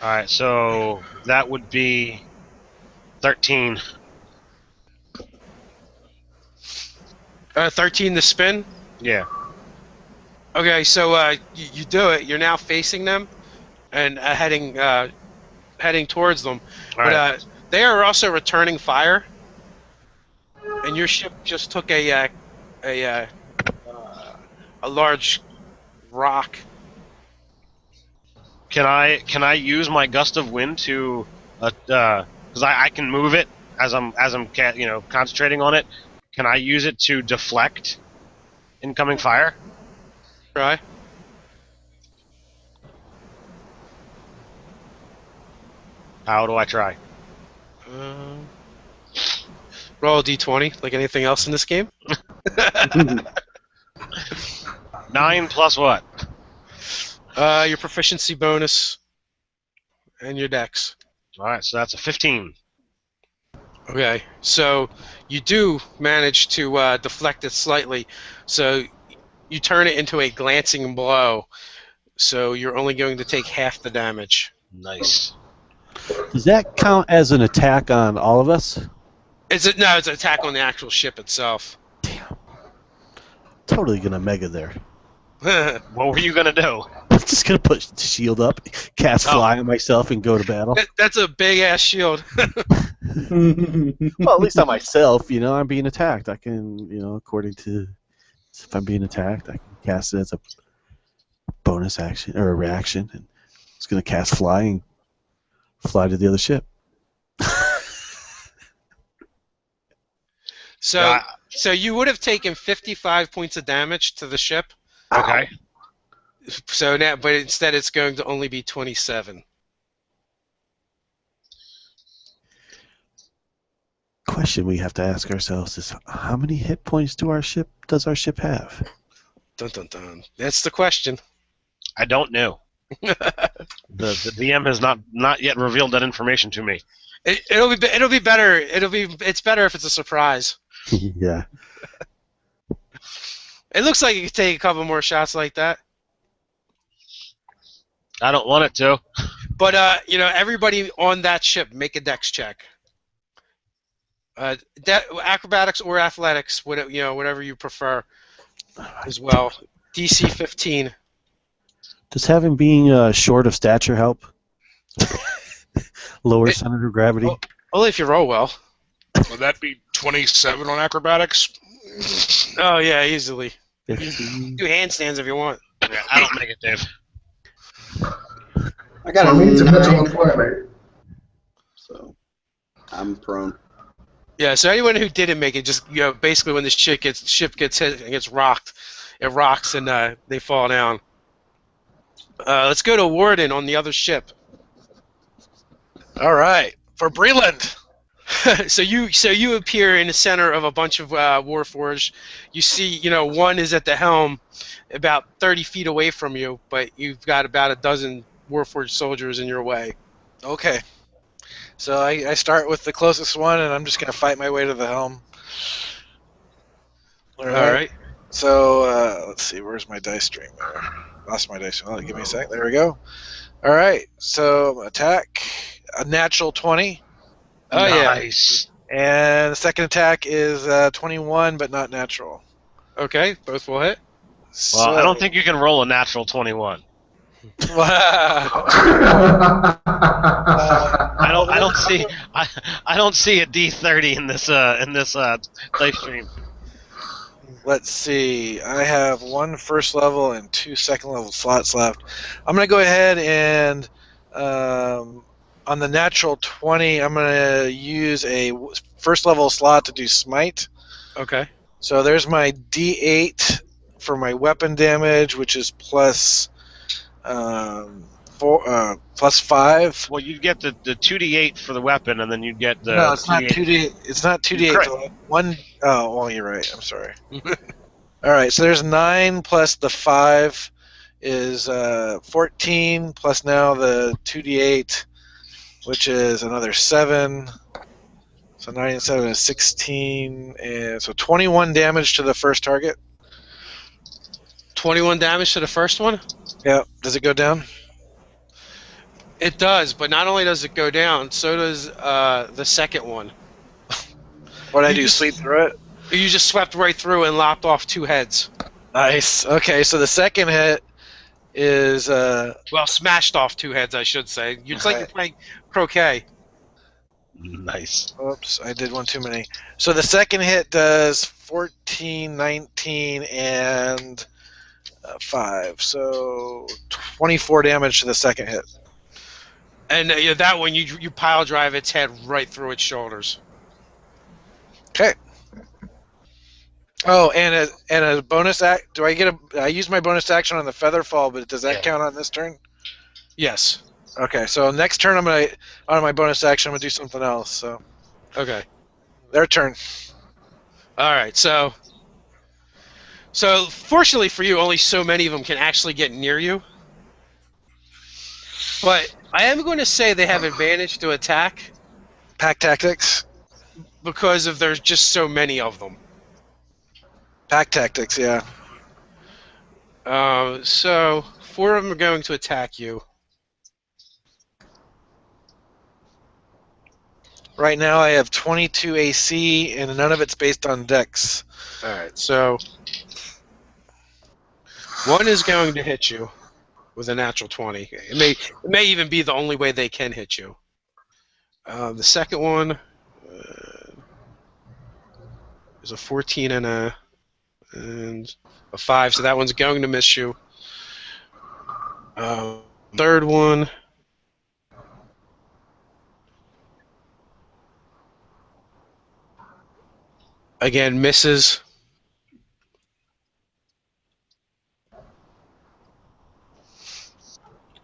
All right, so that would be 13. 13 to spin. Yeah. Okay, so you do it. You're now facing them and heading towards them. All But right. they are also returning fire, and your ship just took a large rock. Can I use my gust of wind to because I can move it as I'm concentrating on it. Can I use it to deflect incoming fire? Try. How do I try? Roll a d20 like anything else in this game. 9 plus what? Your proficiency bonus and your dex. All right, so that's a 15. Okay, so you do manage to deflect it slightly, so you turn it into a glancing blow, so you're only going to take half the damage. Nice. Does that count as an attack on all of us? It's an attack on the actual ship itself. Damn. Totally gonna mega there. What were you gonna do? I'm just gonna put the shield up, cast fly on myself, and go to battle. That's a big ass shield. Well, at least on myself, I'm being attacked. I can, according to if I'm being attacked, I can cast it as a bonus action or a reaction, and it's gonna cast fly and fly to the other ship. So you would have taken 55 points of damage to the ship. Okay. So now, but instead, it's going to only be 27. Question we have to ask ourselves is: how many hit points does our ship have? Dun dun dun. That's the question. I don't know. The DM has not yet revealed that information to me. It'll be better. It's better if it's a surprise. Yeah. It looks like you could take a couple more shots like that. I don't want it to. But everybody on that ship make a dex check. Acrobatics or athletics, whatever you prefer, as well. DC 15. Does having being short of stature help? Lower center of gravity. Only if you roll well. Would that be 27 on acrobatics? Oh yeah, easily. 15. Do handstands if you want. Yeah, I don't make it, Dave. I got For me, it's a natural 9, 20. so I'm prone. Yeah, so anyone who didn't make it, just basically when the ship gets hit and gets rocked, it rocks and they fall down. Let's go to Warden on the other ship. All right, for Breland. So you appear in the center of a bunch of Warforged. You see, one is at the helm, about 30 feet away from you, but you've got about a dozen Warforged soldiers in your way. Okay. So I start with the closest one, and I'm just going to fight my way to the helm. All right. So let's see, where's my dice stream? Lost my dice. Oh, give me a sec. There we go. All right. So attack, a natural 20. Oh Nice. And the second attack is 21, but not natural. yeah. Okay, both will hit. Well, I don't think you can roll a natural 21. Wow. I don't see a D30 in this dice stream. Let's see. I have 1 first level and 2 second level slots left. I'm going to go ahead and on the natural 20, I'm going to use a first level slot to do smite. Okay. So there's my D8 for my weapon damage, which is plus 5. Well, you'd get the 2d8 for the weapon, and then you'd get the No, it's not 2d8. 2D. It's not 2D8. Correct. One. Oh, well, you're right. I'm sorry. All right, so there's 9 plus the 5 is 14 plus now the 2d8, which is another 7. So 9 and 7 is 16, and so 21 damage to the first target. 21 damage to the first one? Yeah. Does it go down? It does, but not only does it go down, so does the second one. What did I You do? just- Sleep through it? You just swept right through and lopped off 2 heads. Nice. Okay, so the second hit is Well, smashed off 2 heads, I should say. It's like you're playing croquet. Nice. oops, I did one too many. So the second hit does 14, 19, and 5. So 24 damage to the second hit. And that one, you pile drive its head right through its shoulders. Okay. Oh, and a bonus act. Do I get I use my bonus action on the feather fall, but does that Yeah. count on this turn? Yes. Okay, so next turn on my bonus action I'm gonna do something else. So Okay. their turn. All right. So fortunately for you, only so many of them can actually get near you. But I am going to say they have advantage to attack Pack tactics. because there's just so many of them. Pack tactics. Yeah. So 4 of them are going to attack you. Right now I have 22 AC, and none of it's based on Dex. All right. So 1 is going to hit you with a natural 20. It may even be the only way they can hit you. The second one is a 14 and a 5, so that one's going to miss you. Third one. Again, misses.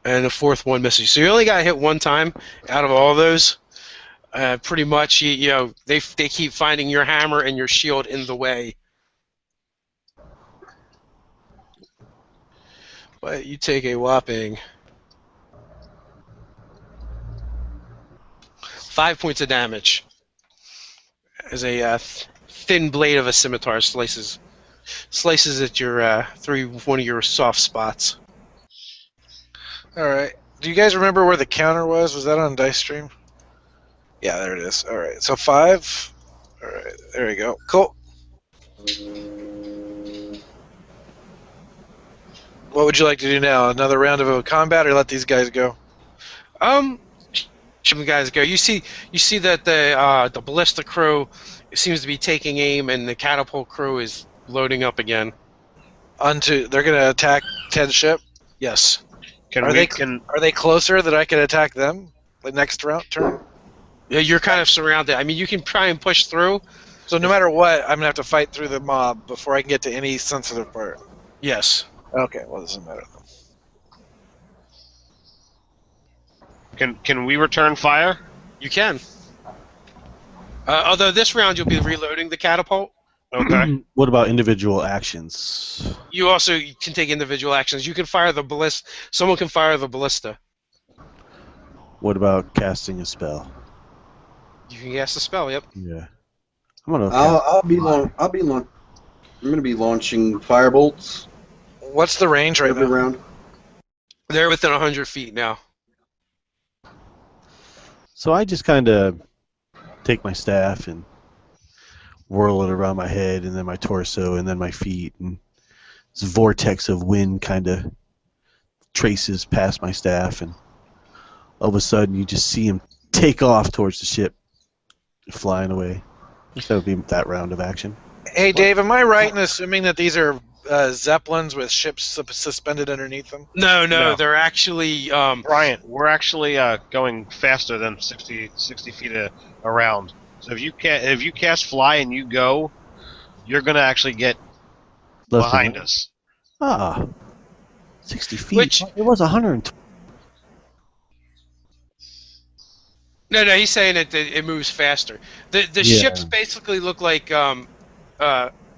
And the fourth one misses. So you only got hit 1 time out of all those. Pretty much, they keep finding your hammer and your shield in the way. But you take a whopping 5 points of damage as a thin blade of a scimitar slices at your through one of your soft spots. All right. Do you guys remember where the counter was? Was that on Dice Stream? Yeah, there it is. All right. So 5. All right. There we go. Cool. What would you like to do now? Another round of combat, or let these guys go? Should we guys go? You see that the ballista crew seems to be taking aim, and the catapult crew is loading up again. They're gonna attack Ted's ship. Yes. Are they closer that I could attack them the next turn? Yeah, you're kind of surrounded. I mean, you can try and push through. So no matter what, I'm gonna have to fight through the mob before I can get to any sensitive part. Yes. Okay, well, it doesn't matter. Can we return fire? You can. Although this round you'll be reloading the catapult. Okay. What about individual actions? You also can take individual actions. You can fire the ballista. Someone can fire the ballista. What about casting a spell? You can cast a spell. Yep. Yeah. I'm gonna. I'm gonna be launching firebolts What's the range right every now? round. They're within 100 feet now. So I just kind of take my staff and whirl it around my head, and then my torso, and then my feet, and this vortex of wind kind of traces past my staff, and all of a sudden you just see him take off towards the ship, flying away. That would be that round of action. Hey, Dave, am I right in assuming that these are zeppelins with ships suspended underneath them? No, they're actually. Brian, we're actually going faster than 60 feet around. So if you cast fly and you go, you're gonna actually get Left behind and- us. 60 feet. Which- It was 120. No, he's saying that it moves faster. The Yeah. ships basically look like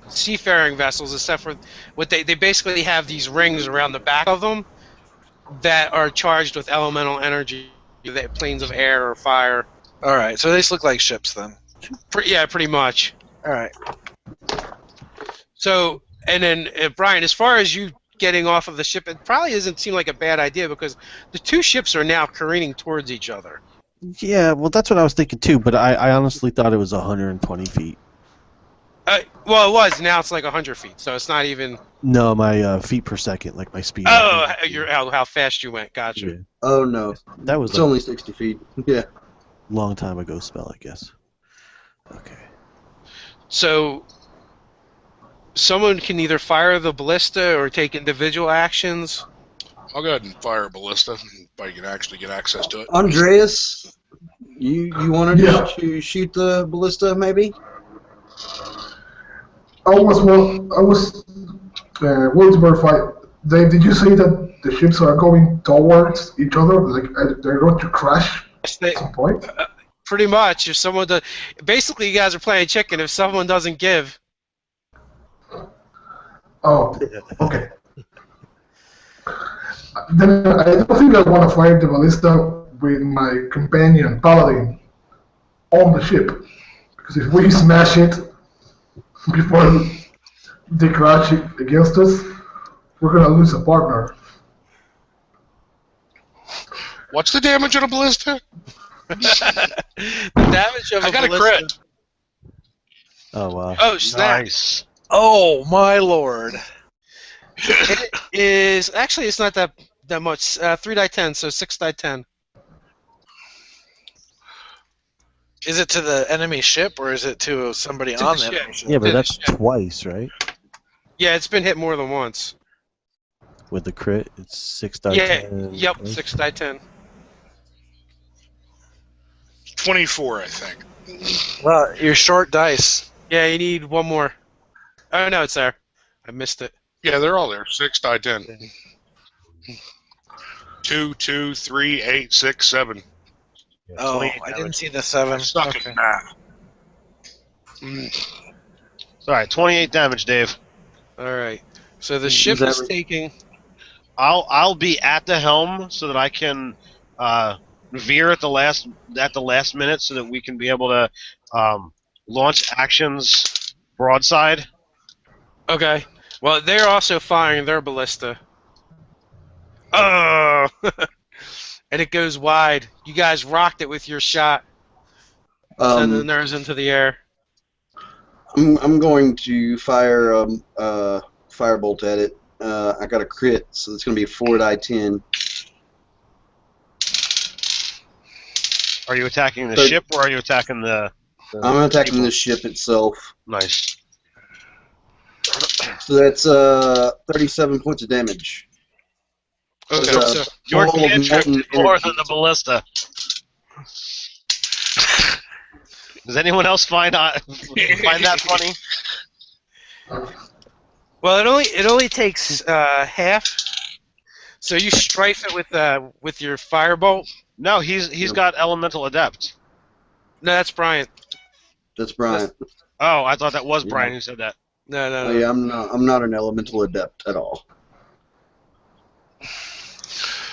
seafaring vessels, except for what they basically have these rings around the back of them that are charged with elemental energy, planes of air or fire. All right, so these look like ships then. Yeah, pretty much. All right. So, and then Brian, as far as you getting off of the ship, it probably doesn't seem like a bad idea because the two ships are now careening towards each other. Yeah, well, that's what I was thinking too, but I honestly thought it was 120 feet. Well, it was. Now it's like 100 feet, so it's not even. No, my feet per second, like my speed. Oh, how fast you went. Gotcha. Yeah. Oh no, That was it's a only 60 feet. Yeah. long time ago spell, I guess. Okay. So, someone can either fire the ballista or take individual actions. I'll go ahead and fire a ballista if I can actually get access to it. Andreas, you wanted Yeah. to shoot the ballista, maybe? I was willing to verify. Dave, did you say that the ships are going towards each other? Like they're going to crash at some point? Pretty much. If someone does, basically, you guys are playing chicken. If someone doesn't give, Oh, okay. Then I don't think I want to fire the ballista with my companion Paladin on the ship, because if we smash it before they crash it against us, we're gonna lose a partner. What's the damage on a ballista? the damage of I got a ballista. crit. Oh wow. Oh snap! Nice. Oh my lord! It is actually it's not that much. 3 die 10, so 6 die 10. Is it to the enemy ship or is it to somebody To on the the ship. enemy ship? Yeah, but Did that's it. twice, right? Yeah, it's been hit more than once. With the crit, it's 6 die Yeah, 10. yep, twice. 6 die 10. 24, I think. Well, you're short dice. Yeah, you need one more. Oh no, it's there. I missed it. Yeah, they're all there. 6 die 10. 2, 2, 3, 8, 6, 7. Oh, 28 I didn't damage. see the 7. Suck Okay. at math. Alright, 28 damage, Dave. All right. So the ship is taking. I'll be at the helm so that I can veer at the last minute so that we can be able to launch actions broadside. Okay. Well, they're also firing their ballista. Oh! And it goes wide. You guys rocked it with your shot, sending theirs into the air. I'm going to fire firebolt at it. I got a crit, so it's going to be a 4 die 10. Are you attacking the So- ship or are you attacking the I'm attacking people? the ship itself. Nice. So that's 37 points of damage. Okay. So, So, Your ball of cantrip molten is more energy. than the ballista. Does anyone else find that funny? well, it only takes half. So you strife it with your firebolt. No, he's got elemental adept. No, that's Bryant. That's Brian. Oh, I thought that was Yeah. Brian who said that. No. Oh, yeah, I'm not an elemental adept at all.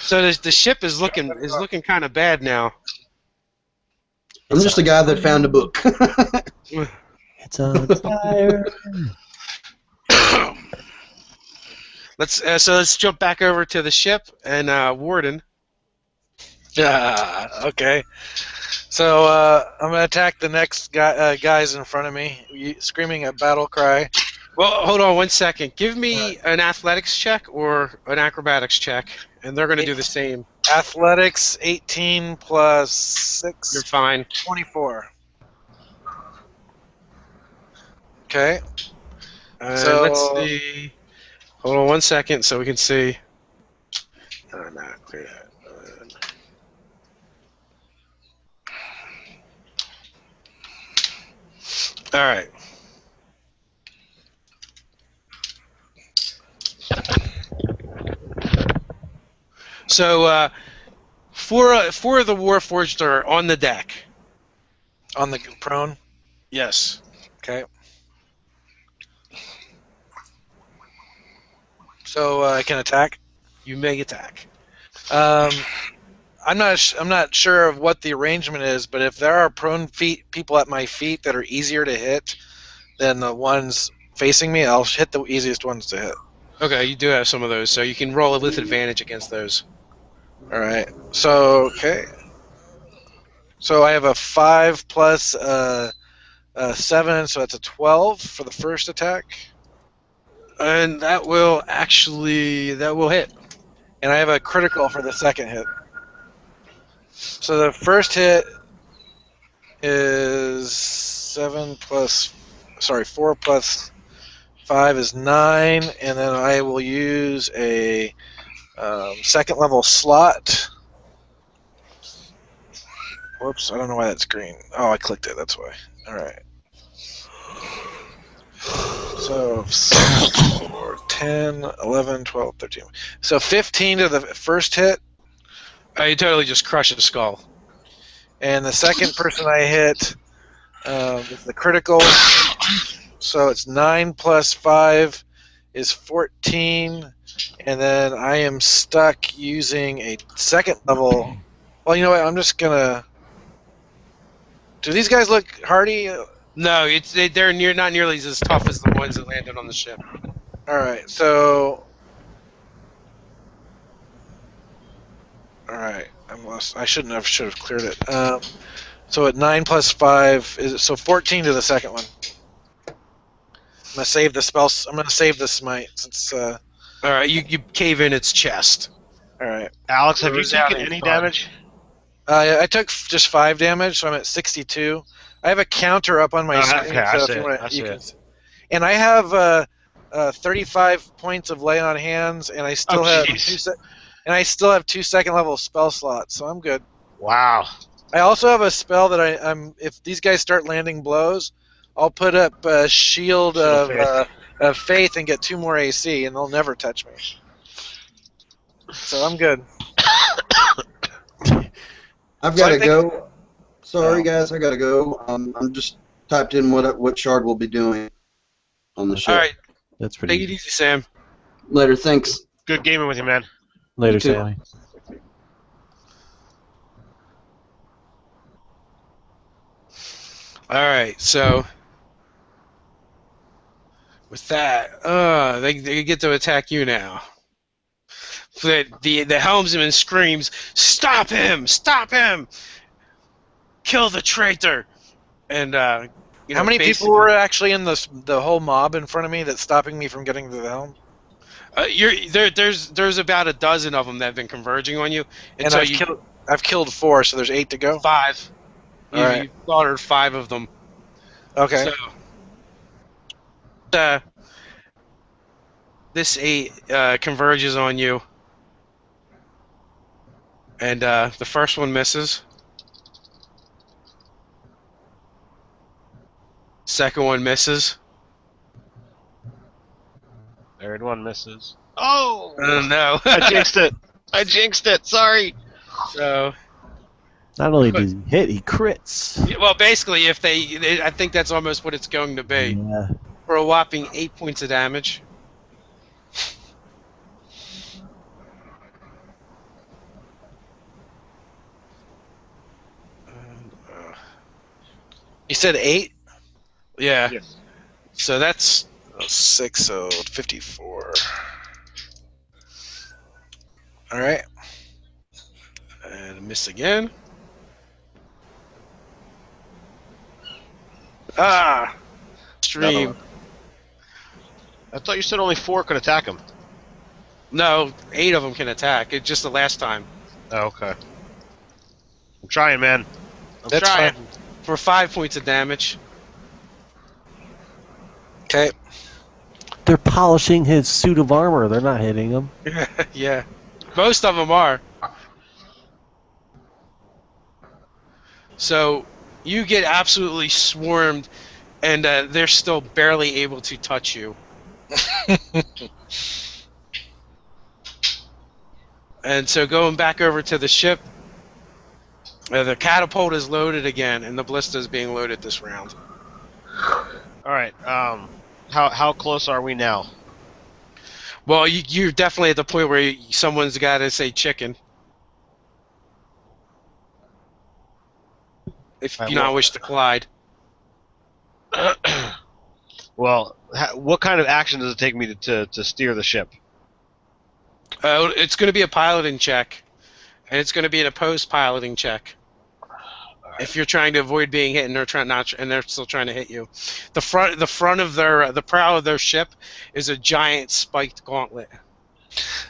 So the ship is looking kind of bad now. I'm just a guy that found a book. It's on fire. Let's jump back over to the ship and Warden. Okay. So I'm gonna attack the next guys in front of me, screaming a battle cry. Well, hold on 1 second. Give me an athletics check or an acrobatics check, and they're going to do the same. Athletics 18 plus 6, You're fine. 24. Okay. And let's see. Hold on 1 second so we can see. Oh, no, clear that. All right. So, four of the Warforged are on the deck. On the prone? Yes. Okay. So I can attack? You may attack. I'm not sure of what the arrangement is, but if there are prone people at my feet that are easier to hit than the ones facing me, I'll hit the easiest ones to hit. Okay, you do have some of those, so you can roll it with advantage against those. All right. So okay. So I have a 5 plus 7, so that's a 12 for the first attack. And that will hit. And I have a critical for the second hit. So the first hit is 4 plus 5 is 9, and then I will use a second level slot. Whoops, I don't know why that's green. Oh, I clicked it, that's why. Alright. So 4, 10, 11, 12, 13. So 15 to the first hit. You totally just crush the skull. And the second person I hit is the critical. So it's 9 plus 5 is 14. And then I am stuck using a second level. Well, you know what? I'm just going to... Do these guys look hardy? No, they're not nearly as tough as the ones that landed on the ship. Alright, so... Alright, I'm lost. I should have cleared it. So at 9 plus 5 is so 14 to the second one. I'm gonna save the spells. I'm gonna save the smite since. All right, you cave in its chest. All right, Alex, have you taken Resounding any thud. damage? I took just 5 damage, so I'm at 62. I have a counter up on my screen, okay, I so see if you it, want, I see you can. it. And I have 35 points of lay on hands, and I still have jeez. two second level spell slots, so I'm good. Wow. I also have a spell that I'm. If these guys start landing blows, I'll put up a shield of faith and get 2 more AC, and they'll never touch me. So I'm good. I've got to I think- go. Sorry, Oh. guys, I got to go. I'm just typed in what Shard will be doing on the ship. All right, That's pretty take it easy. easy, Sam. Later, thanks. Good gaming with you, man. Later, You too. Sammy. All right, so with that, they get to attack you now. The helmsman screams, "Stop him! Stop him! Kill the traitor!" And How many people were actually in the whole mob in front of me that's stopping me from getting to the helm? There's about a dozen of them that have been converging on you. And I've killed 4, so there's 8 to go. 5. All right. You slaughtered 5 of them. Okay. So, this 8 converges on you, and the first one misses. Second one misses. Third one misses. Oh! No. I jinxed it. I jinxed it. Sorry. So, Not only does he hit, he crits. well, basically, if I think that's almost what it's going to be. Yeah. For a whopping 8 points of damage. And, You said 8? yeah. Yes. So that's 6, so 54. All right. and a miss again. Ah, Another stream. one. I thought you said only 4 could attack him. No, 8 of them can attack. It's just the last time. Oh, okay. I'm trying, man. I'm That's trying. fine. For 5 points of damage. Okay. They're polishing his suit of armor. They're not hitting him. Yeah. Most of them are. So, you get absolutely swarmed, and they're still barely able to touch you. And so going back over to the ship, the catapult is loaded again, and the ballista is being loaded this round. All right. How close are we now? Well, you're definitely at the point where someone's got to say chicken. If you not wish to collide. Well, what kind of action does it take me to steer the ship? It's going to be a piloting check, and it's going to be an opposed piloting check. If you're trying to avoid being hit, and they're still trying to hit you, the front of the prow of their ship is a giant spiked gauntlet.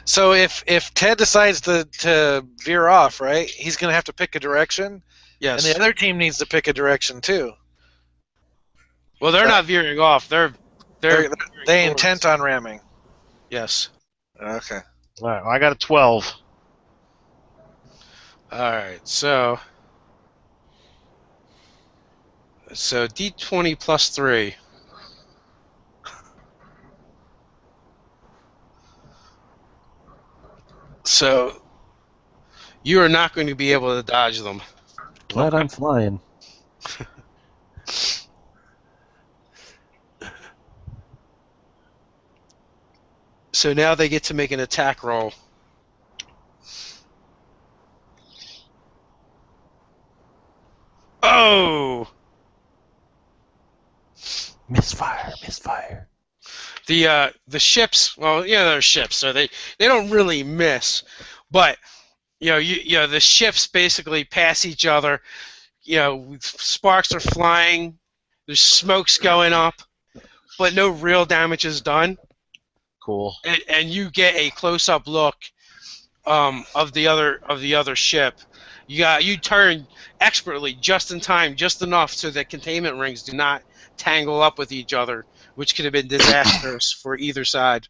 So if Ted decides to veer off, right, he's going to have to pick a direction, Yes. and the other team needs to pick a direction too. Well, they're not veering off. They're intent on ramming. Yes. Okay. All right. Well, I got a 12. All right. So D20 plus 3. So you are not going to be able to dodge them. Glad I'm flying. So now they get to make an attack roll. Oh! Misfire. The ships, well, yeah, they're ships, so they don't really miss, but the ships basically pass each other. Sparks are flying, there's smokes going up, but no real damage is done. Cool. And you get a close-up look of the other ship. You turn expertly, just in time, just enough so that containment rings do not tangle up with each other, which could have been disastrous for either side.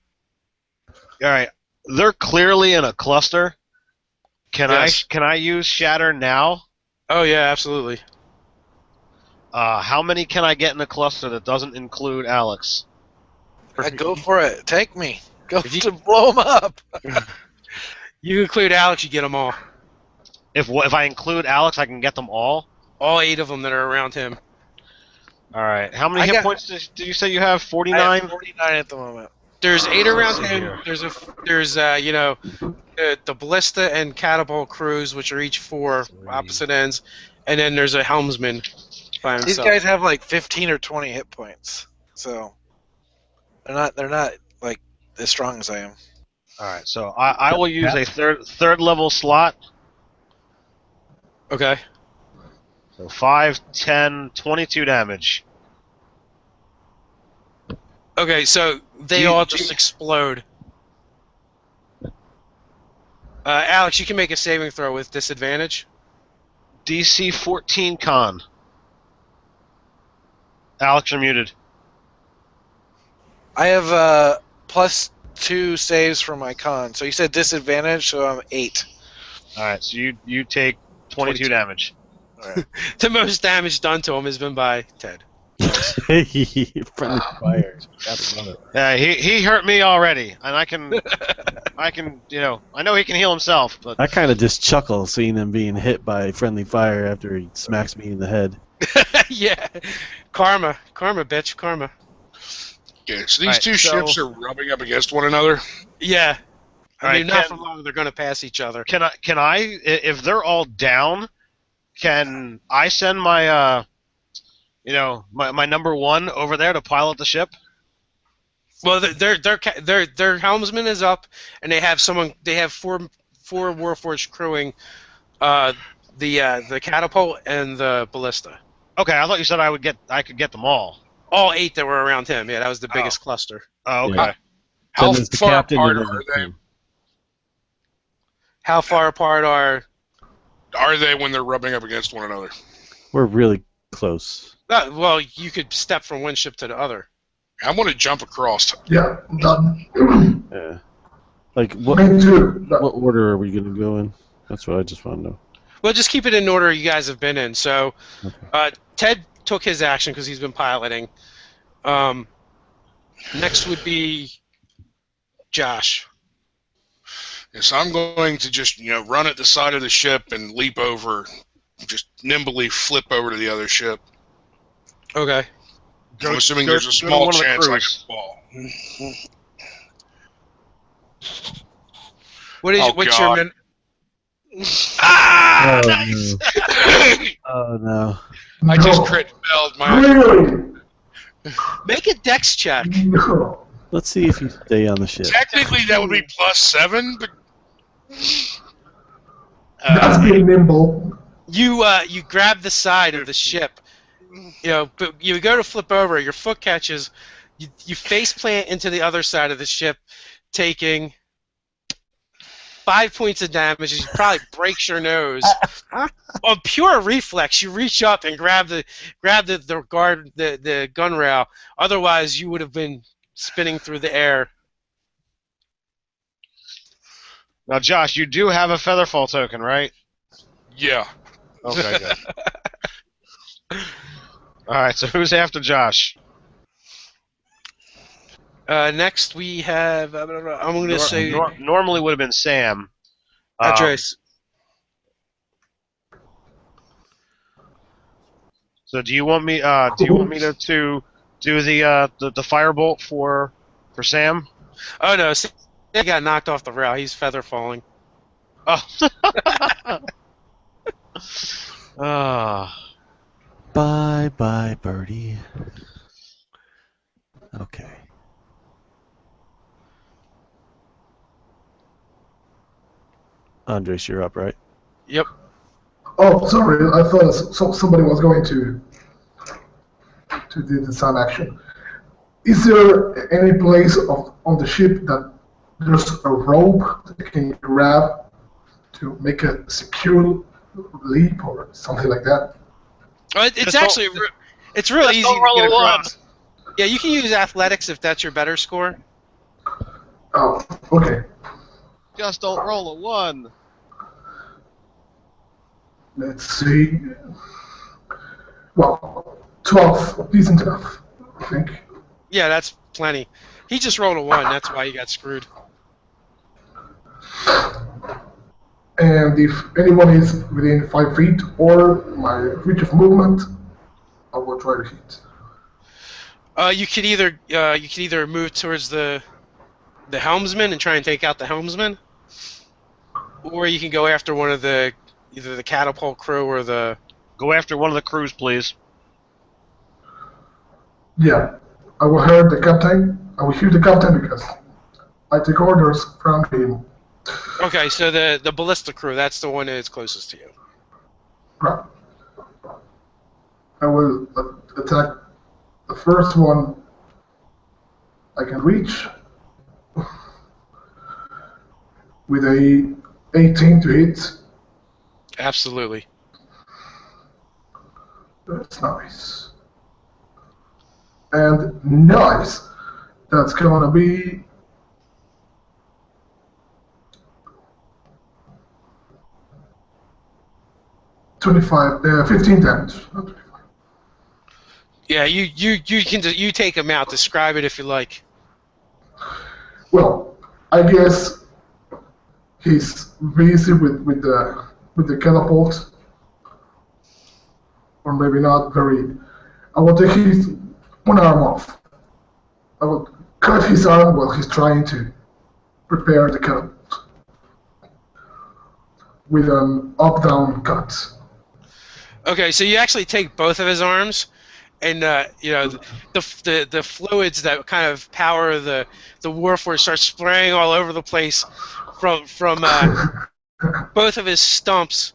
All right. They're clearly in a cluster. Can I use Shatter now? Oh yeah, absolutely. How many can I get in a cluster that doesn't include Alex? Go for it. Take me. Go to blow them up. You include Alex, you get them all. If I include Alex, I can get them all? All 8 of them that are around him. All right. How many hit points did you say you have? 49? I have 49 at the moment. There's 8 around him. There's the ballista and catapult crews, which are each 4 opposite ends, and then there's a helmsman by himself. These guys have like 15 or 20 hit points, so they're not like as strong as I am. All right. So I will use a third level slot. Okay. So 5, 10, 22 damage. Okay, so they all just explode. Alex, you can make a saving throw with disadvantage. DC 14 con. Alex, you're muted. I have +2 saves for my con. So you said disadvantage, so I'm 8. All right, so you take 22 damage. All right. The most damage done to him has been by Ted. Friendly fire. Yeah, he hurt me already, and I can I know he can heal himself, but I kind of just chuckle seeing him being hit by friendly fire after he smacks me in the head. Yeah. Karma, bitch, karma. Okay, so these two ships are rubbing up against one another. Yeah. I mean, right, not for long. They're going to pass each other. Can I if they're all down, can I send my my number 1 over there to pilot the ship? Well, their helmsman is up, and they have 4 Warforged crewing the catapult and the ballista. Okay, I thought you said I could get them all. All 8 that were around him. Yeah, that was the biggest cluster. Oh, okay. Yeah. How Then there's the far captain apart and then are the they? team. How far apart are? Are they when they're rubbing up against one another? We're really close. Well, you could step from one ship to the other. I'm going to jump across. Yeah, done. Yeah. Like Me what too. what order are we gonna go in? That's what I just want to know. Well, just keep it in order you guys have been in. So, Okay. Ted took his action because he's been piloting. Next would be Josh. Yes, I'm going to just run at the side of the ship and leap over, just nimbly flip over to the other ship. Okay. I'm assuming there's a go to small one of the chance I can crews. fall. What's your min? Ah! Oh, Nice! Oh no. I just crit failed my. Really? Make a dex check. No. Let's see if you stay on the ship. Technically, that would be +7, but That's being nimble. You grab the side of the ship. But you go to flip over. Your foot catches. You face plant into the other side of the ship, taking 5 points of damage. You probably breaks your nose. On pure reflex, you reach up and grab the gun rail. Otherwise, you would have been spinning through the air. Now, Josh, you do have a Featherfall token, right? yeah. Okay, good. All right, so who's after Josh? Next, we have. I'm going to say Normally would have been Sam. Trace. So do you want me? Do you want me to do the firebolt for Sam? Oh no, Sam got knocked off the rail. He's feather falling. Oh. Ah. Bye bye, birdie. Okay. Andres, you're up, right? Yep. Oh, sorry. I thought somebody was going to do the same action. Is there any place on the ship that there's a rope that you can grab to make a secure leap or something like that? It's actually it's real easy to roll get a one. across. Yeah, you can use athletics if that's your better score. Oh, okay. Just don't roll a 1. Let's see. Well, 12 isn't enough, I think. Yeah, that's plenty. He just rolled a 1. That's why he got screwed. And if anyone is within 5 feet or my reach of movement, I will try to hit. You could either move towards the helmsman and try and take out the helmsman, or you can go after one of either the catapult crew or the. Go after one of the crews, please. Yeah, I will hear the captain. I will hear the captain because I take orders from him. Okay, so the ballista crew, that's the one that's closest to you. Right. I will attack the first one I can reach with a 18 to hit. Absolutely. That's nice. And nice. That's gonna be 15 damage. Not 25. Yeah, you take him out. Describe it if you like. Well, I guess he's busy with the catapult, or maybe not very. I will take his one arm off. I will cut his arm while he's trying to prepare the catapult with an up-down cut. Okay, so you actually take both of his arms, and the fluids that kind of power the warforged start spraying all over the place from both of his stumps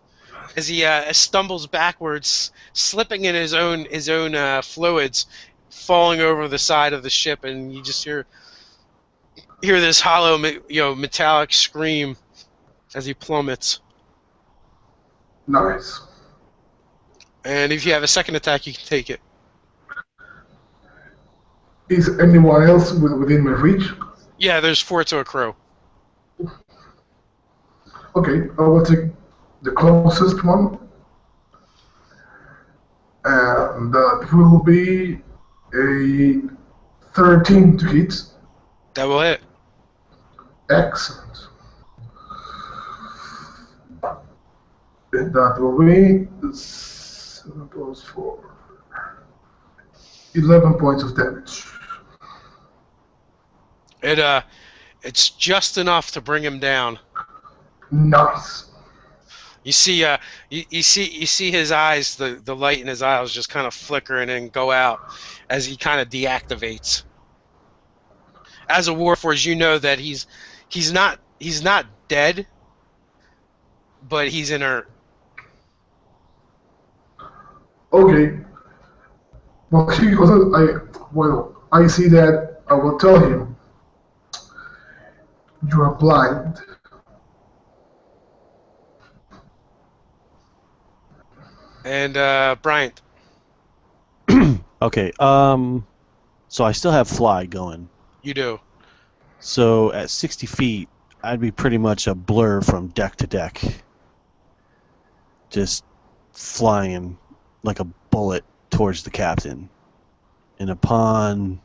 as he stumbles backwards, slipping in his own fluids, falling over the side of the ship, and you just hear this hollow, metallic scream as he plummets. Nice. And if you have a second attack, you can take it. Is anyone else within my reach? Yeah, there's 4 to a crow. Okay, I will take the closest one. And that will be a 13 to hit. That will hit. Excellent. And that will be 7 plus 4. 11 points of damage. It's just enough to bring him down. Nice. You see, you see his eyes, the light in his eyes just kind of flicker and then go out as he kind of deactivates. As a Warforged, you know that he's not dead, but he's inert. Okay. I see that. I will tell him. You are blind. And Bryant. Okay. So I still have fly going. You do. So at 60 feet, I'd be pretty much a blur from deck to deck. Just flying like a bullet towards the captain. And upon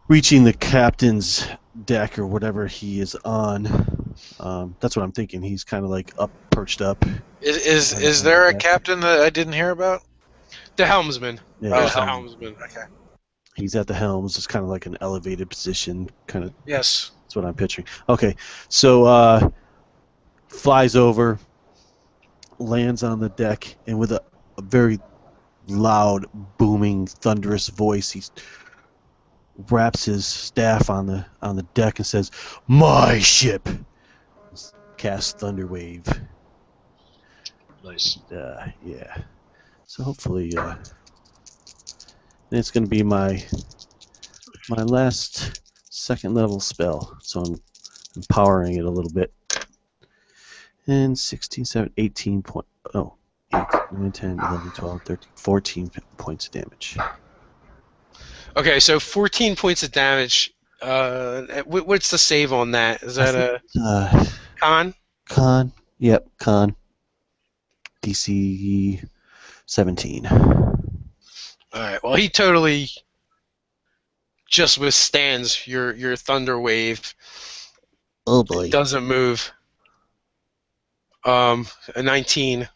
reaching the captain's deck or whatever he is on, that's what I'm thinking. He's kind of like perched up. Is there a captain that I didn't hear about? The helmsman. Yeah, There's the helmsman. Okay. He's at the helms. It's kind of like an elevated position. Kind of. Yes. That's what I'm picturing. Okay, so flies over, lands on the deck, and with a very loud, booming, thunderous voice, he wraps his staff on the deck and says, "My ship." Cast Thunderwave. Nice. Yeah. So hopefully, it's going to be my last second level spell. So I'm empowering it a little bit. And 16, 17, 18 point. Oh, 8, 9, 10, 11, 12, 13, 14 points of damage. Okay, so 14 points of damage. What's the save on that? Is that a con? Con. Yep, con. DC 17. Alright, well, he totally just withstands your thunder wave. Oh boy. It doesn't move. A 19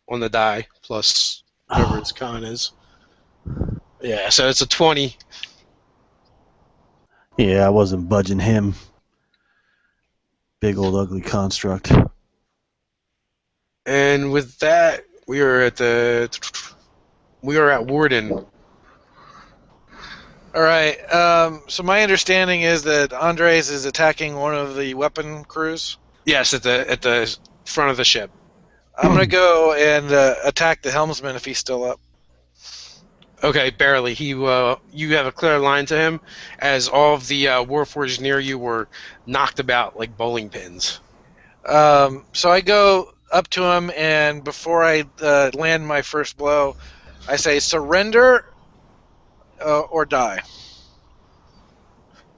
on the die, plus whatever its con is. Yeah, so it's a 20. Yeah, I wasn't budging him. Big old ugly construct. And with that, we are at Warden. All right. So my understanding is that Andres is attacking one of the weapon crews. Yes, at the front of the ship. I'm gonna go and attack the helmsman if he's still up. Okay, barely. You have a clear line to him, as all of the Warforged near you were knocked about like bowling pins. So I go up to him, and before I land my first blow, I say, "Surrender or die."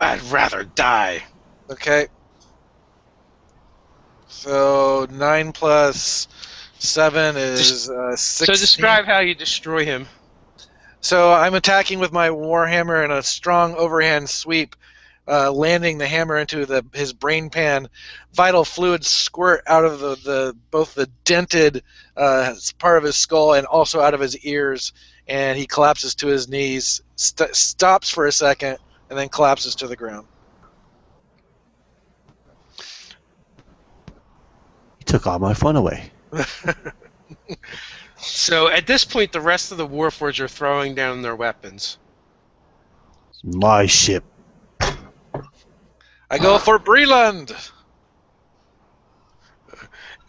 I'd rather die. Okay. So 9 plus 7 is 16. So describe how you destroy him. So I'm attacking with my warhammer in a strong overhand sweep, landing the hammer into his brain pan. Vital fluids squirt out of both the dented part of his skull and also out of his ears, and he collapses to his knees, stops for a second, and then collapses to the ground. He took all my fun away. So at this point, the rest of the Warforged are throwing down their weapons. It's my ship. I go for Breland.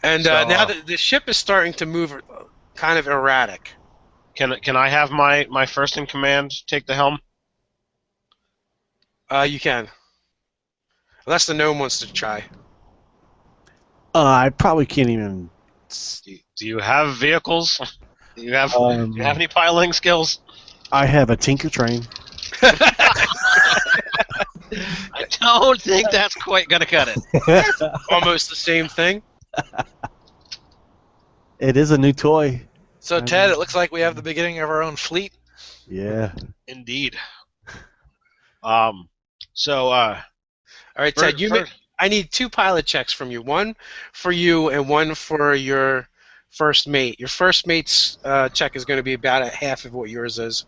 And now the ship is starting to move kind of erratic. Can I have my first in command take the helm? You can. Unless the gnome wants to try. I probably can't even. Do you have vehicles? Do you have any piloting skills? I have a tinker train. I don't think that's quite gonna cut it. Almost the same thing. It is a new toy. So, Ted, it looks like we have the beginning of our own fleet. Yeah. Indeed. All right, Ted. I need 2 pilot checks from you. One for you and one for your first mate. Your first mate's check is going to be about at half of what yours is.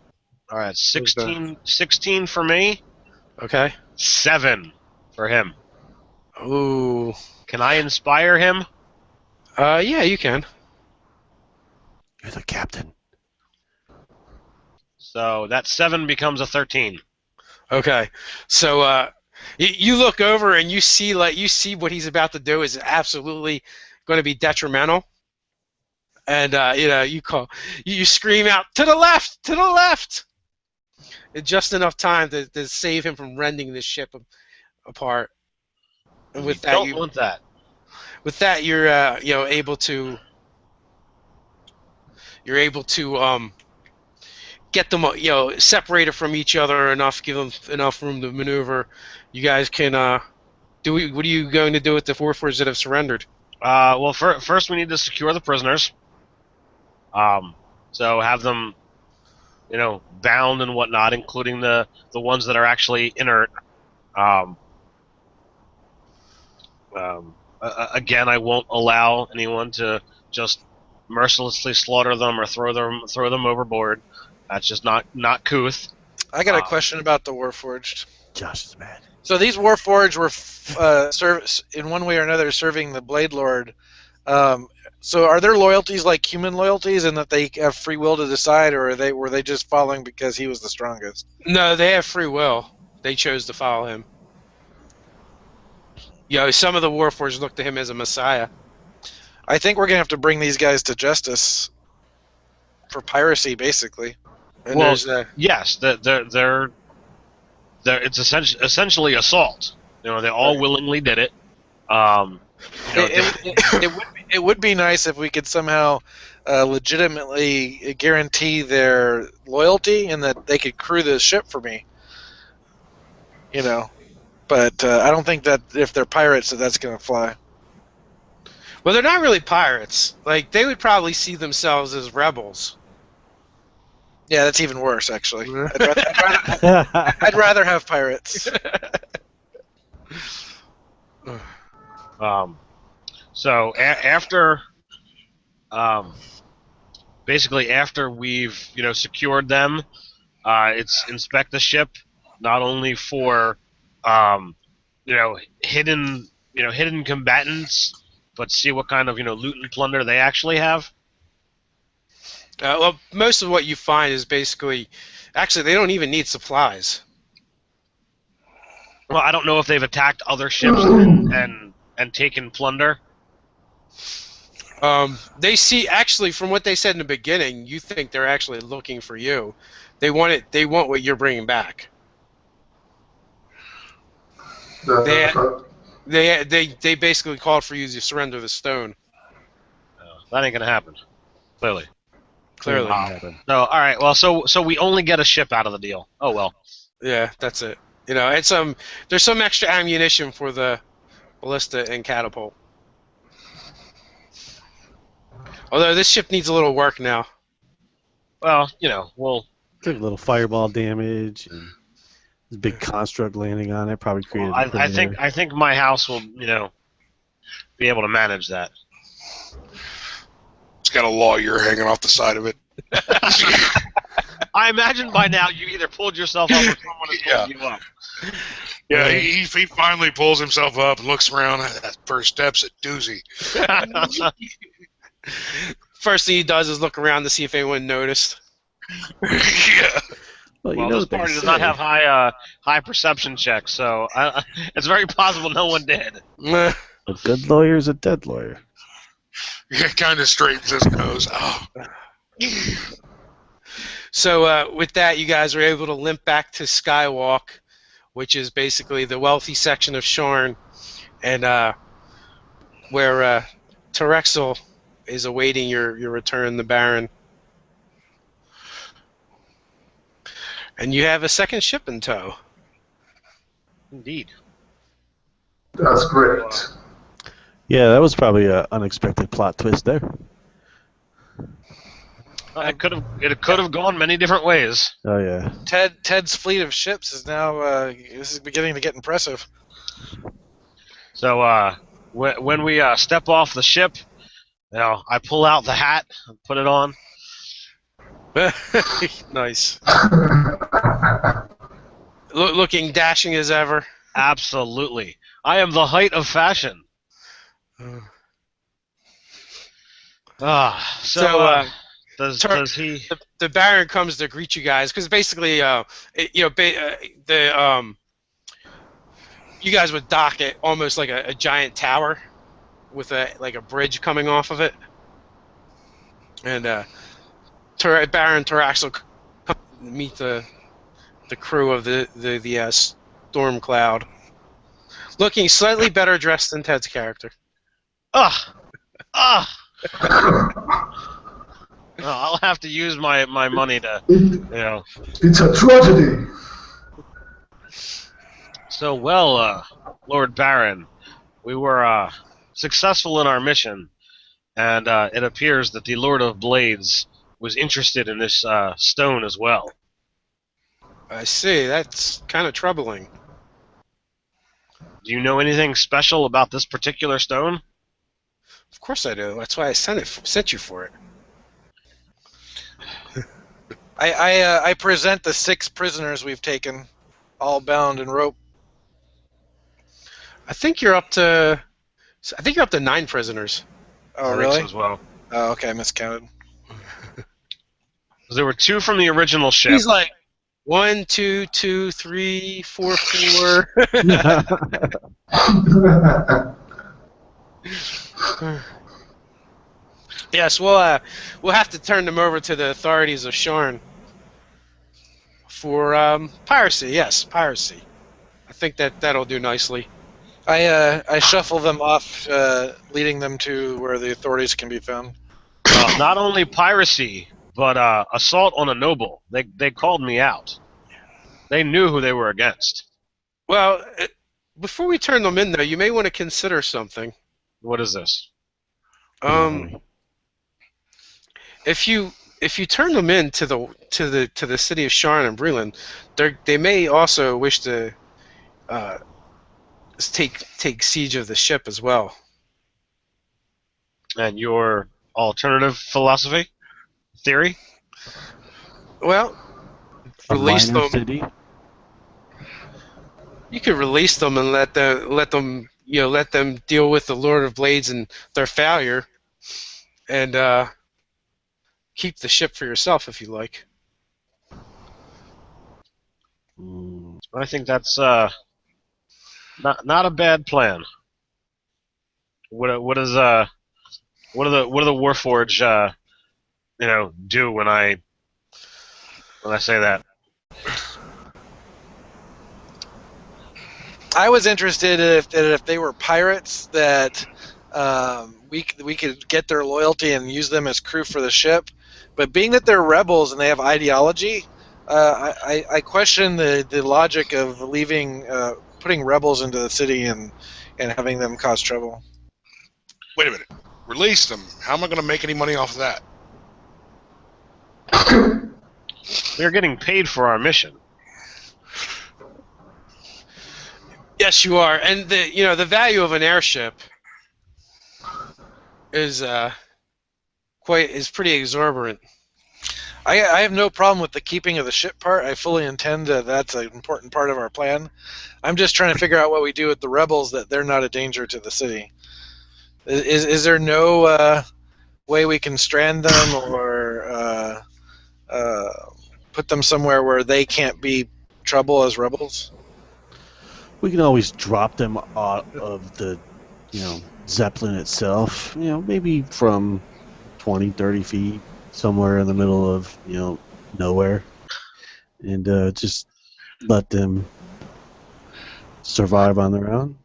All right, 16 for me. Okay. 7 for him. Ooh. Can I inspire him? Yeah, you can. You're the captain. So that 7 becomes a 13. Okay. So you look over and you see what he's about to do is absolutely going to be detrimental. And you scream out, "To the left! To the left!" In just enough time to save him from rending this ship apart. And with that, don't want that. With that, you're able to get them separated from each other enough, give them enough room to maneuver. You guys can what are you going to do with the Warforged that have surrendered? Well, first we need to secure the prisoners. So have them, bound and whatnot, including the ones that are actually inert. Again, I won't allow anyone to just mercilessly slaughter them or throw them overboard. That's just not couth. I got a question about the Warforged. Josh is mad. So these Warforged were in one way or another serving the Blade Lord. So are their loyalties like human loyalties, in that they have free will to decide, or were they just following because he was the strongest? No, they have free will. They chose to follow him. Some of the Warforged look to him as a messiah. I think we're gonna have to bring these guys to justice for piracy, basically. And well, yes, they're it's essentially assault. They all willingly did it. It would be nice if we could somehow legitimately guarantee their loyalty and that they could crew the ship for me. But I don't think that if they're pirates that's going to fly. Well, they're not really pirates. Like, they would probably see themselves as rebels. Yeah, that's even worse, actually. I'd rather have pirates. So after, basically after we've secured them, it's inspect the ship, not only for hidden combatants, but see what kind of loot and plunder they actually have. Well, most of what you find is actually they don't even need supplies. Well, I don't know if they've attacked other ships and taken plunder. They see, actually, from what they said in the beginning, you think they're actually looking for you. They want what you're bringing back. They basically called for you to surrender the stone. That ain't gonna happen. Clearly. Clearly. No, all right. Well, so we only get a ship out of the deal. Oh well. Yeah, that's it. And there's some extra ammunition for the ballista and catapult. Although this ship needs a little work now. Well, we'll took a little fireball damage and this big construct landing on it probably created. I think my house will be able to manage that. It's got a lawyer hanging off the side of it. I imagine by now you either pulled yourself up or someone has pulled you up. Yeah, he finally pulls himself up and looks around. That first step's a doozy. First thing he does is look around to see if anyone noticed. Yeah. Well, this party does not have high perception checks, so it's very possible no one did. A good lawyer is a dead lawyer. It kind of straightens his nose. Oh. So with that, you guys are able to limp back to Skywalk, which is basically the wealthy section of Sharn, and where Terexel is awaiting your return, the Baron. And you have a second ship in tow. Indeed. That's great. Yeah, that was probably an unexpected plot twist there. It could have gone many different ways. Oh yeah. Ted's fleet of ships is now this is beginning to get impressive. So when we step off the ship, I pull out the hat and put it on. Nice. Looking dashing as ever. Absolutely. I am the height of fashion. Does he? The Baron comes to greet you guys because basically, you guys would dock at almost like a giant tower with a bridge coming off of it, and Baron Taraxel come meet the crew of the Storm Cloud, looking slightly better dressed than Ted's character. I'll have to use my money to, It's a tragedy. So, Lord Baron, we were successful in our mission, and it appears that the Lord of Blades was interested in this stone as well. I see. That's kind of troubling. Do you know anything special about this particular stone? Of course I do. That's why I sent you for it. I present the 6 prisoners we've taken, all bound in rope. I think you're up to 9 prisoners. Oh, I really? think so as well. Oh, okay, I miscounted. There were 2 from the original ship. He's like 1, 2, 2, 3, 4, 4. Yes, we'll have to turn them over to the authorities of Sharn for piracy. Yes, piracy. I think that'll do nicely. I shuffle them off, leading them to where the authorities can be found. Not only piracy, but assault on a noble. They called me out. They knew who they were against. Well, before we turn them in, though, you may want to consider something. What is this? If you turn them in to the city of Sharn and Breland, they may also wish to take siege of the ship as well. And your alternative philosophy? Theory? Well, A release minor them. city. You could release them and let them deal with the Lord of Blades and their failure, and keep the ship for yourself if you like. I think that's not a bad plan. What do the Warforged do when I say that? I was interested if they were pirates that we could get their loyalty and use them as crew for the ship. But being that they're rebels and they have ideology, I question the logic of putting rebels into the city and having them cause trouble. Wait a minute. Release them. How am I going to make any money off of that? They're getting paid for our mission. Yes, you are, and the value of an airship is pretty exorbitant. I have no problem with the keeping of the ship part. I fully intend that that's an important part of our plan. I'm just trying to figure out what we do with the rebels that they're not a danger to the city. Is there no way we can strand them or put them somewhere where they can't be trouble as rebels? We can always drop them out of the, Zeppelin itself. Maybe from 20, 30 feet, somewhere in the middle of, nowhere, and just let them survive on their own.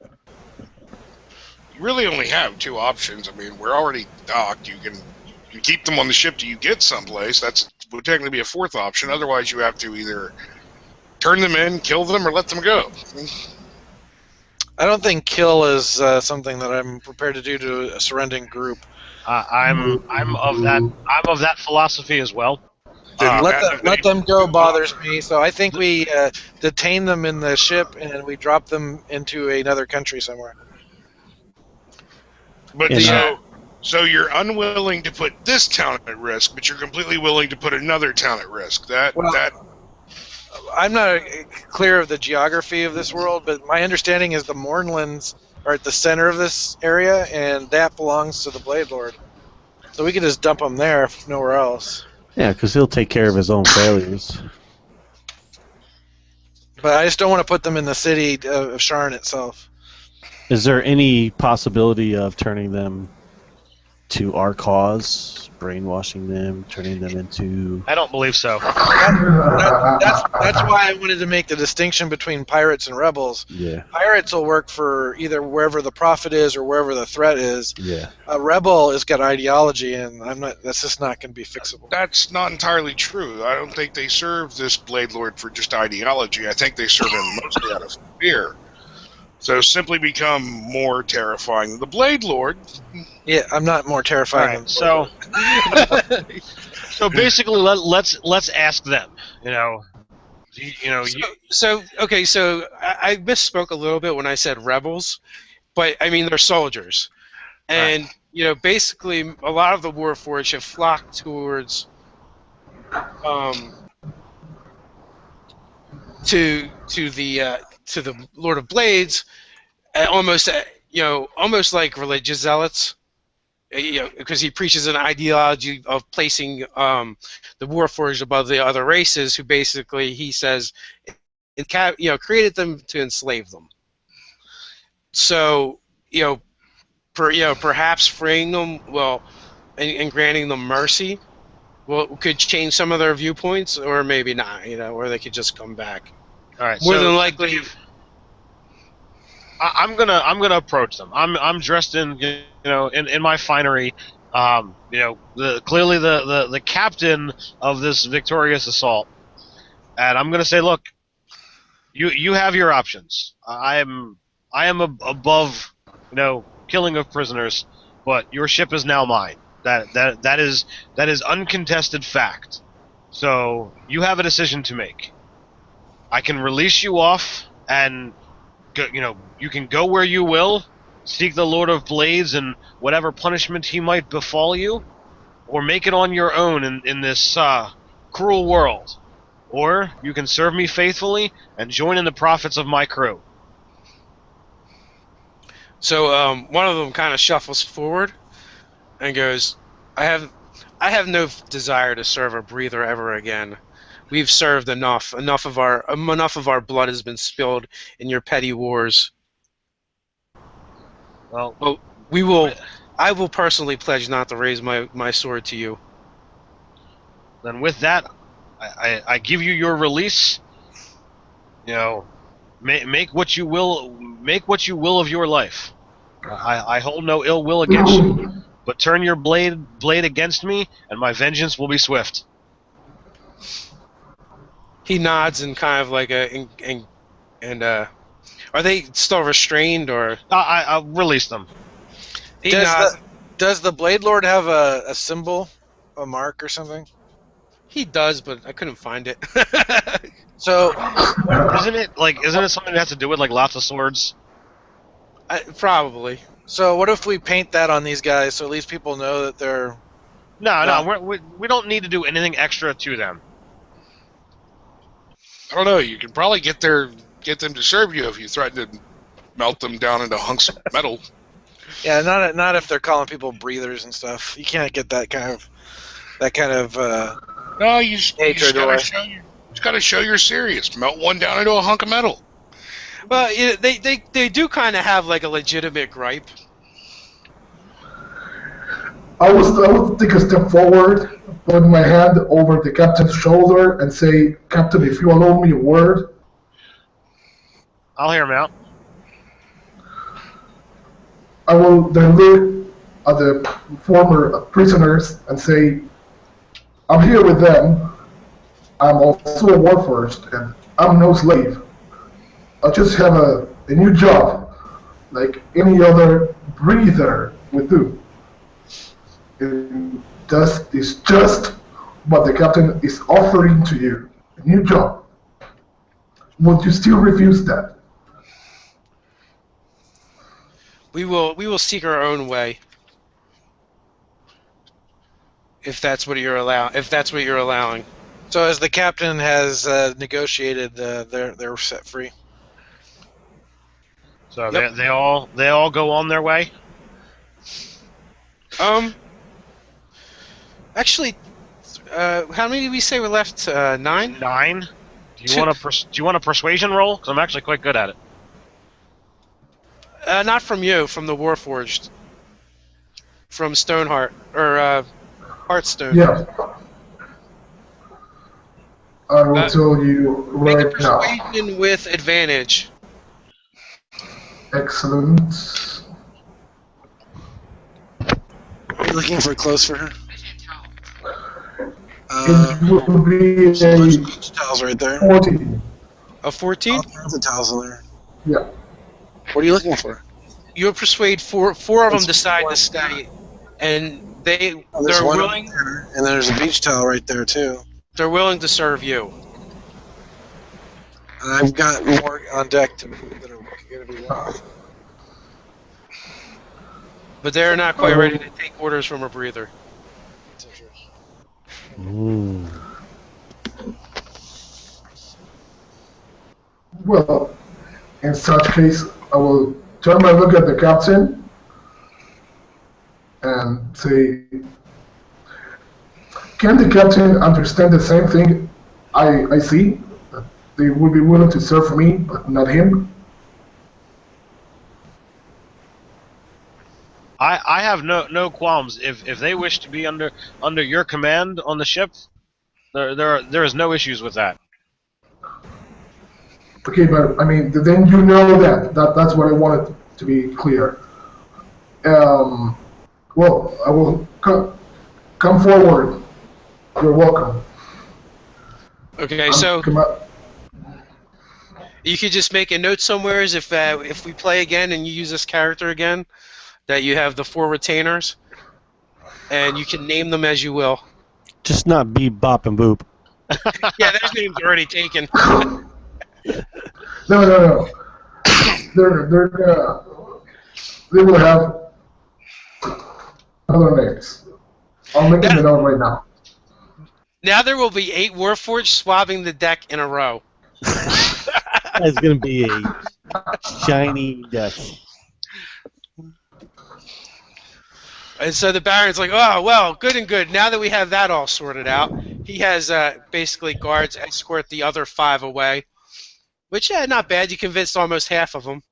You really only have two options. I mean, we're already docked. You can keep them on the ship till you get someplace. That would technically be a fourth option. Otherwise, you have to either turn them in, kill them, or let them go. I don't think kill is something that I'm prepared to do to a surrendering group. I'm of that philosophy as well. Let them go bothers me. So I think we detain them in the ship and we drop them into another country somewhere. But And, so you're unwilling to put this town at risk, but you're completely willing to put another town at risk. I'm not clear of the geography of this world, but my understanding is the Mornlands are at the center of this area, and that belongs to the Blade Lord. So we could just dump them there, nowhere else. yeah, because he'll take care of his own failures. But I just don't want to put them in the city of Sharn itself. Is there any possibility of turning them to our cause, brainwashing them, turning them into... I don't believe so. That's why I wanted to make the distinction between pirates and rebels. Yeah, Pirates will work for either wherever the profit is or wherever the threat is. yeah. A rebel has got ideology, and that's just not going to be fixable. That's not entirely true. I don't think they serve this Blade Lord for just ideology. I think they serve him mostly out of fear. So simply become more terrifying than the Blade Lord. Yeah, I'm not more terrifying than So basically, let's ask them. So I misspoke a little bit when I said rebels, but I mean they're soldiers, and basically a lot of the Warforged have flocked towards to the Lord of Blades, almost like religious zealots, because he preaches an ideology of placing the Warforged above the other races, who basically he says, created them to enslave them. So perhaps freeing them, and granting them mercy, could change some of their viewpoints, or maybe not, or they could just come back. All right. More than likely, I'm gonna approach them. I'm dressed in in my finery. Clearly the captain of this victorious assault, and I'm gonna say, look, you have your options. I am above killing of prisoners, but your ship is now mine. That is uncontested fact. So you have a decision to make. I can release you off, and you can go where you will, seek the Lord of Blades and whatever punishment he might befall you, or make it on your own in this cruel world. Or you can serve me faithfully and join in the profits of my crew. So one of them kind of shuffles forward and goes, I have no desire to serve a breather ever again. We've served enough. Enough of our blood has been spilled in your petty wars. Well, I will personally pledge not to raise my sword to you. Then with that, I give you your release. Make what you will. Make what you will of your life. I hold no ill will against you, but turn your blade against me, and my vengeance will be swift. He nods and kind of like are they still restrained, or? I'll release them. He nods. Does the Blade Lord have a symbol, a mark or something? He does, but I couldn't find it. So, isn't it something that has to do with like lots of swords? Probably. So what if we paint that on these guys so at least people know that they're... No, we don't need to do anything extra to them. I don't know. You can probably get them to serve you if you threaten to melt them down into hunks of metal. Yeah, not if they're calling people breathers and stuff. You can't get that kind of. No, you just gotta show you're serious. Melt one down into a hunk of metal. Well, they do kind of have like a legitimate gripe. I would take a step forward, put my hand over the captain's shoulder and say, "Captain, if you allow me a word." I'll hear him out. I will then look at the former prisoners and say, "I'm here with them. I'm also a warforged, and I'm no slave. I just have a new job, like any other breather would do. And that is just what the captain is offering to you, a new job. Would you still refuse that?" We will seek our own way. If that's what you're allowing. So as the captain has negotiated, they're set free. So Yep. they all go on their way. Actually, how many did we say were left? 9? 9. Do you want a persuasion roll? Because I'm actually quite good at it. Not from you, from the Warforged. From Stoneheart, or Heartstone. Yeah. I will tell you Make a right now. persuasion with advantage. Excellent. Are you looking for clothes for her? It will be There's a bunch of beach towels right there. 14. A 14? All kinds of towels in there. Yeah. What are you looking for? You'll persuade four of them decide to stay, and There's they're one willing. there, and there's a beach towel right there too. They're willing to serve you. And I've got more on deck that are going to be wild. But they're not quite ready to take orders from a breather. Mm. Well, in such case, I will turn my look at the captain and say, "Can the captain understand the same thing I see? That they would be willing to serve me, but not him?" I have no qualms. If they wish to be under your command on the ship, there is no issues with that. Okay, but I mean, then you know that's what I wanted to be clear. Well, I will come forward. You're welcome. Okay, so you could just make a note somewhere is if we play again and you use this character again, that you have the 4 retainers, and you can name them as you will. Just not Beep, Bop, and Boop. Yeah, those names are already taken. No. They will have other names. I'll make them note right now. Now there will be 8 Warforged swabbing the deck in a row. It's going to be a shiny deck. And so the Baron's like, "Oh, well, good and good. Now that we have that all sorted out," he has basically guards escort the other 5 away. Which, yeah, not bad. You convinced almost half of them.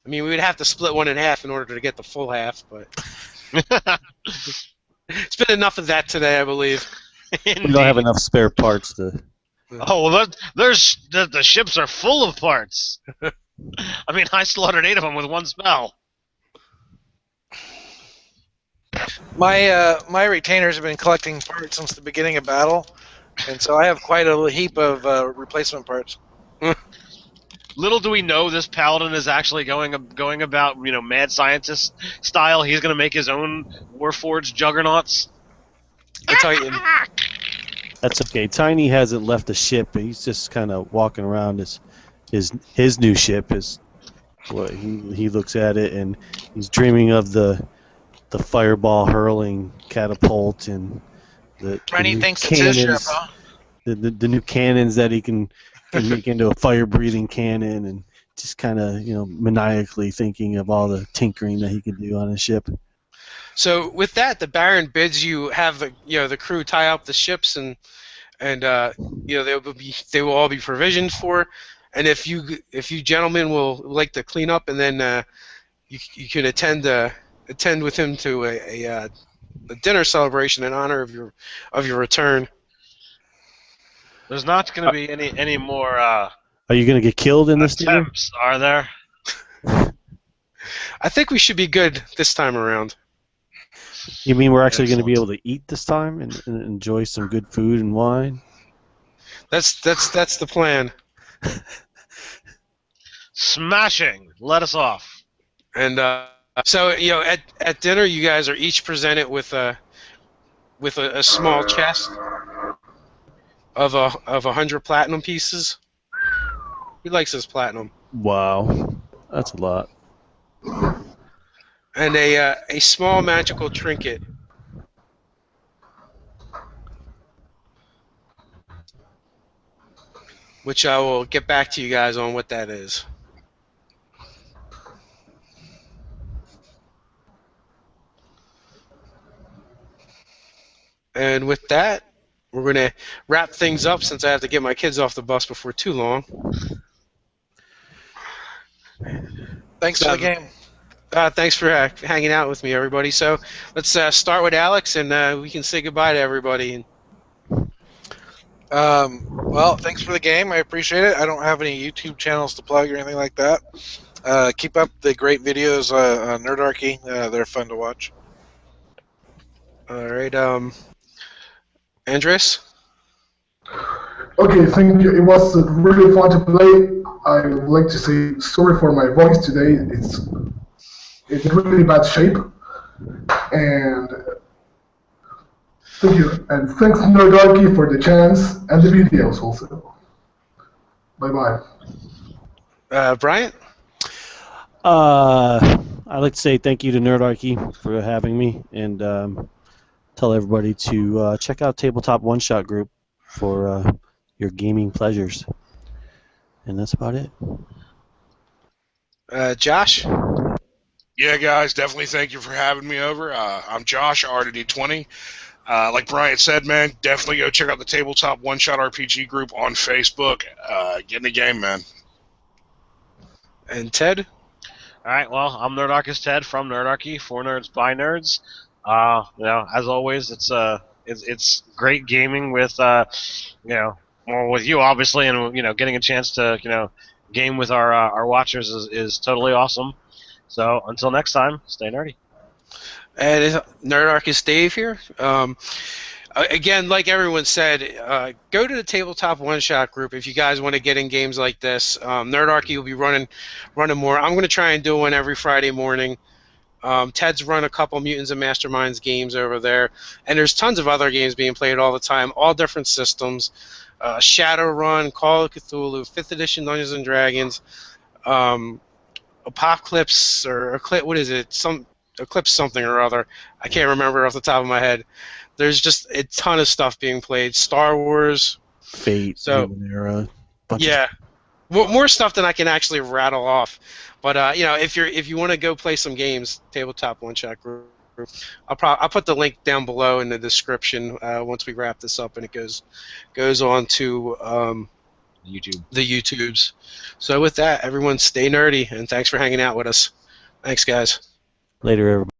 I mean, we would have to split one in half in order to get the full half, but it's been enough of that today, I believe. We don't have enough spare parts to... Oh, well, the ships are full of parts. I mean, I slaughtered 8 of them with one spell. My retainers have been collecting parts since the beginning of battle, and so I have quite a heap of replacement parts. Little do we know, this paladin is actually going about, mad scientist style. He's going to make his own Warforged juggernauts. I tell you, That's okay. Tiny hasn't left the ship. He's just kind of walking around his new ship. He looks at it and he's dreaming of the fireball hurling catapult and the Tiny new thinks it's his ship, cannons, huh? the new cannons that he can make into a fire-breathing cannon, and just kind of maniacally thinking of all the tinkering that he could do on his ship. so with that, the Baron bids you have the crew tie up the ships, and they will all be provisioned for. And if you gentlemen will like to clean up, and then you can attend with him to dinner celebration in honor of your return. There's not going to be any more Are you going to get killed in this dinner? attempts, are there? I think we should be good this time around. You mean we're actually going to be Excellent. able to eat this time and enjoy some good food and wine? That's the plan. Smashing. Let us off. And so at dinner, you guys are each presented with a small chest of 100 platinum pieces. He likes his platinum. Wow, that's a lot. And a small magical trinket. Which I will get back to you guys on what that is. And with that, we're going to wrap things up since I have to get my kids off the bus before too long. Thanks for the game. Thanks for hanging out with me, everybody. So let's start with Alex, and we can say goodbye to everybody. Well, thanks for the game. I appreciate it. I don't have any YouTube channels to plug or anything like that. Keep up the great videos on Nerdarchy. They're fun to watch. All right, Andres? Okay, thank you. It was really fun to play. I would like to say sorry for my voice today. It's in really bad shape. And thank you. And thanks Nerdarchy for the chance and the videos also. Bye-bye. Bryant? I'd like to say thank you to Nerdarchy for having me, and tell everybody to check out Tabletop One Shot Group for your gaming pleasures. And that's about it. Josh? Yeah, guys, definitely thank you for having me over. I'm Josh, RDD20. Like Bryant said, man, definitely go check out the Tabletop One Shot RPG group on Facebook. Get in the game, man. And Ted? All right. Well, I'm Nerdarchist Ted from Nerdarchy, for nerds by nerds. As always, it's great gaming with well, with you obviously, and getting a chance to game with our watchers is totally awesome. So until next time, stay nerdy. And is Nerdarchist Dave here. Again, like everyone said, go to the Tabletop One Shot group if you guys want to get in games like this. Nerdarchy will be running more. I'm going to try and do one every Friday morning. Ted's run a couple Mutants and Masterminds games over there, and there's tons of other games being played all the time, all different systems. Shadowrun, Call of Cthulhu, 5th Edition Dungeons and Dragons, Apocalypse or what is it? Eclipse something or other. I can't remember off the top of my head. There's just a ton of stuff being played. Star Wars, Fate, so Numenera, yeah, more stuff than I can actually rattle off. But if you want to go play some games, Tabletop One Shot Group. I'll put the link down below in the description once we wrap this up, and it goes on to YouTube. The YouTubes. So with that, everyone stay nerdy, and thanks for hanging out with us. Thanks, guys. Later, everybody.